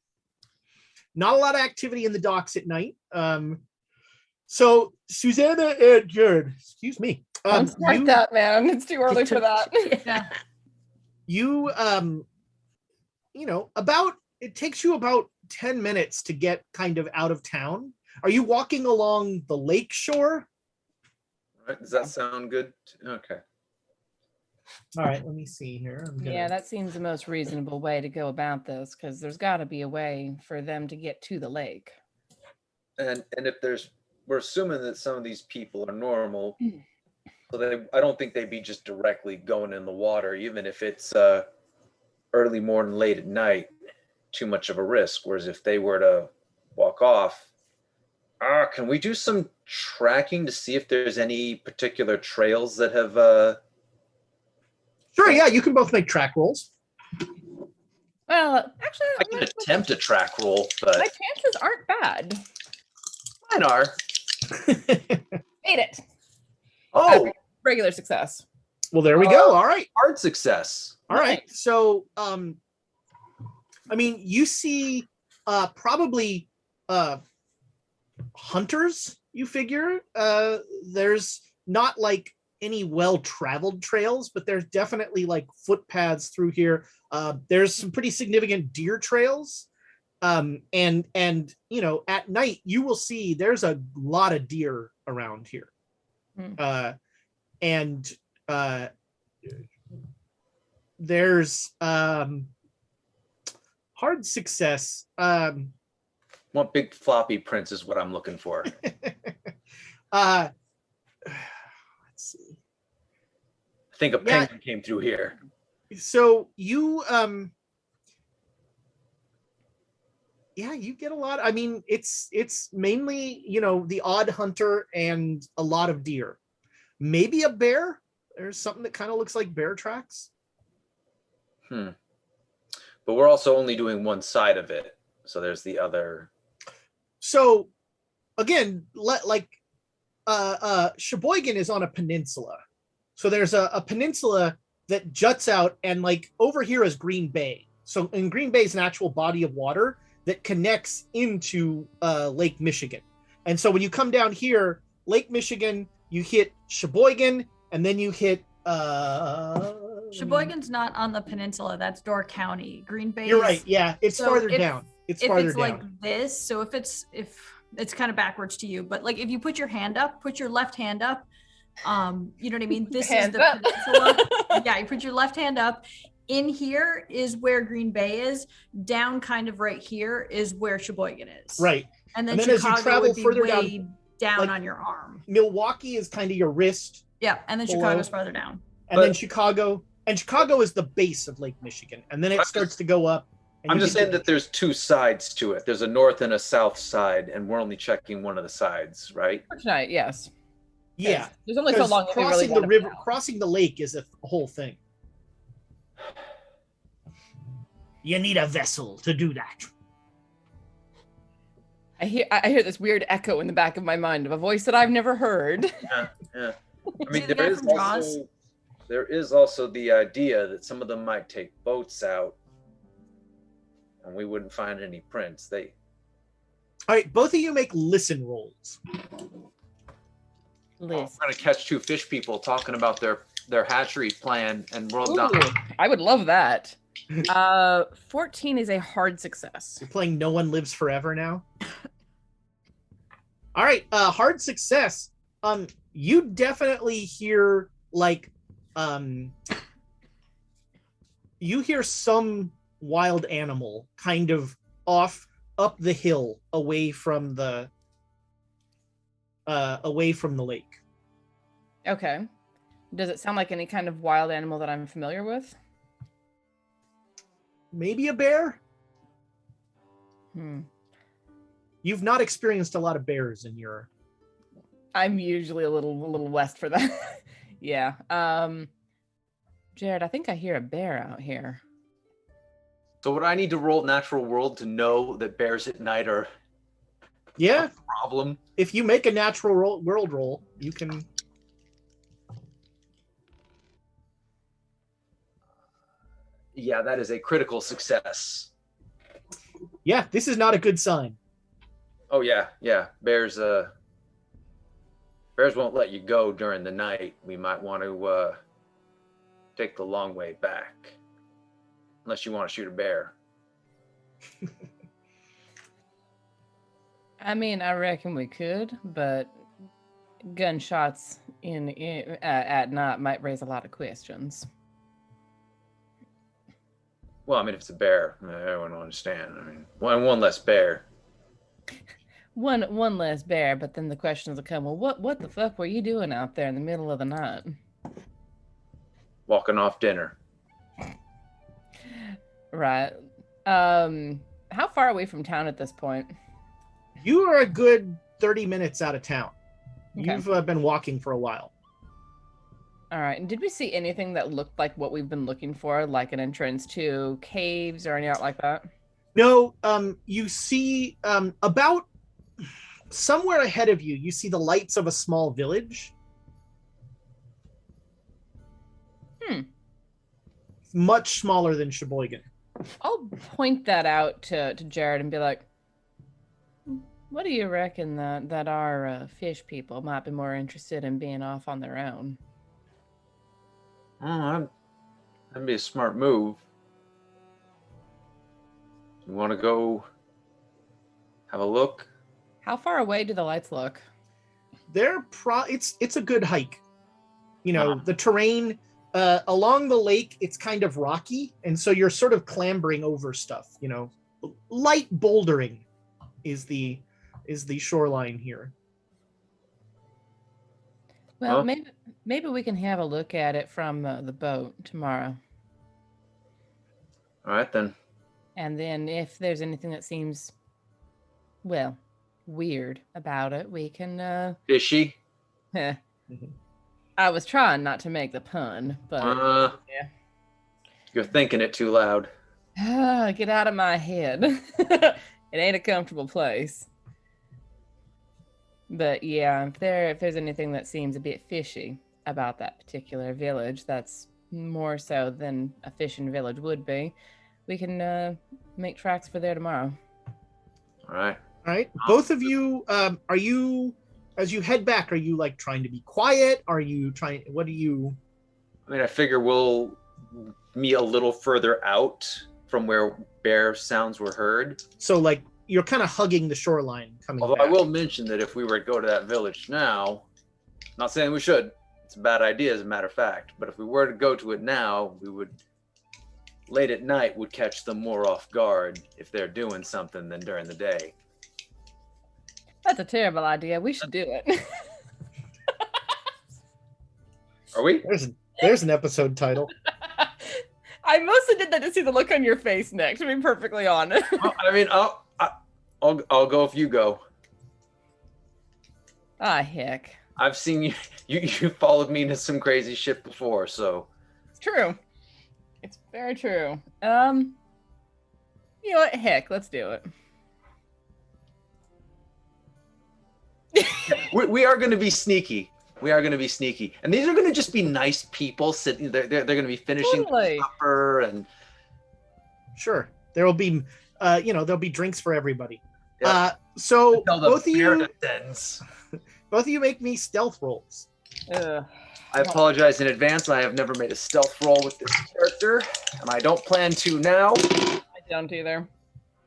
Not a lot of activity in the docks at night. So Susanna and Jared, excuse me. Don't start that, man. It's too early for that. Yeah. You it takes you about 10 minutes to get kind of out of town. Are you walking along the lake shore? Right? Does that sound good? Okay. All right, let me see here. Yeah, that seems the most reasonable way to go about this, because there's got to be a way for them to get to the lake. And if we're assuming that some of these people are normal, so I don't think they'd be just directly going in the water, even if it's early morning, late at night, too much of a risk. Whereas if they were to walk off, can we do some tracking to see if there's any particular trails that have Sure, yeah, you can both make track rolls. Well, actually, I can attempt a track roll, but my chances aren't bad. mine are. Made it. Oh, Regular success. Well, there we go. All right. hard success. All right. So, you see probably hunters, you figure. There's not like any well-traveled trails, but there's definitely like footpaths through here. There's some pretty significant deer trails. And at night you will see there's a lot of deer around here. There's hard success. Want big floppy prints is what I'm looking for. Let's see. I think a Yeah. penguin came through here. So you you get a lot. I mean, it's mainly, the odd hunter and a lot of deer. Maybe a bear. There's something that kind of looks like bear tracks. but we're also only doing one side of it. So there's the other. So again, Sheboygan is on a peninsula. So there's a peninsula that juts out, and like over here is Green Bay. So in Green Bay is an actual body of water that connects into Lake Michigan. And so when you come down here, Lake Michigan, you hit Sheboygan, and then you hit Sheboygan's not on the peninsula. That's Door County. Green Bay. You're right. Yeah, it's so farther if- down. It's if farther it's down. like this, so if it's kind of backwards to you, but like if you put your hand up, put your left hand up, you know what I mean? This is Hands the up. peninsula. Yeah, you put your left hand up. In here is where Green Bay is. Down kind of right here is where Sheboygan is. Right. And then, And then as you Chicago travel would be further way down like- on your arm. Milwaukee is kind of your wrist, Yeah, and then Below. Chicago's farther down. and then But- Chicago is the base of Lake Michigan, and then it I'm starts to go up. and I'm you just get saying that there's two sides to it. There's a north and a south side, and we're only checking one of the sides, right? For tonight, yes. yeah. There's only so 'Cause long. that we really crossing the gotta river, put out. crossing the lake is a whole thing. You need a vessel to do that. I hear this weird echo in the back of my mind of a voice that I've never heard. Yeah. I See mean, the guy from Jaws? there is also the idea that some of them might take boats out, and we wouldn't find any prints. All right, both of you make listen rolls. We're gonna catch two fish people talking about their hatchery plan, and we'll die. Ooh, I would love that. 14 is a hard success. You're playing No One Lives Forever now. All right, hard success. You definitely hear like you hear some wild animal kind of off up the hill away from the lake. Okay. Does it sound like any kind of wild animal that I'm familiar with? Maybe a bear. Hmm. You've not experienced a lot of bears in your. I'm usually a little west for that. Yeah. Jared, I think I hear a bear out here. So would I need to roll natural world to know that bears at night are Yeah, a problem? if you make a natural world roll, you can. Yeah, that is a critical success. Yeah, this is not a good sign. Oh yeah. Bears won't let you go during the night. We might want to take the long way back. Unless you want to shoot a bear. I mean, I reckon we could, but gunshots at night might raise a lot of questions. Well, I mean, if it's a bear, everyone will understand. I mean, one less bear. One less bear, but then the questions will come. Well, what the fuck were you doing out there in the middle of the night? Walking off dinner. Right. How far away from town at this point? You are a good 30 minutes out of town. Okay. You've been walking for a while. All right. And did we see anything that looked like what we've been looking for, like an entrance to caves or anything like that? No, you see about somewhere ahead of you, you see the lights of a small village. Much smaller than Sheboygan. I'll point that out to Jared and be like, what do you reckon that our fish people might be more interested in being off on their own? Oh, that'd be a smart move. You want to go have a look? How far away do the lights look? It's a good hike. You know, the terrain along the lake, it's kind of rocky, and so you're sort of clambering over stuff, you know. Light bouldering is the shoreline here. Well, Huh? maybe we can have a look at it from the boat tomorrow. All right, then. And then if there's anything that seems, well, weird about it, we can, Fishy? I was trying not to make the pun, but You're thinking it too loud. Get out of my head. It ain't a comfortable place. But yeah, if there's anything that seems a bit fishy about that particular village, that's more so than a fishing village would be, we can make tracks for there tomorrow. All right. All right. Both of you, are you, as you head back, are you like trying to be quiet? Are you trying, what do you? I mean, I figure we'll meet a little further out from where bear sounds were heard. So like you're kind of hugging the shoreline coming Although back. I will mention that if we were to go to that village now, not saying we should, it's a bad idea as a matter of fact, but if we were to go to it now, we would, late at night, would catch them more off guard if they're doing something than during the day. That's a terrible idea. We should do it. Are we? There's an episode title. I mostly did that to see the look on your face, Nick, to be perfectly honest. I mean, I'll go if you go. Ah, heck. I've seen you. You followed me into some crazy shit before, so. It's true. It's very true. You know what? Heck, let's do it. We are going to be sneaky. We are going to be sneaky, and these are going to just be nice people sitting. They're going to be finishing Totally. supper, and Sure. There will be, there'll be drinks for everybody. Yeah. So Until the both of bear you, descends. make me stealth rolls. Ugh. I apologize in advance. I have never made a stealth roll with this character, and I don't plan to now. I don't either.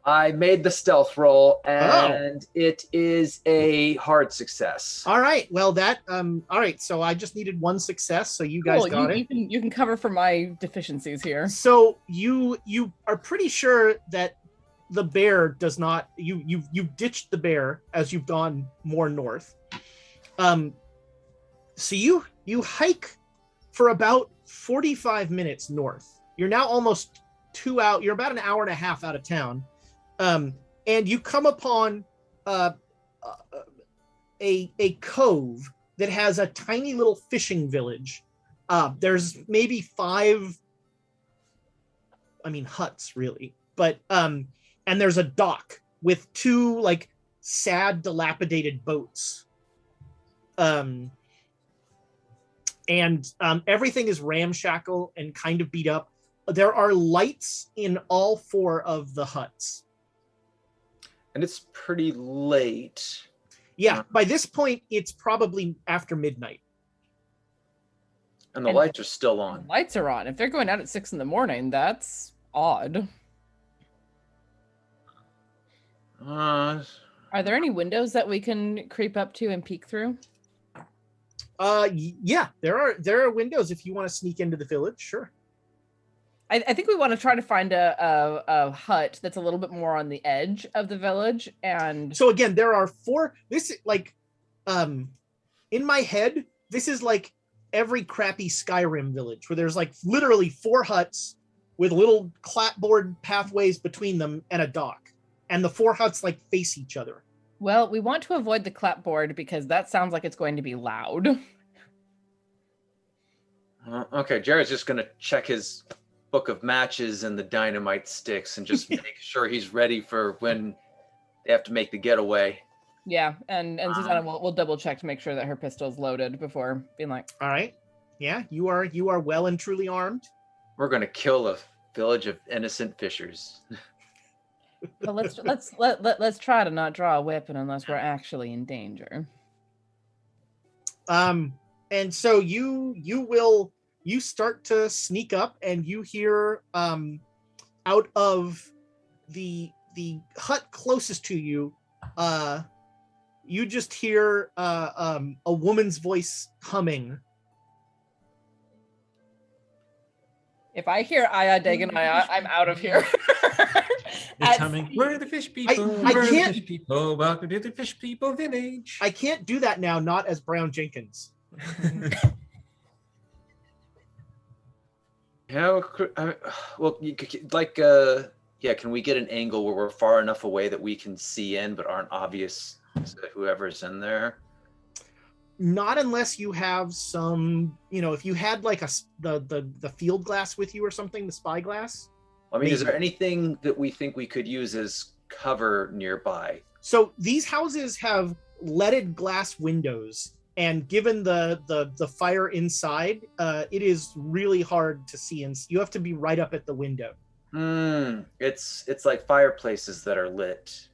I made the stealth roll, and it is a hard success. All right. Well, all right. So I just needed one success. So you guys Cool. got it. You can cover for my deficiencies here. So you are pretty sure that the bear does not. You've ditched the bear as you've gone more north. So you hike for about 45 minutes north. You're now almost you're about an hour and a half out of town. And you come upon a cove that has a tiny little fishing village. There's maybe 5, huts really, but and there's a dock with 2 like sad, dilapidated boats. And everything is ramshackle and kind of beat up. There are lights in all 4 of the huts. And it's pretty late. Yeah, by this point, it's probably after midnight. And the lights are still on. Lights are on. If they're going out at 6 a.m, that's odd. Are there any windows that we can creep up to and peek through? Yeah, there are windows if you want to sneak into the village. Sure. I think we want to try to find a hut that's a little bit more on the edge of the village. And so again, there are 4. This like, in my head, this is like every crappy Skyrim village where there's like literally 4 huts with little clapboard pathways between them and a dock, and the 4 huts like face each other. Well, we want to avoid the clapboard because that sounds like it's going to be loud. Okay, Jared's just going to check his book of matches and the dynamite sticks and just make sure he's ready for when they have to make the getaway. Yeah, and Susanna will double check to make sure that her pistol's loaded before being like, all right. Yeah, you are well and truly armed. We're going to kill a village of innocent fishers. well, let's try to not draw a weapon unless we're actually in danger. And so you start to sneak up, and you hear out of the hut closest to you, you just hear a woman's voice humming. If I hear Aya Daganaya, I'm out of here. It's humming. We're the fish people. We're the can't- fish people. Welcome to the fish people village. I can't do that now, not as Brown Jenkins. How, well, can we get an angle where we're far enough away that we can see in but aren't obvious to whoever's in there? Not unless you have some, if you had like the field glass with you or something, the spy glass. I mean, is there Maybe. anything that we think we could use as cover nearby? So these houses have leaded glass windows, and given the fire inside, it is really hard to see, and you have to be right up at the window. It's like fireplaces that are lit.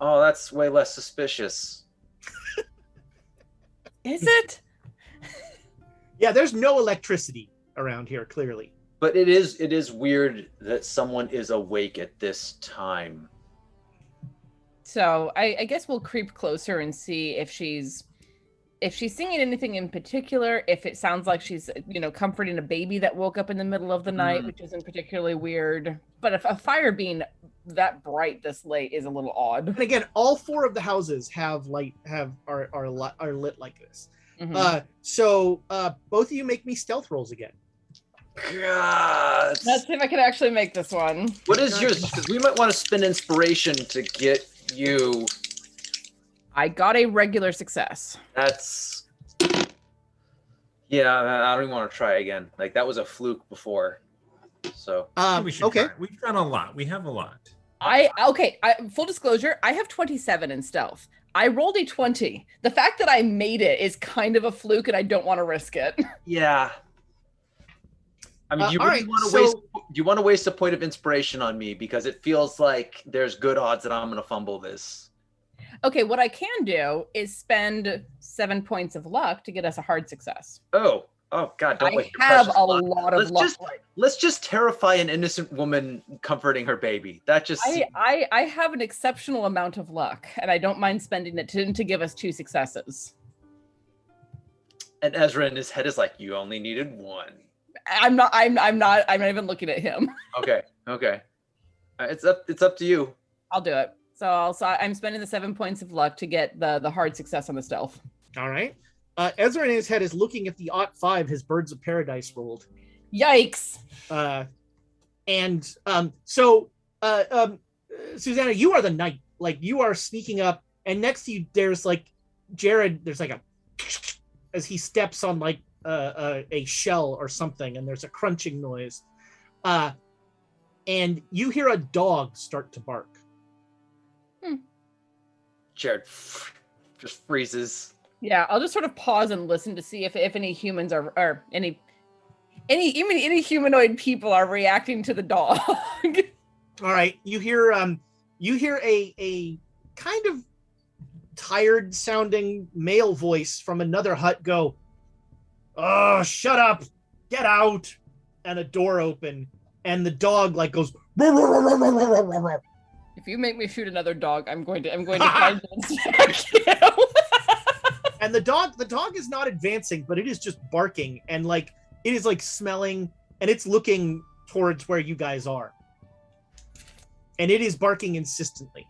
Oh, that's way less suspicious. Is it? Yeah, there's no electricity around here, clearly. But it is weird that someone is awake at this time. So I guess we'll creep closer and see if she's singing anything in particular, if it sounds like she's, comforting a baby that woke up in the middle of the night, which isn't particularly weird. But if a fire being that bright this late is a little odd. And again, all 4 of the houses are lit like this. Mhm. So both of you make me stealth rolls again. God. Let's see if I can actually make this one. What is yours? Because we might want to spend inspiration to get you. I got a regular success. That's. Yeah, I don't even want to try again. Like, that was a fluke before. So. We should Okay. try. We've done a lot. We have a lot. Full disclosure, I have 27 in stealth. I rolled a 20. The fact that I made it is kind of a fluke, and I don't want to risk it. Yeah. I mean, do you all really right, want to so- waste? Do you want to waste a point of inspiration on me, because it feels like there's good odds that I'm going to fumble this? Okay, what I can do is spend 7 points of luck to get us a hard success. Oh God! Don't I waste your have precious a luck. lot of luck. Let's just terrify an innocent woman comforting her baby. That just. I have an exceptional amount of luck, and I don't mind spending it to give us 2 successes. And Ezra in his head is like, "You only needed 1." I'm not even looking at him. Okay. It's up to you. I'll do it. So I'm spending the 7 points of luck to get the hard success on the stealth. All right. Ezra in his head is looking at the +5 his Birds of Paradise rolled. Yikes. Susanna, you are the knight. Like, you are sneaking up, and next to you there's like Jared. There's like a as he steps on like a shell or something, and there's a crunching noise. And you hear a dog start to bark. Jared just freezes. Yeah, I'll just sort of pause and listen to see if any humans are, or any humanoid people are reacting to the dog. All right, you hear a kind of tired sounding male voice from another hut go, "Oh, shut up, get out." And a door open, and the dog like goes, If you make me shoot another dog, I'm going to try to attack you. and the dog is not advancing, but it is just barking, and like it is like smelling, and it's looking towards where you guys are, and it is barking insistently.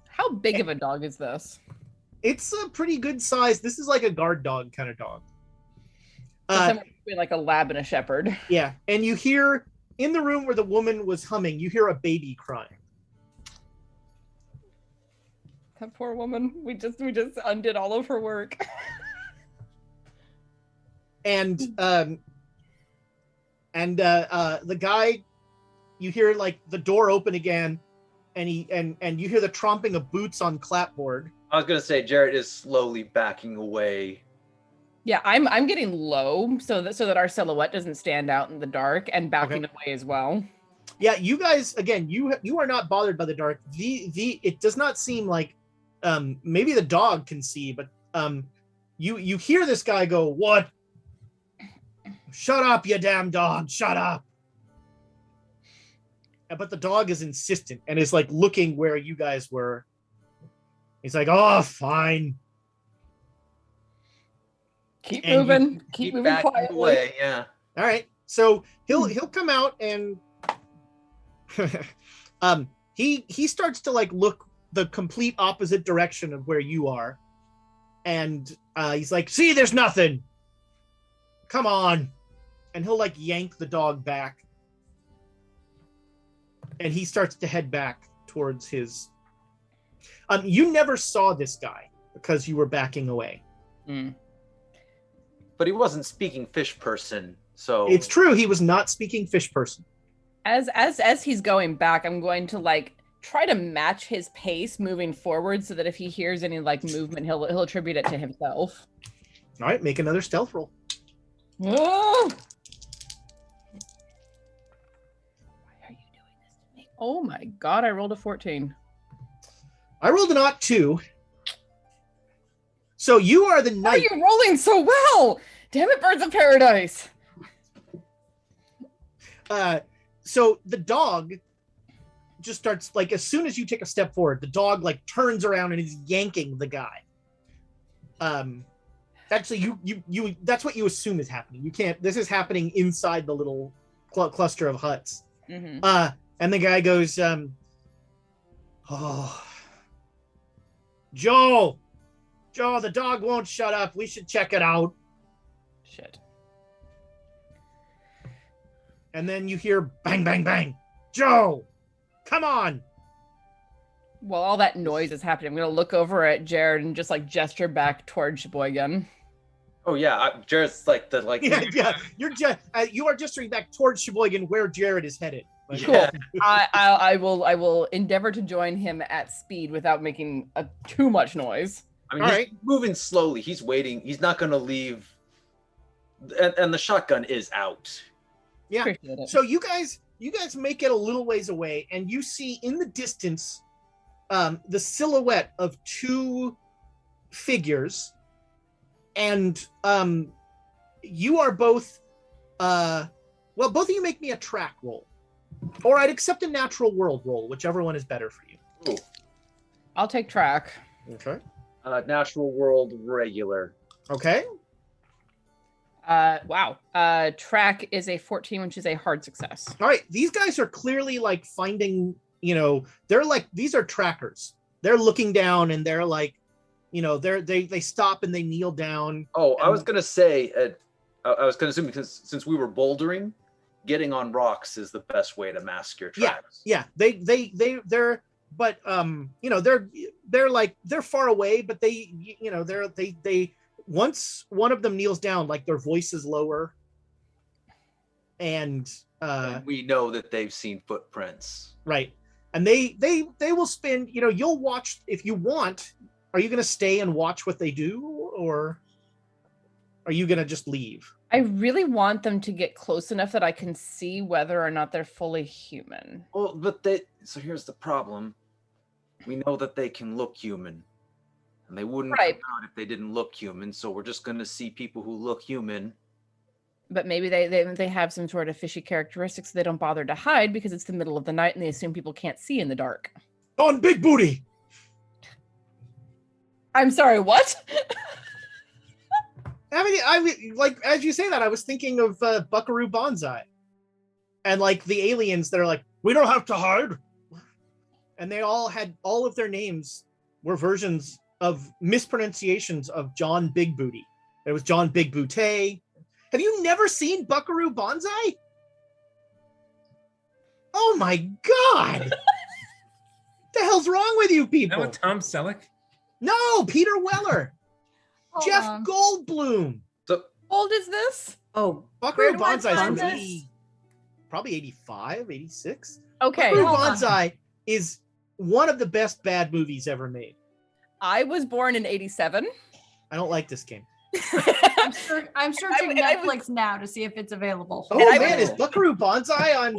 How big of a dog is this? It's a pretty good size. This is like a guard dog kind of dog. Somewhere between like a lab and a shepherd. Yeah, and you hear in the room where the woman was humming, you hear a baby crying. That poor woman. We just undid all of her work. And the guy, you hear like the door open again, and you hear the tromping of boots on clapboard. I was gonna say Jared is slowly backing away. Yeah, I'm getting low so that our silhouette doesn't stand out in the dark, and backing away as well. Yeah, you guys again, you are not bothered by the dark. It does not seem like maybe the dog can see, but you hear this guy go, "What? Shut up, you damn dog, shut up." But the dog is insistent and is like looking where you guys were. He's like, "Oh, fine." Keep And moving. Keep moving backing quietly. away. Yeah. All right. So he'll come out and he starts to like look the complete opposite direction of where you are. And he's like, "See, there's nothing. Come on." And he'll like yank the dog back. And he starts to head back towards his you never saw this guy because you were backing away. Mm. But he wasn't speaking fish person, so It's true, he was not speaking fish person. As he's going back, I'm going to like try to match his pace moving forward so that if he hears any like movement, he'll attribute it to himself. All right, make another stealth roll. Oh! Why are you doing this to me? Oh my god, I rolled a 14. I rolled an odd 2. So you are the Why are knight. you rolling so well? Damn it, Birds of Paradise. So the dog just starts, like, as soon as you take a step forward, the dog like turns around and is yanking the guy. Actually, you that's what you assume is happening. You can't. This is happening inside the little cluster of huts. Mm-hmm. And the guy goes, "Oh, Joe, the dog won't shut up. We should check it out." Shit. And then you hear bang, bang, bang. Joe, come on. While all that noise is happening, I'm gonna look over at Jared and just like gesture back towards Sheboygan. Oh yeah, Jared's like the like. Yeah. You are gesturing back towards Sheboygan where Jared is headed. Like, Yeah. I will endeavor to join him at speed without making too much noise. I mean, All he's right. moving slowly. He's waiting. He's not going to leave. And the shotgun is out. Yeah. Appreciate it. So you guys make it a little ways away, and you see in the distance the silhouette of 2 figures, and you are both both of you make me a track roll, or I'd accept a natural world roll, whichever one is better for you. Ooh. I'll take track. Okay. Natural world regular. Okay. Wow. Track is a 14, which is a hard success. All right. These guys are clearly like finding, they're like, these are trackers. They're looking down and they're like, they stop and they kneel down. Oh, I was going to say, I was going to assume because since we were bouldering, getting on rocks is the best way to mask your tracks. Yeah. They're they're far away, but they once one of them kneels down, like their voice is lower, and we know that they've seen footprints. Right, and they will spend. You'll watch if you want. Are you going to stay and watch what they do, or are you going to just leave? I really want them to get close enough that I can see whether or not they're fully human. Well, but so here's the problem. We know that they can look human. And they wouldn't come out if they didn't look human, so we're just going to see people who look human. But maybe they have some sort of fishy characteristics they don't bother to hide because it's the middle of the night and they assume people can't see in the dark. On Big Booty! I'm sorry, what? I mean, like, as you say that, I was thinking of Buckaroo Banzai. And, like, the aliens that are like, we don't have to hide. And they all had, all of their names were versions of mispronunciations of John Big Booty. There was John Big Booty. Have you never seen Buckaroo Banzai? Oh my god! What the hell's wrong with you people? That was Tom Selleck? No, Peter Weller. Jeff Goldblum. So, How old is this? Oh, Buckaroo Where do I Banzai find is this? probably 85, 86. Okay, Buckaroo hold on. Banzai is one of the best bad movies ever made. I was born in 87. I don't like this game. I'm searching and I was- Netflix now to see if it's available. Oh And I man, was- is Buckaroo Banzai on?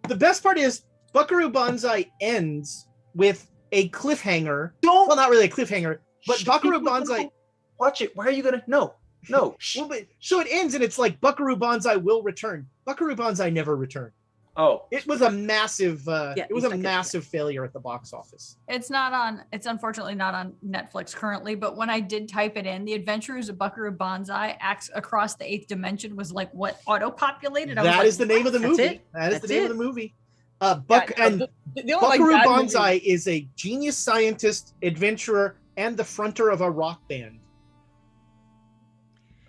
The best part is Buckaroo Banzai ends with a cliffhanger. Well, not really a cliffhanger, but Buckaroo Banzai. watch it. Why are you going to? No. Well, so it ends and it's like Buckaroo Banzai will return. Buckaroo Banzai never returned. Oh. It was a massive. Yeah, it was a he's like a- massive failure at the box office. It's unfortunately not on Netflix currently, but when I did type it in, The Adventures of Buckaroo Banzai Acts Across the Eighth Dimension was like what auto-populated. That is the name of the That's movie. it. That is the That's name it. of the movie. The only, like, Buckaroo bad movie- Banzai is a genius scientist, adventurer, and the fronter of a rock band.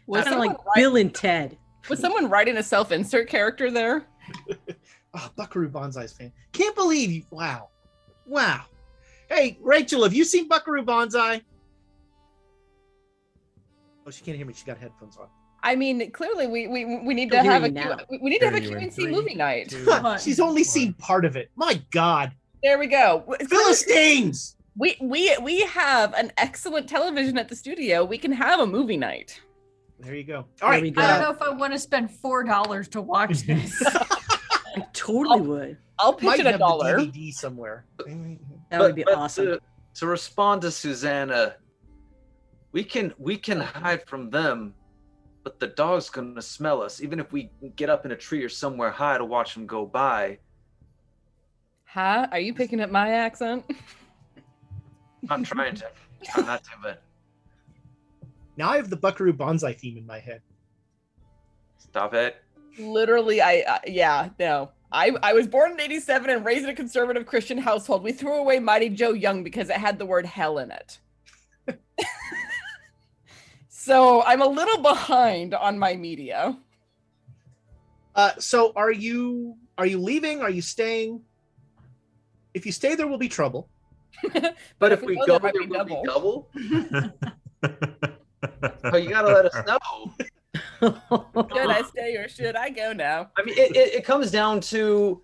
Was kind of someone, like Bill and Ted. was someone writing a self-insert character there? Oh, Buckaroo Banzai's fan. Can't believe you. Wow. Hey, Rachel, have you seen Buckaroo Banzai? Oh, she can't hear me. She got headphones on. I mean, clearly we need to Don't hear have you a now. we need to have a Hear you in QNC 3, movie night. 2, She's only 1. seen part of it. My God. There we go. Philistines! We have an excellent television at the studio. We can have a movie night. There you go. All There right. we go. I don't know if I want to spend $4 to watch this. I totally would. I'll pitch Might it have $1. the DVD somewhere. That would be But awesome. To respond to Susanna, we can hide from them, but the dog's gonna smell us. Even if we get up in a tree or somewhere high to watch them go by. Huh? Are you picking up my accent? I'm trying to. I'm not to, but Now I have the Buckaroo Banzai theme in my head. stop it. Literally, no. I was born in 87 and raised in a conservative Christian household. We threw away Mighty Joe Young because it had the word hell in it. So I'm a little behind on my media. So are you leaving? Are you staying? If you stay, there will be trouble. But if we go, there might there be will be double. double. Oh, you gotta let us know. Should I stay or should I go now? I mean, it comes down to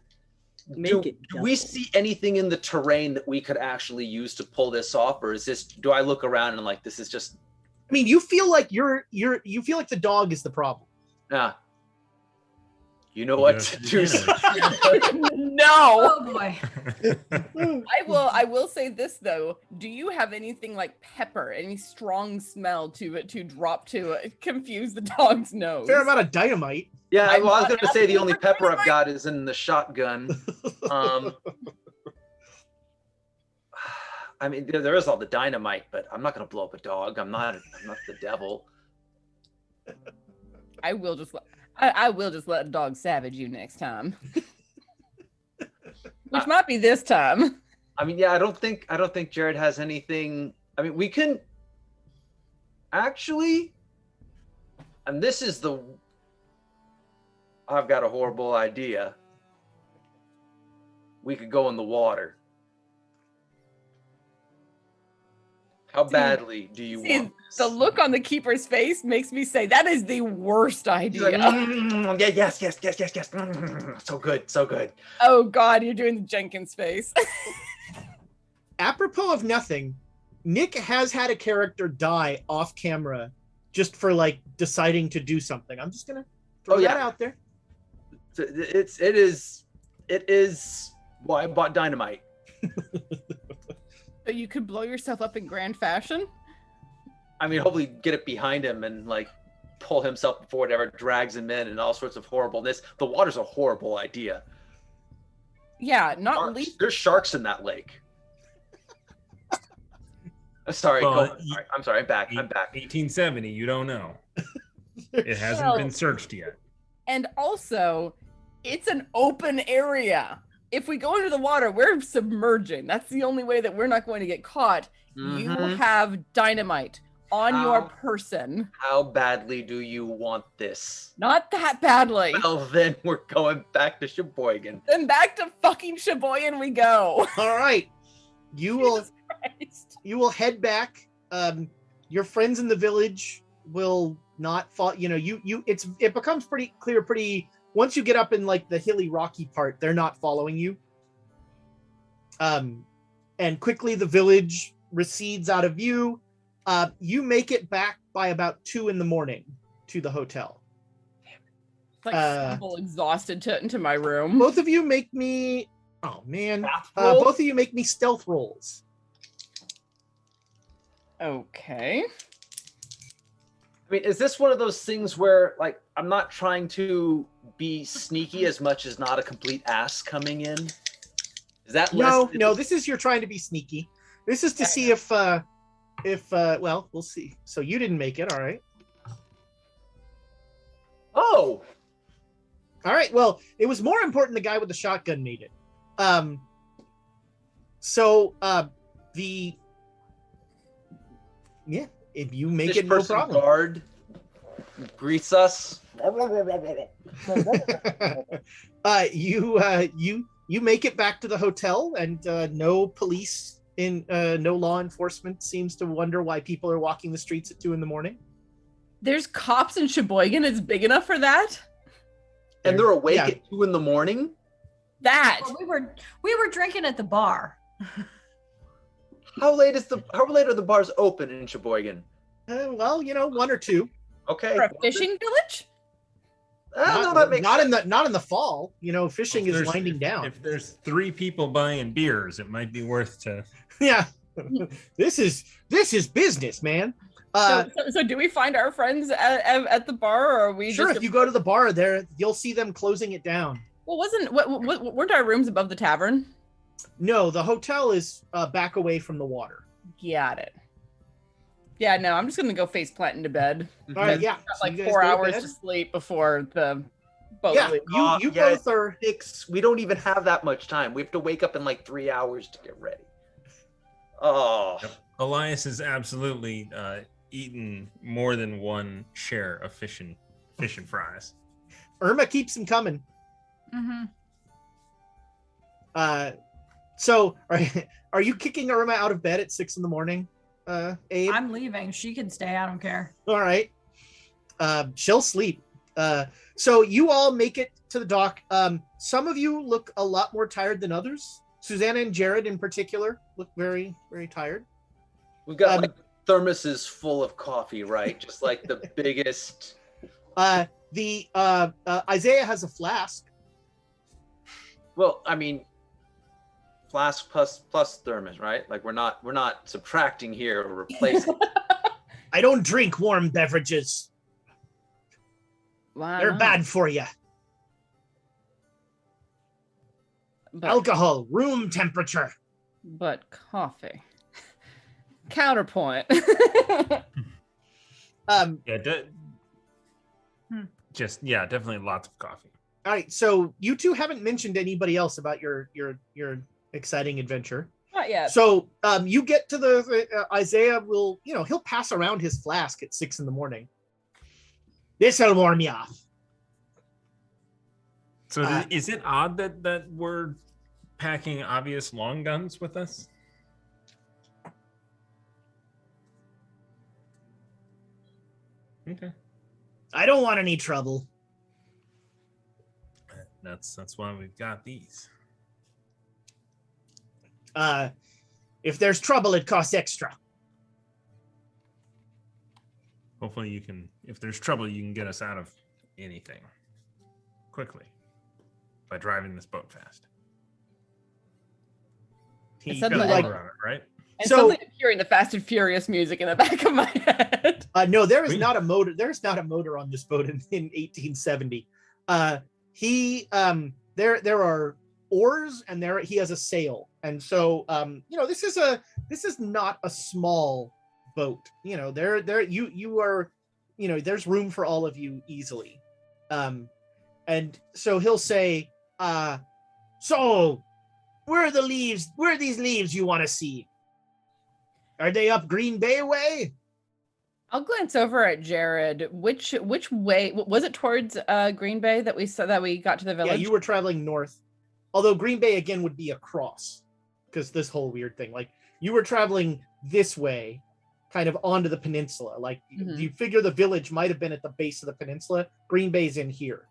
do we double. see anything in the terrain that we could actually use to pull this off, or is this? Do I look around and like this is just? I mean, you feel like you feel like the dog is the problem. You know what to do. No. Oh boy. I will say this though. Do you have anything like pepper, any strong smell to drop to confuse the dog's nose? Fair amount of dynamite. Yeah, I'm well, I was not going to say the only asking for pepper I've got is in the shotgun. I mean, there is all the dynamite, but I'm not going to blow up a dog. I'm not the devil. I will just let a dog savage you next time. Which might be this time. I mean, yeah, I don't think Jared has anything. I mean, we can actually, and this is I've got a horrible idea. We could go in the water. How badly do you want this? The look on the keeper's face makes me say that is the worst He's idea. like, yeah, yes. So good. Oh God, you're doing the Jenkins face. Apropos of nothing, Nick has had a character die off camera just for like deciding to do something. I'm just gonna throw that out there. It is. Well, I bought dynamite. So you could blow yourself up in grand fashion? I mean, hopefully get it behind him and like pull himself before whatever drags him in and all sorts of horribleness. The water's a horrible idea. Yeah, not Sharks. least. There's sharks in that lake. Sorry, Well, I'm sorry. I'm back. 1870. You don't know. It hasn't Well- been searched yet. And also, it's an open area. If we go into the water, we're submerging. That's the only way that we're not going to get caught. You Mhm. have dynamite on your How- person. How badly do you want this? Not that badly. Well, then we're going back to Sheboygan. Then back to fucking Sheboygan we go. All right, you will Jesus Christ. head back. Your friends in the village will not fall. You know, it becomes pretty clear once you get up in like the hilly rocky part, they're not following you. And quickly the village recedes out of view. You make it back by about 2 a.m. to the hotel. Like stumble exhausted into my room. Both of you make me. Oh man! roll? Both of you make me stealth rolls. Okay. I mean, is this one of those things where, like, I'm not trying to be sneaky as much as not a complete ass coming in? Is that No. This is you're trying to be sneaky. This is to see if well, we'll see. So you didn't make it, all right? Oh, All right. Well, it was more important the guy with the shotgun made it. If you make this it, no person problem. guard greets us. You make it back to the hotel, and no police no law enforcement seems to wonder why people are walking the streets at 2 a.m. There's cops in Sheboygan. It's big enough for that. And they're awake Yeah. at 2 a.m. That. Well, we were drinking at the bar. How late are the bars open in Sheboygan? Well, 1 or 2. Okay. For a fishing village? No, that makes sense. Not in the fall. Fishing is winding down. If there's 3 people buying beers, it might be worth to. Yeah. This is business, man. So do we find our friends at the bar, or are we Sure, just? if you go to the bar there, you'll see them closing it down. Well, weren't our rooms above the tavern? No, the hotel is back away from the water. Got it. Yeah, no, I'm just gonna go face plant into bed. All right, yeah. Got So like you guys 4 go to hours bed? to sleep before the boat Yeah, leaves. you Yeah, both are. We don't even have that much time. We have to wake up in like 3 hours to get ready. Oh, Yep. Elias has absolutely eaten more than one share of fish and fries. Irma keeps them coming. Mm-hmm. So are you kicking Irma out of bed at 6 a.m, Abe? I'm leaving. She can stay. I don't care. All right. She'll sleep. So you all make it to the dock. Some of you look a lot more tired than others. Susanna and Jared in particular look very, very tired. we've got like thermoses full of coffee, right? Just like the biggest. Isaiah has a flask. Well, I mean, flask plus thermos, right? Like we're not subtracting here or replacing. I don't drink warm beverages. Why They're not? bad for you. But, Alcohol, room temperature. but coffee. Counterpoint. Yeah, definitely lots of coffee. All right, so you two haven't mentioned anybody else about your exciting adventure. Not yet. So you get to the Isaiah will he'll pass around his flask at 6 a.m. This'll warm you off. So is it odd that we're packing obvious long guns with us? Okay. I don't want any trouble. That's why we've got these. If there's trouble, it costs extra. Hopefully if there's trouble, you can get us out of anything quickly by driving this boat fast. It's You something got a like- motor on it, right? And So- suddenly I'm hearing the Fast and Furious music in the back of my head. No, there is Really? not a motor. There's not a motor on this boat in 1870. There are oars and he has a sail, and so this is not a small boat. You are there's room for all of you easily, and so he'll say, so where are these leaves you want to see? Are they up Green Bay way? I'll glance over at Jared. Which way was it towards Green Bay that we saw that we got to the village? Yeah, you were traveling north. Although Green Bay again would be across, because this whole weird thing. Like you were traveling this way, kind of onto the peninsula. Like Mhm. you figure the village might have been at the base of the peninsula. Green Bay's in here.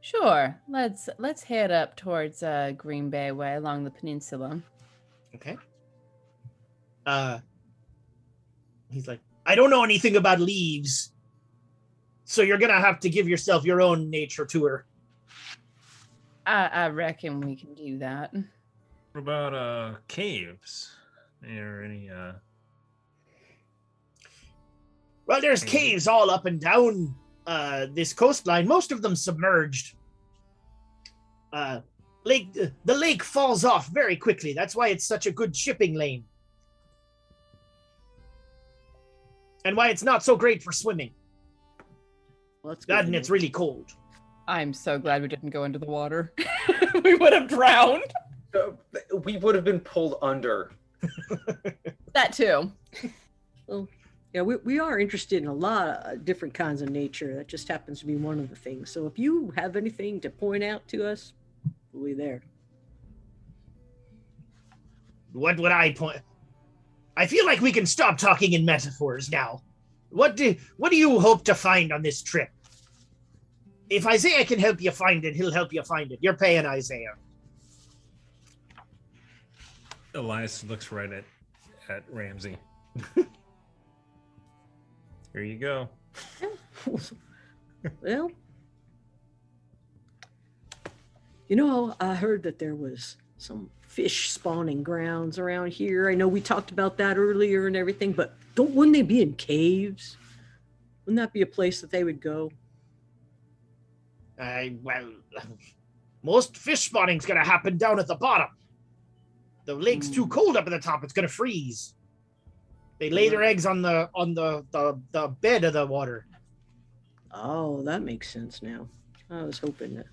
Sure. Let's head up towards Green Bay way along the peninsula. Okay. He's like, I don't know anything about leaves, so you're gonna have to give yourself your own nature tour. I reckon we can do that. What about caves? Or any Well, there's caves all up and down this coastline, most of them submerged. The lake falls off very quickly. That's why it's such a good shipping lane. And why it's not so great for swimming. Well, that's That good. and it's really cold. I'm so glad we didn't go into the water. We would have drowned. We would have been pulled under. That too. Well, yeah, we are interested in a lot of different kinds of nature. That just happens to be one of the things. So if you have anything to point out to us, we'll be there. What would I point? I feel like we can stop talking in metaphors now. What do you hope to find on this trip? If Isaiah can help you find it, he'll help you find it. You're paying Isaiah. Elias looks right at Ramsey. Here you go. Well, I heard that there was some fish spawning grounds around here. I know we talked about that earlier and everything, but wouldn't they be in caves? Wouldn't that be a place that they would go? Well, most fish spawning's gonna happen down at the bottom. The lake's too cold up at the top; it's gonna freeze. They lay their eggs on the bed of the water. Oh, that makes sense now. I was hoping to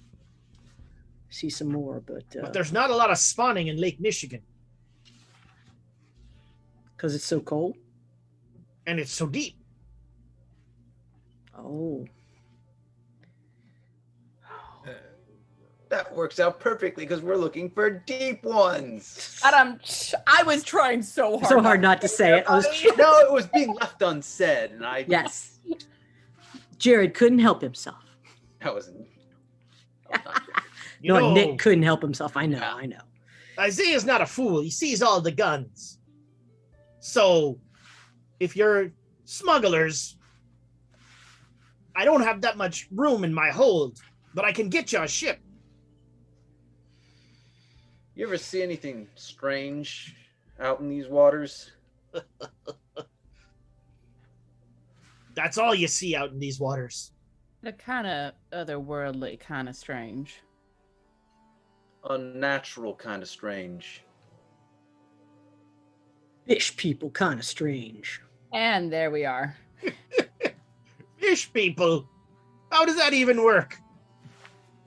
see some more, but there's not a lot of spawning in Lake Michigan. Because it's so cold? And it's so deep. Oh. That works out perfectly because we're looking for deep ones. And I was trying so hard. So hard not to say it. No, it was being left unsaid, and I. Yes. Jared couldn't help himself. That wasn't. Nick couldn't help himself. I know. Isaiah's not a fool. He sees all the guns. So, if you're smugglers, I don't have that much room in my hold, but I can get you a ship. You ever see anything strange out in these waters? That's all you see out in these waters. They're kind of otherworldly, kind of strange. Unnatural, kind of strange. Fish people, kind of strange. And there we are. Fish people? How does that even work?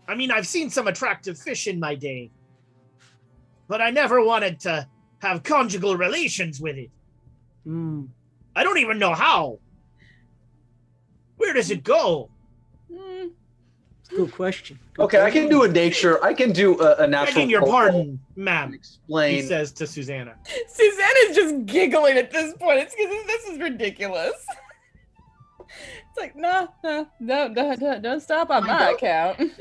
I mean, I've seen some attractive fish in my day, but I never wanted to have conjugal relations with it. I don't even know how. Where does it go? Good question. Okay, I can do a nature. I can do a natural. Begging your pardon, ma'am. Explain. He says to Susanna. Susanna's just giggling at this point. It's because this is ridiculous. It's like, no, don't stop on my account.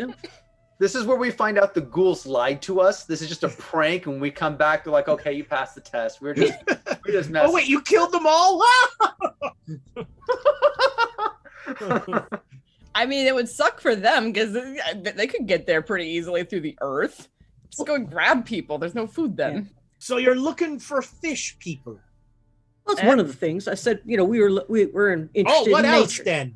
This is where we find out the ghouls lied to us. This is just a prank, and we come back. They're like, "Okay, you passed the test. We're just messing." Oh wait, you killed them all? I mean, it would suck for them because they could get there pretty easily through the earth. Just go and grab people. There's no food then. Yeah. So you're looking for fish people. That's one of the things I said. We were interested. Oh, what in else nature. then?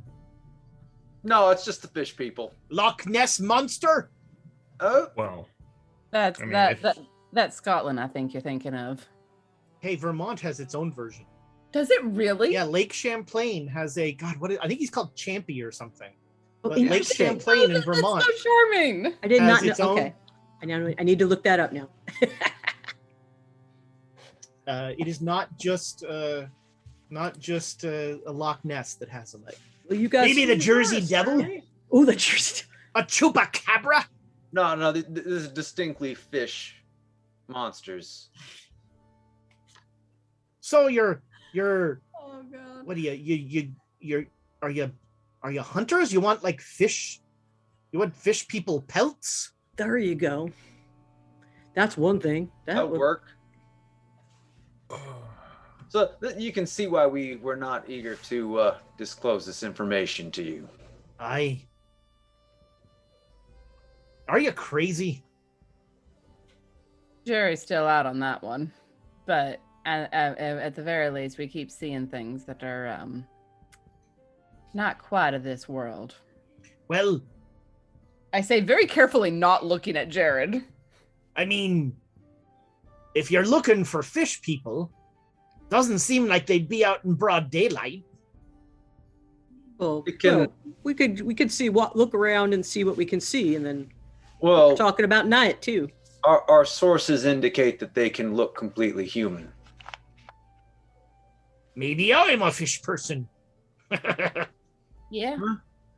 No, it's just the fish people. Loch Ness monster? Oh, Well, That's I mean, that's Scotland. I think you're thinking of. Hey, Vermont has its own version. Does it really? Yeah, Lake Champlain has I think he's called Champy or something. Oh, But Lake interesting. Champlain in Vermont. That's so charming. I did has not know. its own- Okay, I need to look that up now. It is not just a Loch Ness that has a lake. Well, you guys. Maybe the Jersey Devil? Oh, the Jersey. A chupacabra? no, this is distinctly fish monsters. So you're Oh god. what are you hunters? You want like fish? You want fish people pelts? There you go. That's one thing. That would work. So you can see why we were not eager to disclose this information to you. Are you crazy? Jury's still out on that one, but at the very least, we keep seeing things that are not quite of this world. Well, I say very carefully, not looking at Jared. I mean, if you're looking for fish people, doesn't seem like they'd be out in broad daylight. Well, We can- we could see look around and see what we can see, and then Well, we're talking about night too. our sources indicate that they can look completely human. Maybe I'm a fish person. Yeah.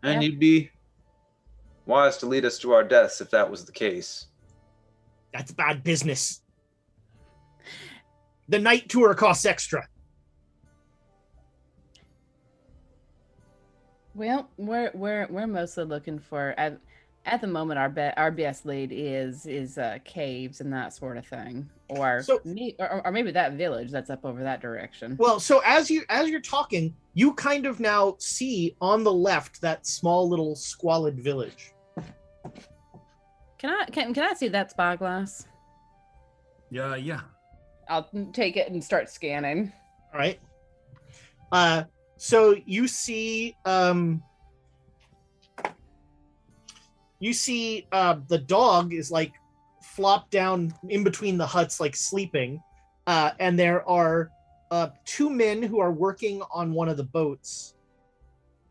And you'd be wise to lead us to our deaths if that was the case. That's bad business. The night tour costs extra. Well, we're mostly looking for at the moment our best lead is caves and that sort of thing, or So- or maybe that village that's up over that direction. Well, so as you're talking, you kind of now see on the left that small little squalid village. Can I see that spyglass? Yeah. I'll take it and start scanning. All right. So you see the dog is like flopped down in between the huts, like sleeping, and there are two men who are working on one of the boats,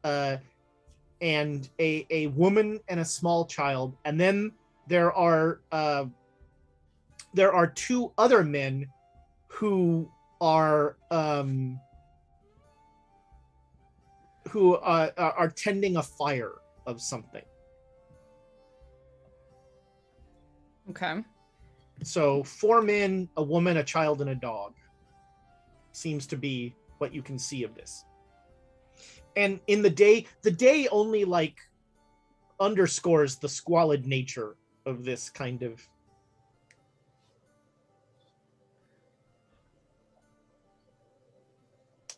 and a woman and a small child, and then there are two other men who are tending a fire of something. Okay. So 4 men, a woman, a child, and a dog seems to be what you can see of this. And in the day only like underscores the squalid nature of this kind of.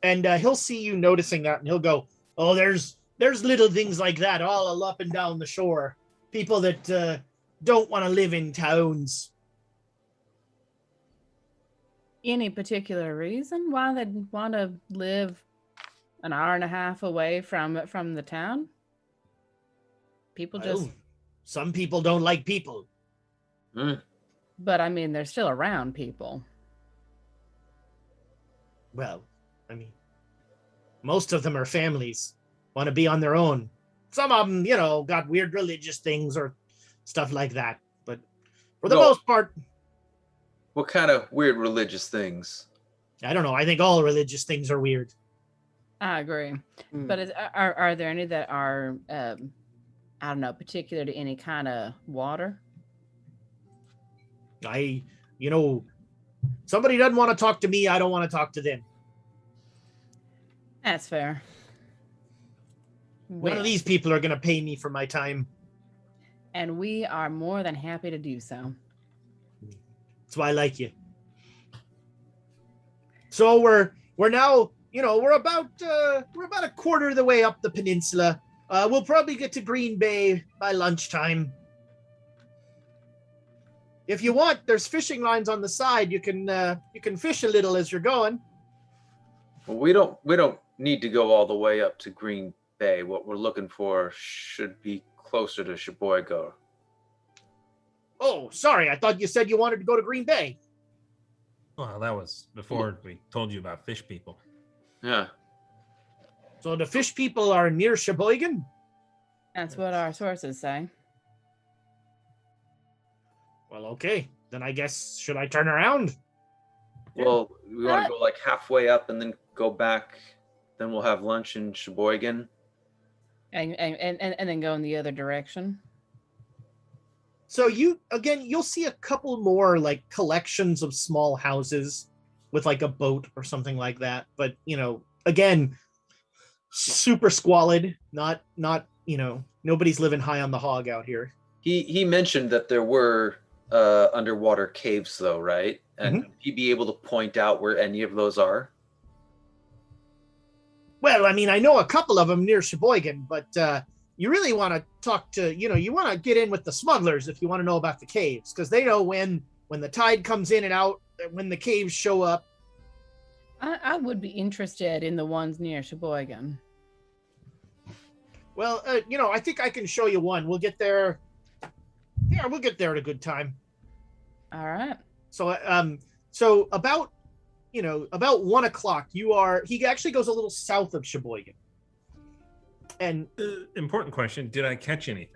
And he'll see you noticing that, and he'll go, "Oh, there's little things like that all up and down the shore. People that don't want to live in towns." Any particular reason why they'd want to live an hour and a half away from the town? People just. Well, some people don't like people. But I mean, they're still around people. Well, I mean, most of them are families, want to be on their own. Some of them, got weird religious things or stuff like that. But for the most part, What kind of weird religious things? I don't know. I think all religious things are weird. I agree. But are there any that are, I don't know, particular to any kind of water? Somebody doesn't want to talk to me, I don't want to talk to them. That's fair. None of these people are going to pay me for my time. And we are more than happy to do so. That's why I like you. So we're now, we're about a quarter of the way up the peninsula. We'll probably get to Green Bay by lunchtime. If you want, there's fishing lines on the side. You can fish a little as you're going. Well, we don't need to go all the way up to Green Bay. What we're looking for should be closer to Sheboygan. Oh, sorry. I thought you said you wanted to go to Green Bay. Well, that was before we told you about fish people. Yeah. So the fish people are near Sheboygan? That's what our sources say. Well, okay. Then I guess, should I turn around? Well, we want to go like halfway up and then go back. Then we'll have lunch in Sheboygan. And then go in the other direction. So you'll see a couple more like collections of small houses with like a boat or something like that. But, again, super squalid, not, nobody's living high on the hog out here. He mentioned that there were underwater caves though, right? And he'd be able to point out where any of those are. Well, I mean, I know a couple of them near Sheboygan, but you really want to talk to, you want to get in with the smugglers if you want to know about the caves, because they know when the tide comes in and out, when the caves show up. I would be interested in the ones near Sheboygan. Well, I think I can show you one. We'll get there. Yeah, we'll get there at a good time. All right. So about 1 o'clock, he actually goes a little south of Sheboygan. And Important question: did I catch anything?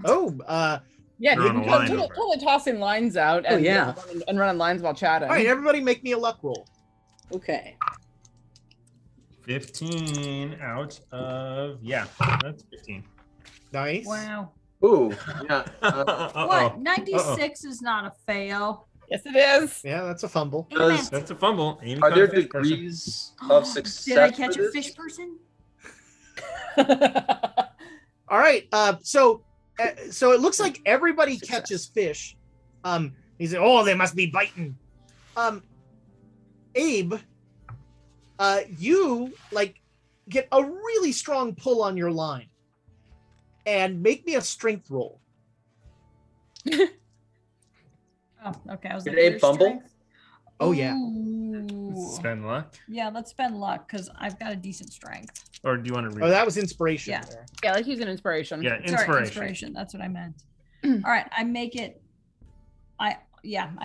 Yeah, You're on a line over. totally tossing lines out and, and running lines while chatting. all right, everybody make me a luck roll. Okay. 15 out of that's 15. Nice. Wow. Ooh, yeah. What? 96 is not a fail. Yes, it is. Yeah, that's a fumble. Damn it. That's a fumble. Amy Are caught there a fish person. degrees of success? Did I catch for a this? fish person? All right. So it looks like everybody catches fish. He said, "Oh, they must be biting." Abe, you like get a really strong pull on your line, and make me a strength roll. Oh, okay. I was Did like, Abe "Where's fumble?" strength?" Oh yeah. Ooh. Spend luck, Yeah, let's spend luck because I've got a decent strength. or do you want to read? Oh, that was inspiration. Yeah. There. Yeah, let's use an inspiration. Yeah, Sorry, inspiration. inspiration. That's what I meant. All right, I make it. I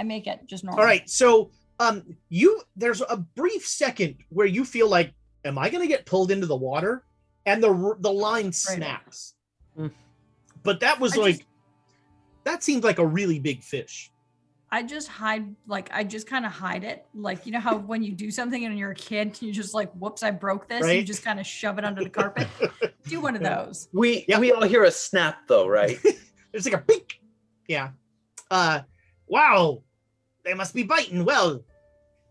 make it just normal. All right. So there's a brief second where you feel like, am I going to get pulled into the water? And the line snaps. But that was that seemed like a really big fish. I just hide, I just kind of hide it. Like, you know how when you do something and you're a kid, you just like, whoops, I broke this. Right. You just kind of shove it under the carpet. Do one of those. We all hear a snap though, right? It's like a beak. Yeah. Wow. They must be biting. Well,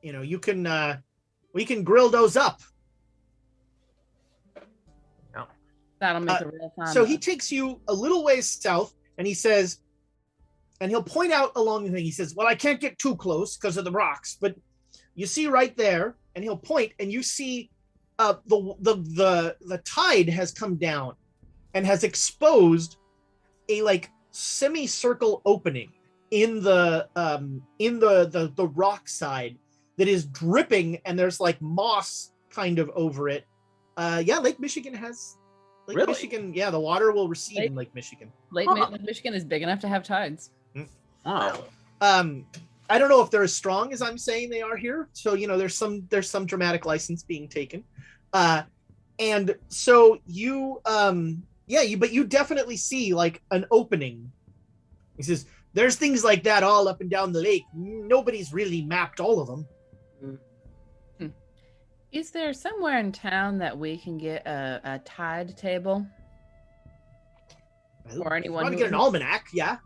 you can we can grill those up. That'll make a real fun. So he takes you a little ways south, and he says, and he'll point out along the thing. He says, "Well, I can't get too close because of the rocks, but you see right there," and he'll point, and you see the tide has come down and has exposed a semicircle opening in the rock side that is dripping, and there's moss kind of over it. Lake Michigan has. Really? Michigan, the water will recede in Lake Michigan. Lake Michigan is big enough to have tides. Wow. I don't know if they're as strong as I'm saying they are here. So there's some dramatic license being taken, and so you but you definitely see an opening. He says, "There's things like that all up and down the lake. Nobody's really mapped all of them." Is there somewhere in town that we can get a tide table? For anyone Want who to get an almanac? Yeah.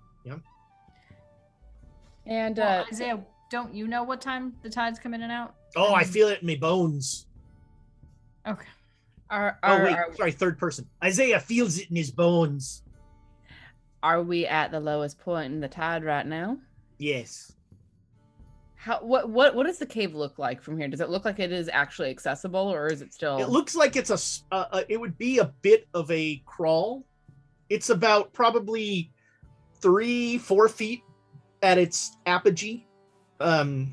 And Well, Isaiah, don't you know what time the tides come in and out? Oh, I feel it in my bones. Okay. Sorry, third person. Isaiah feels it in his bones. Are we at the lowest point in the tide right now? Yes. What does the cave look like from here? Does it look like it is actually accessible, or is it still? It looks like it's it would be a bit of a crawl. It's about probably 3-4 feet at its apogee. Oh,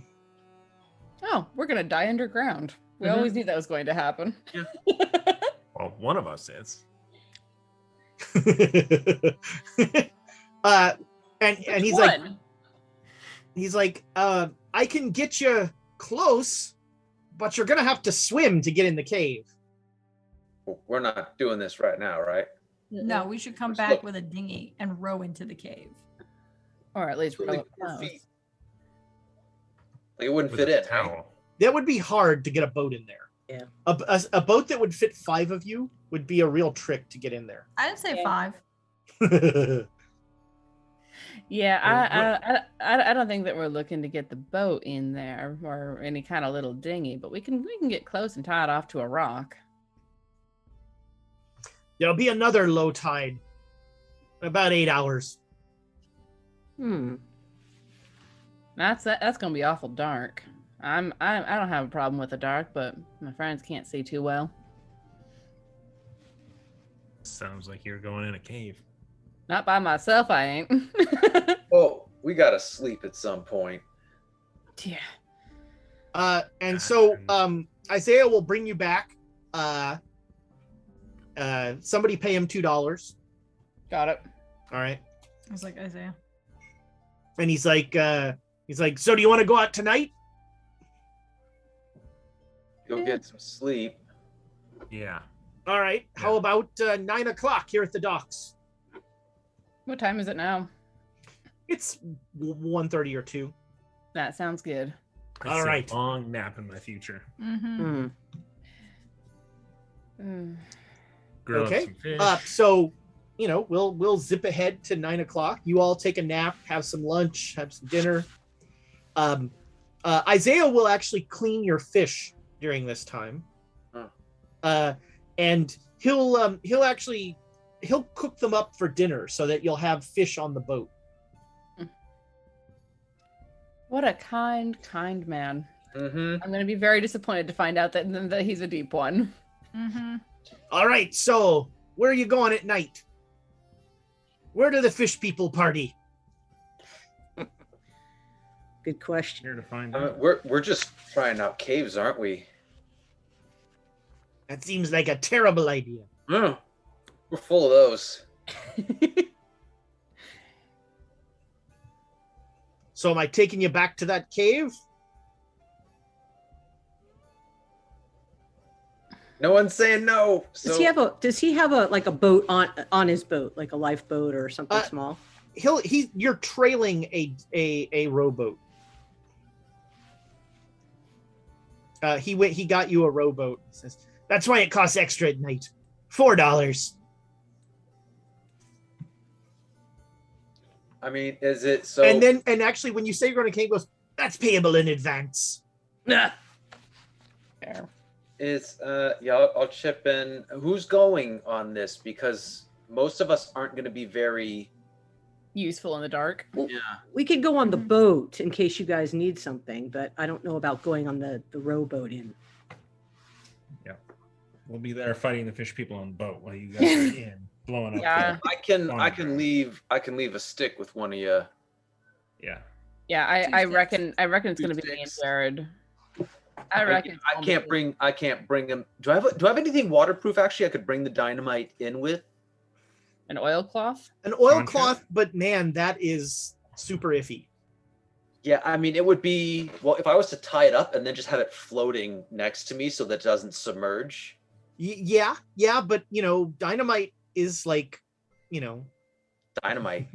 we're gonna die underground. We always knew that was going to happen. Yeah. Well, one of us is. And he's like, I can get you close, but you're gonna have to swim to get in the cave. We're not doing this right now, right? No, we should come We're back slow. with a dinghy and row into the cave. Or at least Only row 4 close. feet. It wouldn't With fit a in, right? towel. That would be hard to get a boat in there. Yeah. A boat that would fit 5 of you would be a real trick to get in there. I didn't say Yeah. 5. Yeah, I don't think that we're looking to get the boat in there or any kind of little dinghy, but we can get close and tie it off to a rock. There'll be another low tide in about 8 hours. That's gonna be awful dark. I don't have a problem with the dark, but my friends can't see too well. Sounds like you're going in a cave. Not by myself, I ain't. Oh, we gotta sleep at some point. Yeah. And so Isaiah will bring you back. Somebody pay him $2. Got it. All right. I was like, Isaiah. And he's like, so do you want to go out tonight? Go get some sleep. Yeah. All right. How about 9 o'clock here at the docks? What time is it now? It's 1:30 or 2. That sounds good. I All see right. A long nap in my future. Mm-hmm. Grill up Okay. some fish. So, we'll zip ahead to 9 o'clock. You all take a nap, have some lunch, have some dinner. Isaiah will actually clean your fish during this time. Huh. And he'll cook them up for dinner so that you'll have fish on the boat. What a kind man. Mm-hmm. I'm going to be very disappointed to find out that he's a deep one. Mm-hmm. All right, so where are you going at night? Where do the fish people party? Good question. Here to find I mean, out. we're just trying out caves, aren't we? That seems like a terrible idea. Yeah. We're full of those. So am I taking you back to that cave? No one's saying no. So Does he have a like a boat on his boat, like a lifeboat or something small? You're trailing a rowboat. He got you a rowboat. He says, that's why it costs extra at night. $4. I mean, is it so? And actually, when you say you're going to cave, he goes, that's payable in advance. Nah. Fair. Is I'll chip in. Who's going on this? Because most of us aren't going to be very Useful in the dark. Well, yeah. we could go on the boat in case you guys need something, but I don't know about going on the rowboat in. We'll be there fighting the fish people on the boat while you guys are in blowing up. Yeah. I can leave a stick with one of you. Yeah. Yeah, I reckon it's gonna be me and Sticks. Jared. I reckon I can't bring him. Do I have anything waterproof? Actually, I could bring the dynamite in with. an oilcloth. An oilcloth, but man, that is super iffy. Yeah, I mean, it would be if I was to tie it up and then just have it floating next to me so that it doesn't submerge. Yeah, but dynamite is like, Dynamite.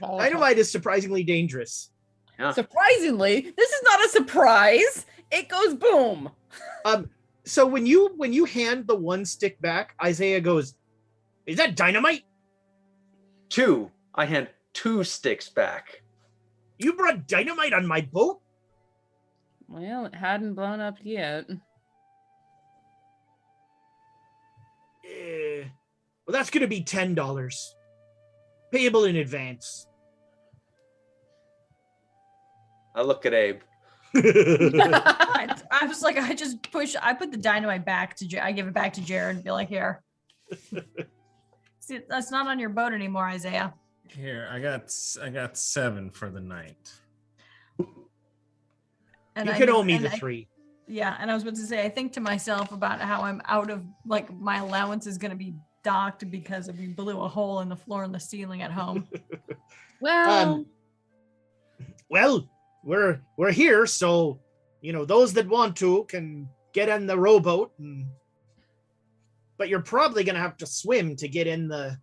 dynamite is surprisingly dangerous. Yeah. Surprisingly, this is not a surprise. It goes boom. So when you hand the one stick back, Isaiah goes, "Is that dynamite? 2. I hand 2 sticks back. You brought dynamite on my boat?" Well, it hadn't blown up yet. Well, that's going to be $10, payable in advance. I look at Abe. I was like, I put the dynamite back I give it back to Jared and be like, here. See, that's not on your boat anymore, Isaiah. Here, I got 7 for the night. And You I can knew- owe me and the I- 3. Yeah, and I was about to say, I think to myself about how I'm out of, like, my allowance is going to be docked because we blew a hole in the floor and the ceiling at home. Well, Well, we're here, so those that want to can get in the rowboat, but you're probably gonna have to swim to get in the.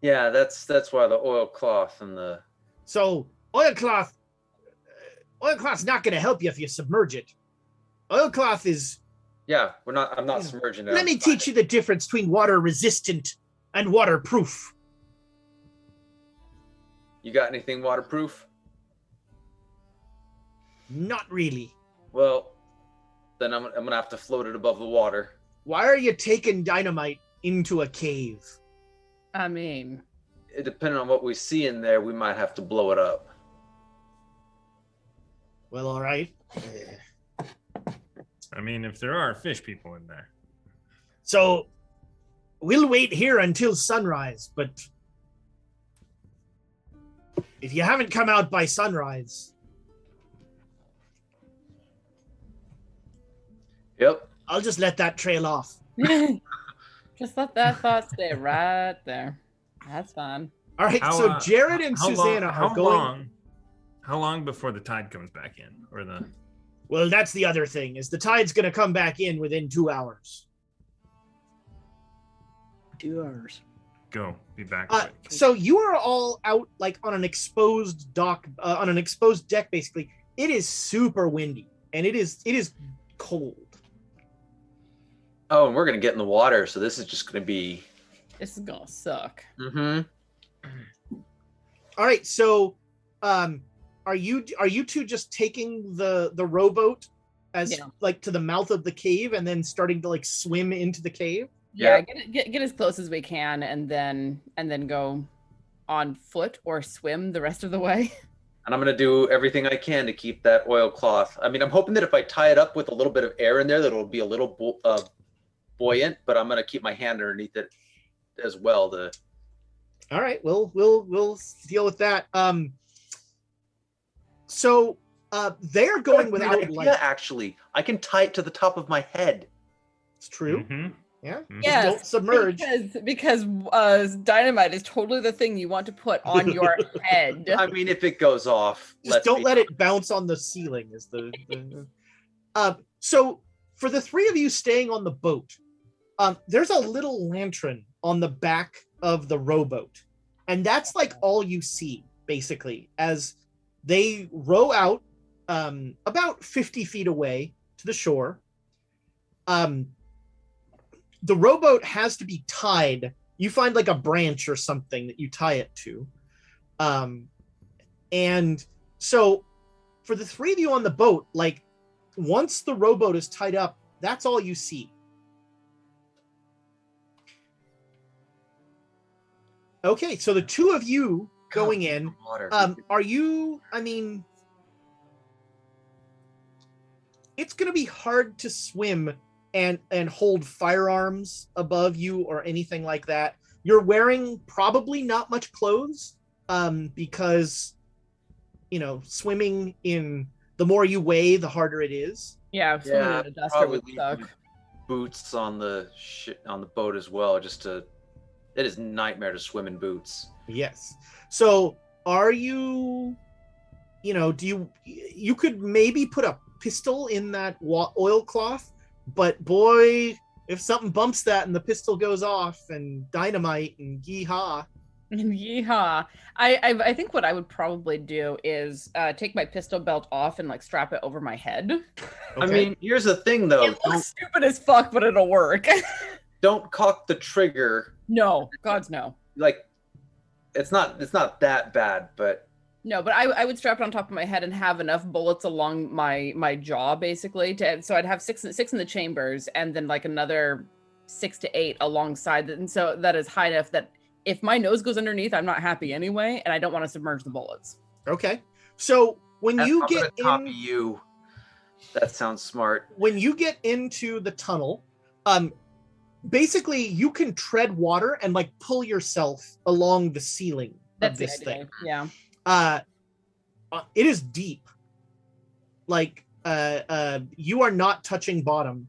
Yeah, that's why the oilcloth and the. So oilcloth's not gonna help you if you submerge it. Oilcloth is. Yeah, I'm not submerging it. Let me teach you the difference between water resistant and waterproof. You got anything waterproof? Not really. Well, then I'm gonna have to float it above the water. Why are you taking dynamite into a cave? I mean, Depending on what we see in there, we might have to blow it up. Well, all right. I mean, if there are fish people in there. So we'll wait here until sunrise, but if you haven't come out by sunrise, Yep. I'll just let that trail off. just let that thought stay right there. That's fine. All right, so Jared and Susanna are going. How long before the tide comes back in, or the? Well, that's the other thing, is the tide's going to come back in within 2 hours. 2 hours. Go. Be back. quick. So you are all out like on an exposed dock, on an exposed deck, basically. It is super windy, and it is cold. Oh, and we're gonna get in the water, so this is just gonna be. This is gonna suck. Mm-hmm. All right, so are you two just taking the rowboat as Yeah. like to the mouth of the cave and then starting to like swim into the cave? Yeah, get as close as we can, and then go on foot or swim the rest of the way. And I'm going to do everything I can to keep that oilcloth. I mean, I'm hoping that if I tie it up with a little bit of air in there, that it'll be a little buoyant, but I'm going to keep my hand underneath it as well. All right, we'll deal with that. So they're going without idea, light. actually. I can tie it to the top of my head. It's true. Mhm. Yeah. Mhm. Just don't submerge. Because dynamite is totally the thing you want to put on your head. I mean, if it goes off, Just don't let it bounce on the ceiling. Is the so for the three of you staying on the boat, there's a little lantern on the back of the rowboat, and that's like all you see basically as they row out about 50 feet away to the shore. The rowboat has to be tied. You find like a branch or something that you tie it to. And so for the three of you on the boat, like once the rowboat is tied up, that's all you see. Okay, so the two of you going in, are you, I mean, it's going to be hard to swim and hold firearms above you or anything like that. You're wearing probably not much clothes because, you know, swimming in, the more you weigh, the harder it is. Yeah, swimming in a duster would suck. Boots on the boat as well. It is a nightmare to swim in boots. Yes. So are you, you know, you could maybe put a pistol in that oilcloth, but boy, if something bumps that and the pistol goes off and dynamite and yeehaw. Yeehaw. I think what I would probably do is take my pistol belt off and like strap it over my head. Okay. I mean, here's the thing though. It looks stupid as fuck, but it'll work. Don't cock the trigger. No, God's no. Like, it's not that bad, but no. But I would strap it on top of my head and have enough bullets along my jaw, basically. So I'd have six in the chambers, and then like another 6 to 8 alongside it, and so that is high enough that if my nose goes underneath, I'm not happy anyway, and I don't want to submerge the bullets. Okay. So when you get in, copy you. That sounds smart. When you get into the tunnel, basically you can tread water and like pull yourself along the ceiling of this thing. Yeah. It is deep. Like you are not touching bottom.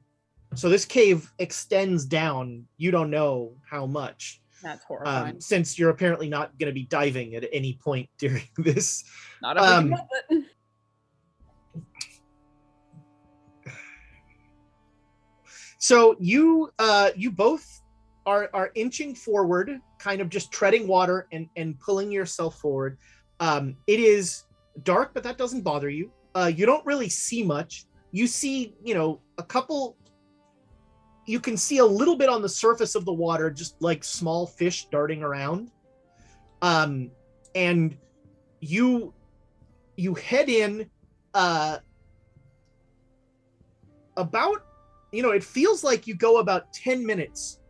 So this cave extends down. You don't know how much. That's horrifying. Since you're apparently not going to be diving at any point during this. Not if we can help it. So you both are inching forward, kind of just treading water and pulling yourself forward. It is dark, but that doesn't bother you. You don't really see much. You see, you know, you can see a little bit on the surface of the water, just like small fish darting around. And you head in about, you know, it feels like you go about 10 minutes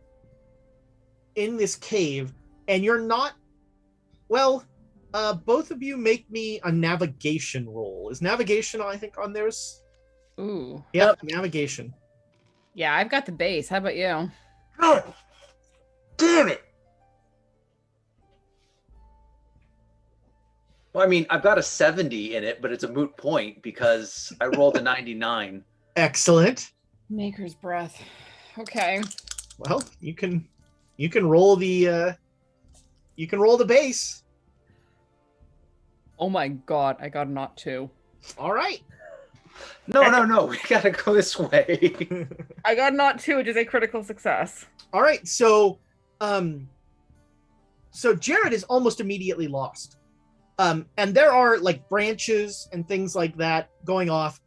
in this cave, and you're not, well, both of you make me a navigation roll. Is navigation, I think, on theirs? Ooh. Yep, navigation. Yeah, I've got the base. How about you? God damn it! Well, I mean, I've got a 70 in it, but it's a moot point because I rolled a 99. Excellent. Maker's breath. Okay. Well, you can roll the base. Oh my god, I got a not 2. All right. No, we gotta go this way. I got a not 2, which is a critical success. All right, so Jared is almost immediately lost. And there are like branches and things like that going off.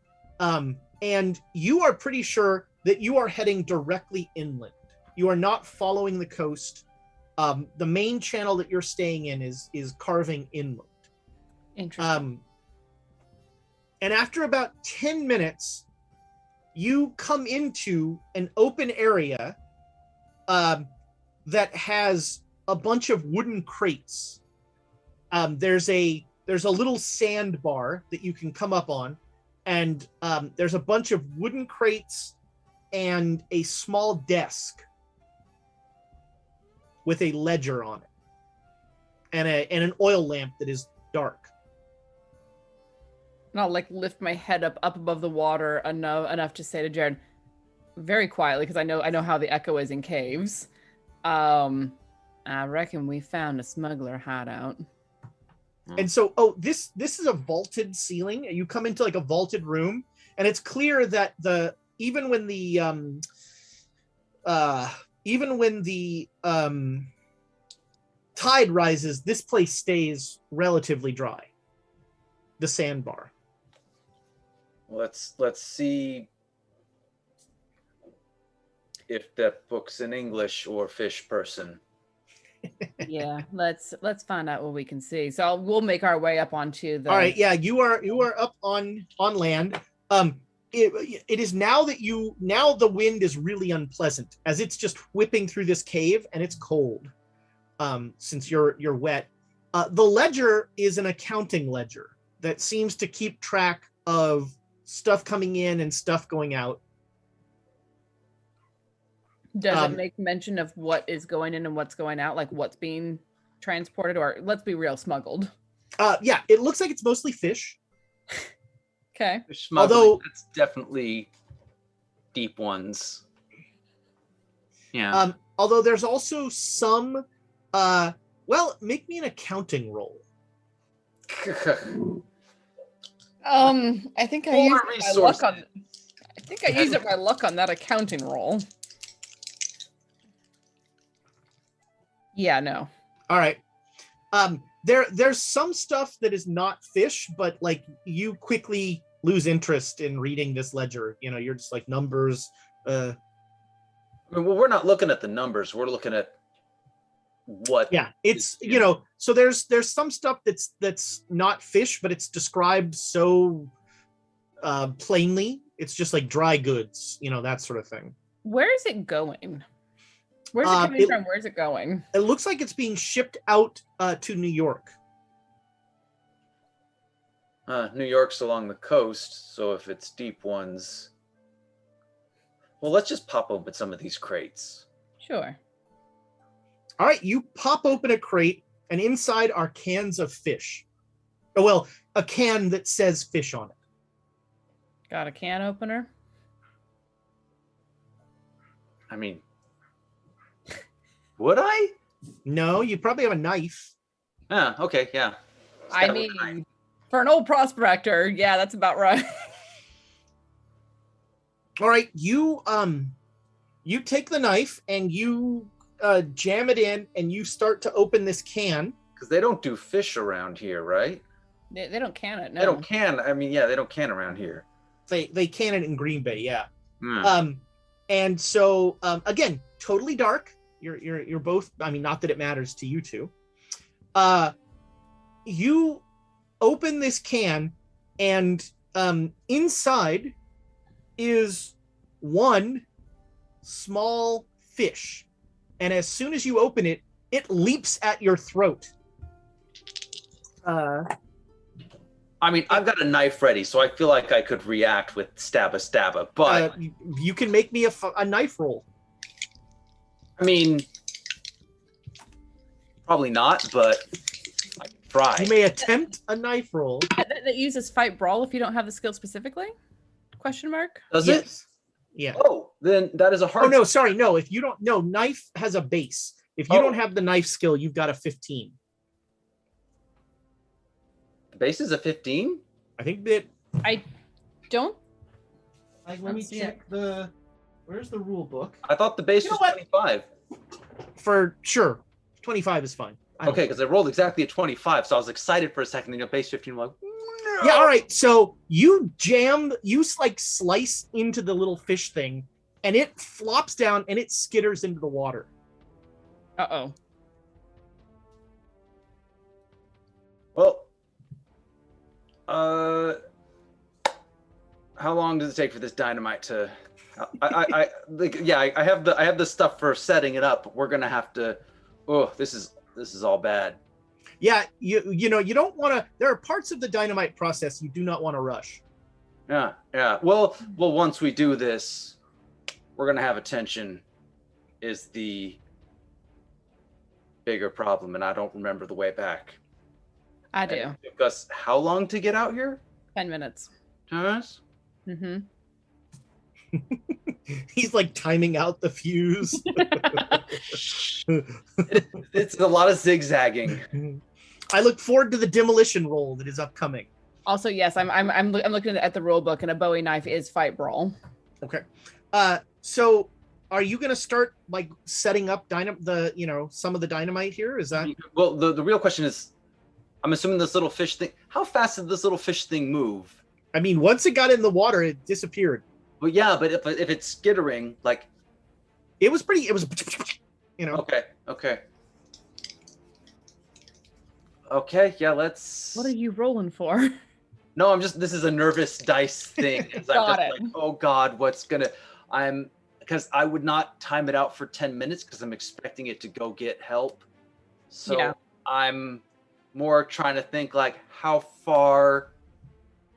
And you are pretty sure that you are heading directly inland. You are not following the coast. The main channel that you're staying in is carving inland. Interesting. And after about 10 minutes, you come into an open area that has a bunch of wooden crates. There's a little sandbar that you can come up on, and there's a bunch of wooden crates and a small desk with a ledger on it, and an oil lamp that is dark. And I'll like lift my head up above the water enough to say to Jared, very quietly, because I know how the echo is in caves. I reckon we found a smuggler hideout. And so, this is a vaulted ceiling. You come into like a vaulted room, and it's clear that even when the tide rises, this place stays relatively dry. The sandbar. Let's see if that book's in English or fish person. Yeah, let's find out what we can see. So we'll make our way up onto the. All right, yeah, you are up on land. It is now that the wind is really unpleasant as it's just whipping through this cave, and it's cold. Since you're wet. The ledger is an accounting ledger that seems to keep track of stuff coming in and stuff going out. Does it make mention of what is going in and what's going out, like what's being transported, or let's be real, smuggled? Yeah, it looks like it's mostly fish. Okay. Although that's definitely deep ones. Yeah. Although there's also some make me an accounting roll. I think I used my luck on. I think I used my luck on that accounting roll. Yeah, no. All right. There's some stuff that is not fish, but like you quickly lose interest in reading this ledger. You know, you're just like numbers. I mean, well, we're not looking at the numbers. We're looking at what. Yeah, it's so there's some stuff that's not fish, but it's described so plainly. It's just like dry goods, that sort of thing. Where is it going? Where's it coming from? Where's it going? It looks like it's being shipped out to New York. New York's along the coast, so if it's deep ones, well, let's just pop open some of these crates. Sure. All right, you pop open a crate, and inside are cans of fish. Oh, well, a can that says fish on it. Got a can opener? I mean, would I? No, you probably have a knife. Okay, yeah. I mean, for an old prospector, yeah, that's about right. All right, you take the knife and you jam it in, and you start to open this can. Because they don't do fish around here, right? They don't can it. No. They don't can. I mean, yeah, they don't can around here. They can it in Green Bay, yeah. And so again, totally dark. You're both. I mean, not that it matters to you two. You open this can, and inside is one small fish, and as soon as you open it, it leaps at your throat. I mean, I've got a knife ready, so I feel like I could react with stabba, but you can make me a knife roll. I mean, probably not, but I can try. You may attempt a knife roll. That uses fight brawl if you don't have the skill specifically? Question mark? Does it? Yeah. Oh, then that is a hard. Oh no, sorry, no. If you don't, no, knife has a base. If you don't have the knife skill, you've got a 15. The base is a 15? I think that. I don't. Like, let me check the. Where's the rule book? I thought the base was 25. For sure, 25 is fine. Okay, because I rolled exactly a 25, so I was excited for a second. And base 15, I'm like, no. Yeah, all right. So you like slice into the little fish thing, and it flops down and it skitters into the water. Uh-oh. Well, how long does it take for this dynamite to I have the stuff for setting it up. We're gonna have to. Oh, this is all bad. Yeah, you know, you don't want to. There are parts of the dynamite process you do not want to rush. Yeah. Well, once we do this, we're gonna have attention. Is the bigger problem, and I don't remember the way back. I do. And it took us how long to get out here? 10 minutes. 10 minutes? Mm-hmm. He's like timing out the fuse. It's a lot of zigzagging. I look forward to the demolition roll that is upcoming. Also, yes, I'm looking at the rule book, and a Bowie knife is fight brawl. Okay. So are you going to start like setting up some of the dynamite here? Is that? Well, the real question is, I'm assuming this little fish thing. How fast did this little fish thing move? I mean, once it got in the water, it disappeared. Well, yeah, but if it's skittering, like, It was, you know. Okay, yeah, let's. What are you rolling for? No, this is a nervous dice thing. Got it. Like, oh God, because I would not time it out for 10 minutes because I'm expecting it to go get help. So Yeah. I'm more trying to think like how far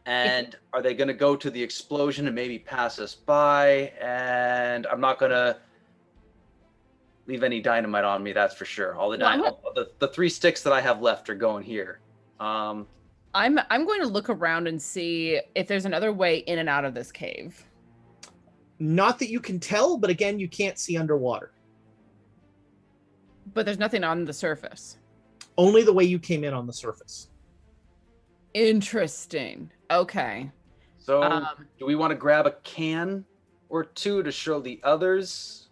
and are they going to go to the explosion and maybe pass us by? And I'm not going to leave any dynamite on me, that's for sure. All the 3 sticks that I have left are going here. I'm going to look around and see if there's another way in and out of this cave. Not that you can tell, but again, you can't see underwater. But there's nothing on the surface. Only the way you came in on the surface. Interesting. Okay. So do we want to grab a can or two to show the others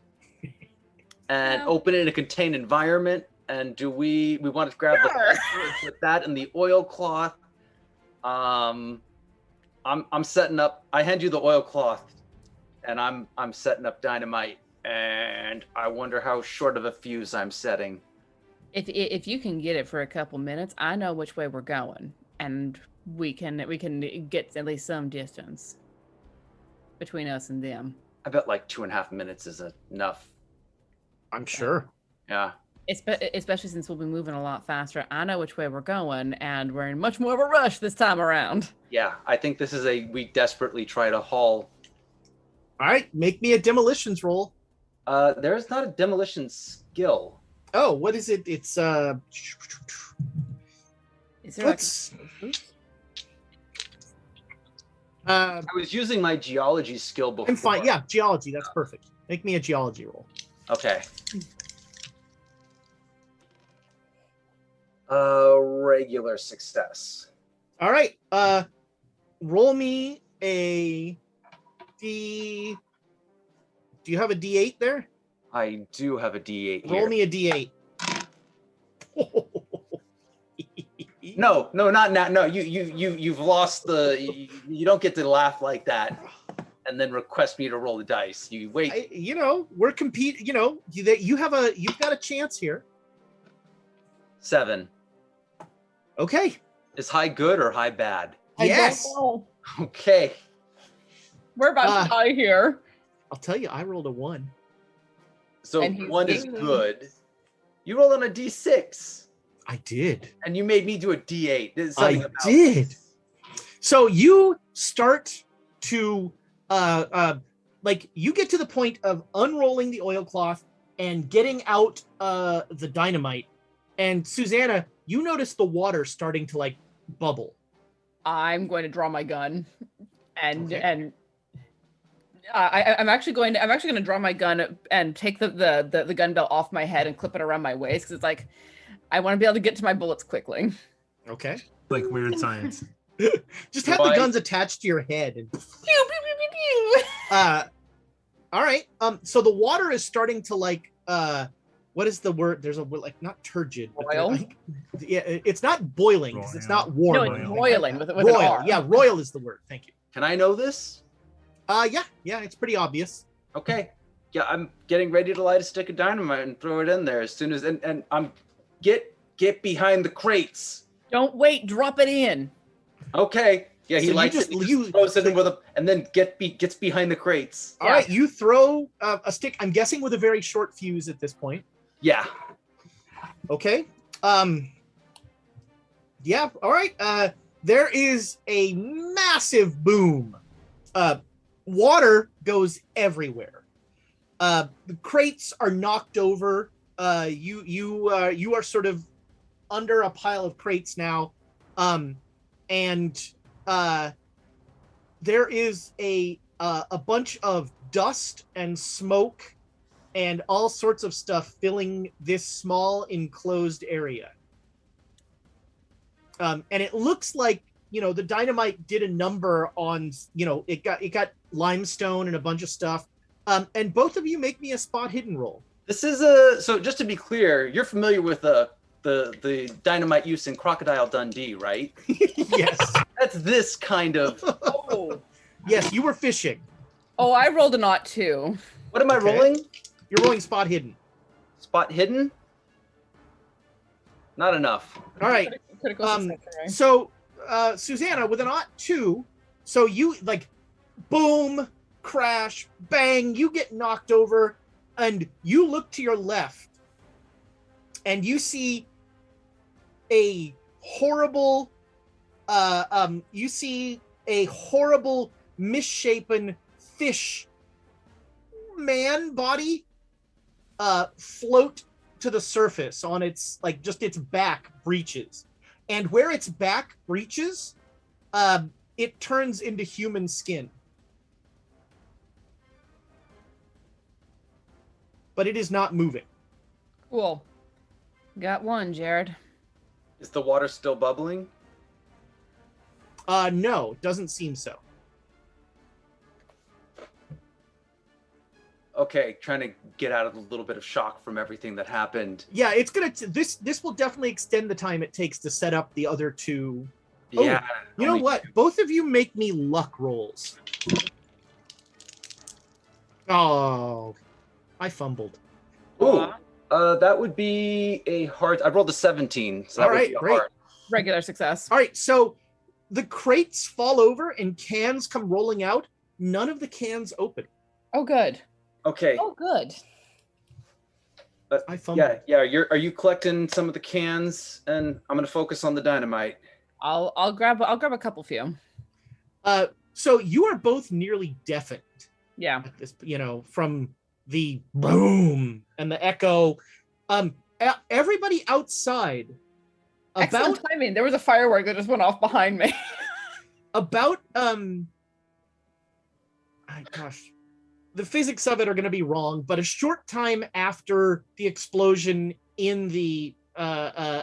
and open it in a contained environment? And do we want to grab the put that in the oilcloth? I'm setting up. I hand you the oilcloth, and I'm setting up dynamite. And I wonder how short of a fuse I'm setting. If you can get it for a couple minutes, I know which way we're going, and we can get at least some distance between us and them. I bet like 2.5 minutes is enough. I'm sure. Yeah. Especially since we'll be moving a lot faster. I know which way we're going, and we're in much more of a rush this time around. Yeah, I think this is we desperately try to haul. All right, make me a demolitions roll. There's not a demolition skill. Oh, what is it? It's Is there let's. I was using my geology skill before. I'm fine. Yeah, geology. That's perfect. Make me a geology roll. Okay. Regular success. All right. Roll me a D. Do you have a D8 there? I do have a D8 Roll here. me a D8. No, not now. No, you've lost the. You don't get to laugh like that, and then request me to roll the dice. You wait. We're competing. You've got a chance here. 7. Okay. Is high good or high bad? Yes. I don't know. Okay. We're about to die here. I'll tell you, I rolled a 1. So And he's 1 is good. good. You rolled on a D6, I did. and you made me do a D8. There's something I about did. So you start to you get to the point of unrolling the oilcloth and getting out the dynamite. And Susanna, you notice the water starting to like bubble. I'm going to draw my gun, and Okay. I'm actually going to draw my gun and take the gun belt off my head and clip it around my waist because it's like I want to be able to get to my bullets quickly. Okay. Like weird science. Just have the guns attached to your head. And Pew, pew, pew, pew, pew. all right. So the water is starting to like what is the word? There's a word like not turgid. But Roil? like, yeah, it's not boiling because it's not warm. No, or it's anything. roiling with an Roil. R. Yeah, roil is the word. Thank you. Can I know this? Yeah, it's pretty obvious. Okay. Yeah, I'm getting ready to light a stick of dynamite and throw it in there as soon as and I'm get behind the crates. Don't wait, drop it in. Okay. Yeah, he So you likes just- it. He you- just throws it in with a, and then gets behind the crates. All right, you throw a stick. I'm guessing with a very short fuse at this point. Yeah. Okay. Yeah. All right. There is a massive boom. Water goes everywhere. The crates are knocked over. You are sort of under a pile of crates now, and there is a bunch of dust and smoke and all sorts of stuff filling this small enclosed area. And it looks like, the dynamite did a number on, it got limestone and a bunch of stuff. And both of you make me a spot hidden roll. This is so just to be clear, you're familiar with the dynamite use in Crocodile Dundee, right? Yes. That's this kind of. Oh. Yes, you were fishing. Oh, I rolled a knot too. What am I Okay. rolling? You're rolling spot hidden. Spot hidden? Not enough. All right. Critical success, right? So, Susanna, with an ought 2, so you boom, crash, bang, you get knocked over, and you look to your left, and you see a horrible, misshapen fish man body float to the surface on its just its back breaches, and where its back breaches it turns into human skin, but it is not moving. Cool. Got one, Jared. Is the water still bubbling? No, doesn't seem so. Okay, trying to get out of a little bit of shock from everything that happened. Yeah, it's gonna this will definitely extend the time it takes to set up the other two. Oh, Yeah. You know only- what? Both of you make me luck rolls. Oh, I fumbled. Ooh, that would be a hard. I rolled a 17, so that All would right, be a great. hard. Regular success. All right, so the crates fall over and cans come rolling out. None of the cans open. Oh, good. Okay. Oh, good. I fumbled. Yeah. Are you collecting some of the cans? And I'm gonna focus on the dynamite. I'll grab a couple few. So you are both nearly deafened Yeah. at this, from the boom and the echo. Everybody outside, Excellent timing. There was a firework that just went off behind me. gosh, the physics of it are going to be wrong, but a short time after the explosion in the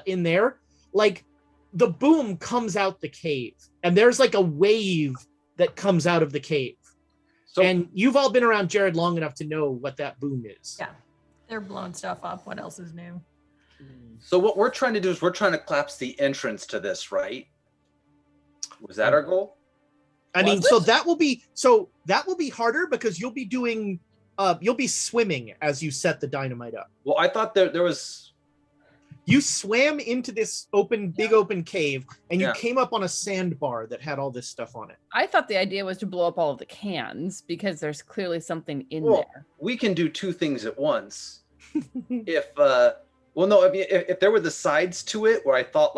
in there, the boom comes out the cave, and there's a wave that comes out of the cave. So And you've all been around Jared long enough to know what that boom is. Yeah. They're blowing stuff up. What else is new? So what we're trying to do is we're trying to collapse the entrance to this, right? Was that our goal? I mean, Was that will be harder because you'll be doing you'll be swimming as you set the dynamite up. Well, I thought there was. You swam into this big open cave, and you Yeah. came up on a sandbar that had all this stuff on it. I thought the idea was to blow up all of the cans because there's clearly something in Well, there. we can do two things at once. If there were the sides to it where I thought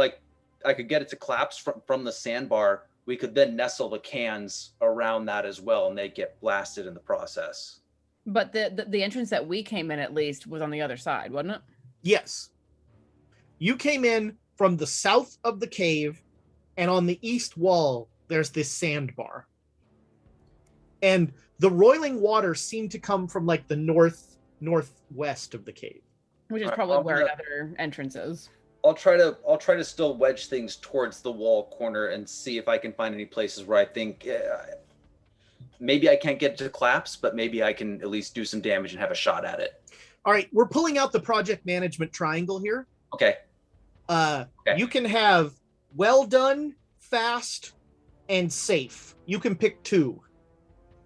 I could get it to collapse from the sandbar, we could then nestle the cans around that as well, and they get blasted in the process. But the entrance that we came in at least was on the other side, wasn't it? Yes. You came in from the south of the cave, and on the east wall, there's this sandbar. And the roiling water seemed to come from the northwest of the cave. Which is Alright, probably I'm where gonna- another entrance is. I'll try to still wedge things towards the wall corner and see if I can find any places where I think maybe I can't get it to collapse, but maybe I can at least do some damage and have a shot at it. All right, we're pulling out the project management triangle here. Okay. Okay. You can have well done, fast, and safe. You can pick 2.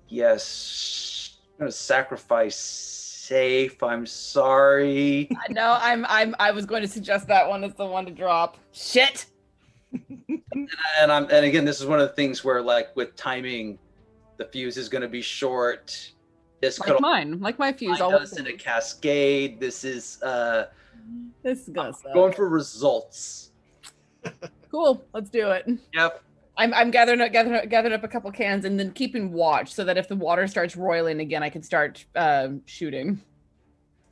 Yes. I'm gonna sacrifice safe. I'm sorry. No, I was going to suggest that one as the one to drop. Shit. and again, this is one of the things where, like, with timing, the fuse is going to be short. This could Like mine, like my fuse. find us in a cascade. This is This is gonna suck. going for results. Cool. Let's do it. Yep. I'm gathering up a couple cans and then keeping watch so that if the water starts roiling again, I can start shooting.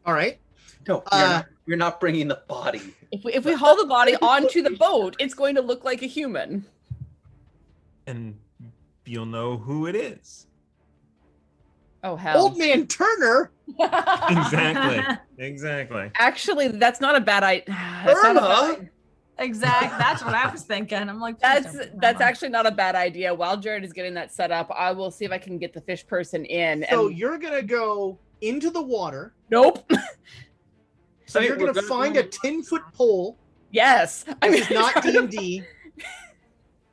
All right. No, you're not bringing the body. If we haul the body onto the boat, it's going to look like a human. And you'll know who it is. Oh hell! Old Man Turner. Exactly. Actually, that's not a bad idea. Irma? That's what I was thinking. I'm like, That's actually not a bad idea. While Jared is getting that set up, I will see if I can get the fish person in. So you're gonna go into the water. Nope. So you're gonna find a 10-foot pole. Yes. This is not D&D.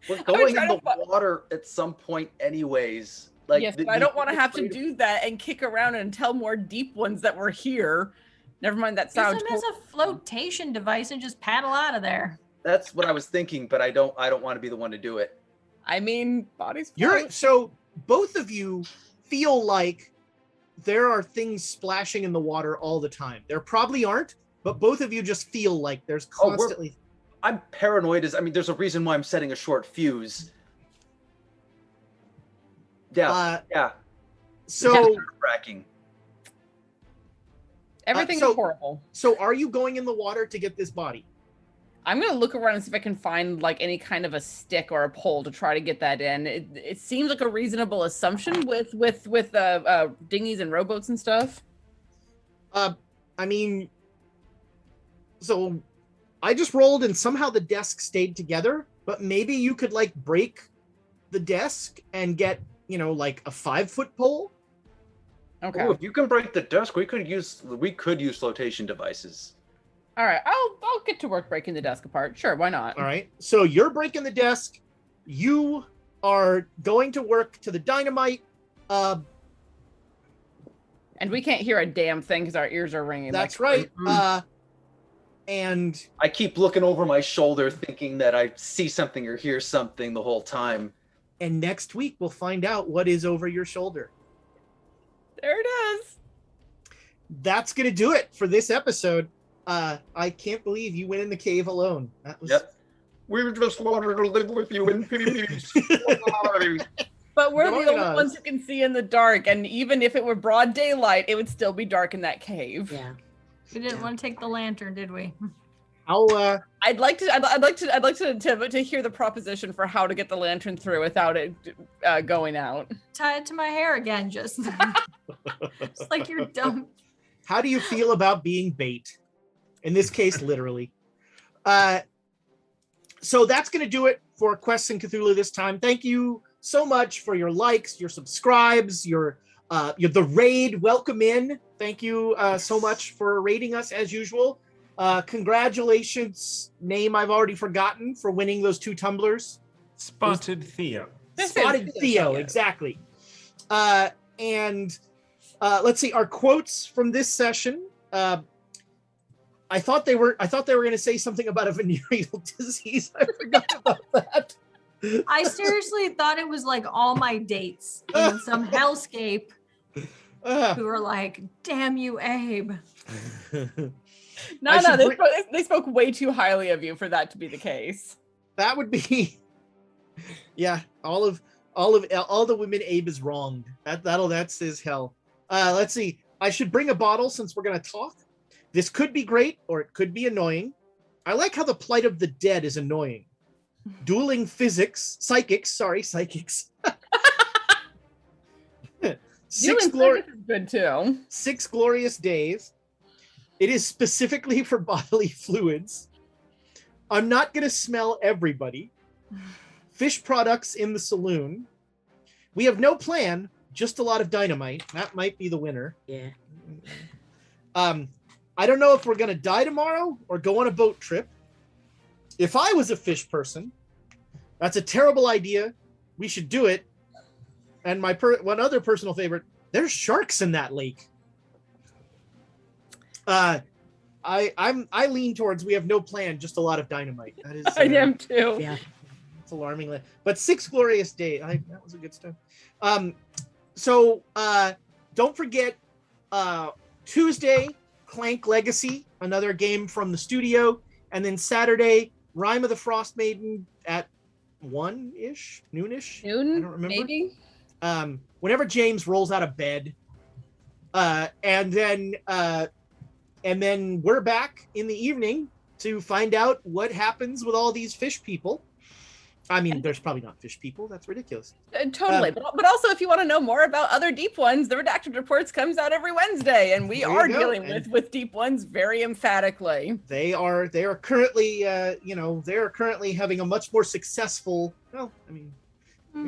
We're going in the water at some point, anyways. Like, yes, but I don't want to have to do that and kick around and tell more deep ones that were here. Never mind that sound. Use them as a flotation device and just paddle out of there. That's what I was thinking, but I don't want to be the one to do it. I mean, bodies. So both of you feel like there are things splashing in the water all the time. There probably aren't, but both of you just feel like there's constantly. I'm paranoid. There's a reason why I'm setting a short fuse. Yeah. Yeah. So fracking. Everything is horrible. So are you going in the water to get this body? I'm gonna look around and see if I can find like any kind of a stick or a pole to try to get that in. It seems like a reasonable assumption with dinghies and rowboats and stuff. So I just rolled and somehow the desk stayed together, but maybe you could like break the desk and get, like a 5-foot pole. Okay. Ooh, if you can break the desk, we could use flotation devices. All right, I'll get to work breaking the desk apart. Sure, why not? All right. So you're breaking the desk. You are going to work to the dynamite. And we can't hear a damn thing because our ears are ringing. That's right. And I keep looking over my shoulder thinking that I see something or hear something the whole time. And next week we'll find out what is over your shoulder. There it is. That's going to do it for this episode. I can't believe you went in the cave alone. That was... Yep. We just wanted to live with you in peace. But we're the only ones who can see in the dark, and even if it were broad daylight, it would still be dark in that cave. Yeah. We didn't want to take the lantern, did we? I'd like to hear the proposition for how to get the lantern through without it going out. Tie it to my hair again, just like you're dumb. How do you feel about being bait? In this case, literally. So that's going to do it for Quests in Cthulhu this time. Thank you so much for your likes, your subscribes, the raid. Welcome in. Thank you so much for raiding us as usual. Congratulations, name I've already forgotten, for winning those 2 tumblers. Spotted Theo. Spotted Theo, exactly. And let's see, our quotes from this session. I thought they were going to say something about a venereal disease. I forgot about that. I seriously thought it was like all my dates in some hellscape who were like, "Damn you, Abe." They spoke way too highly of you for that to be the case. That would be, yeah. All the women Abe is wronged. That's his hell. Let's see. I should bring a bottle since we're gonna talk. This could be great or it could be annoying. I like how the plight of the dead is annoying. Dueling psychics. 6 good too. 6 glorious days. It is specifically for bodily fluids. I'm not going to smell everybody. Fish products in the saloon. We have no plan, just a lot of dynamite. That might be the winner. Yeah. I don't know if we're going to die tomorrow or go on a boat trip. If I was a fish person, that's a terrible idea. We should do it. And my one other personal favorite, there's sharks in that lake. I I lean towards we have no plan, just a lot of dynamite. That is I am too. Yeah. it's alarmingly. But 6 glorious days. That was a good stuff. So don't forget Tuesday, Clank Legacy, another game from the studio, and then Saturday, Rime of the Frost Maiden at 1-ish, noonish. I don't remember. Maybe. Whenever James rolls out of bed, and then we're back in the evening to find out what happens with all these fish people. I mean, there's probably not fish people. That's ridiculous. Totally. But also, if you want to know more about other deep ones, the Redacted Reports comes out every Wednesday, and we There you are go. dealing And with deep ones very emphatically. They are currently currently having a much more successful,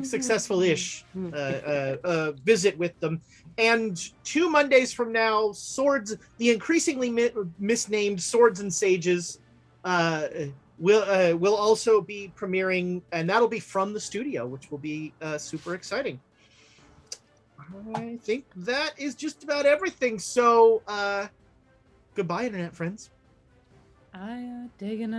successful-ish visit with them. And 2 Mondays from now, the increasingly misnamed Swords and Sages will also be premiering, and that'll be from the studio, which will be super exciting. I think that is just about everything. So goodbye, internet friends. I dig an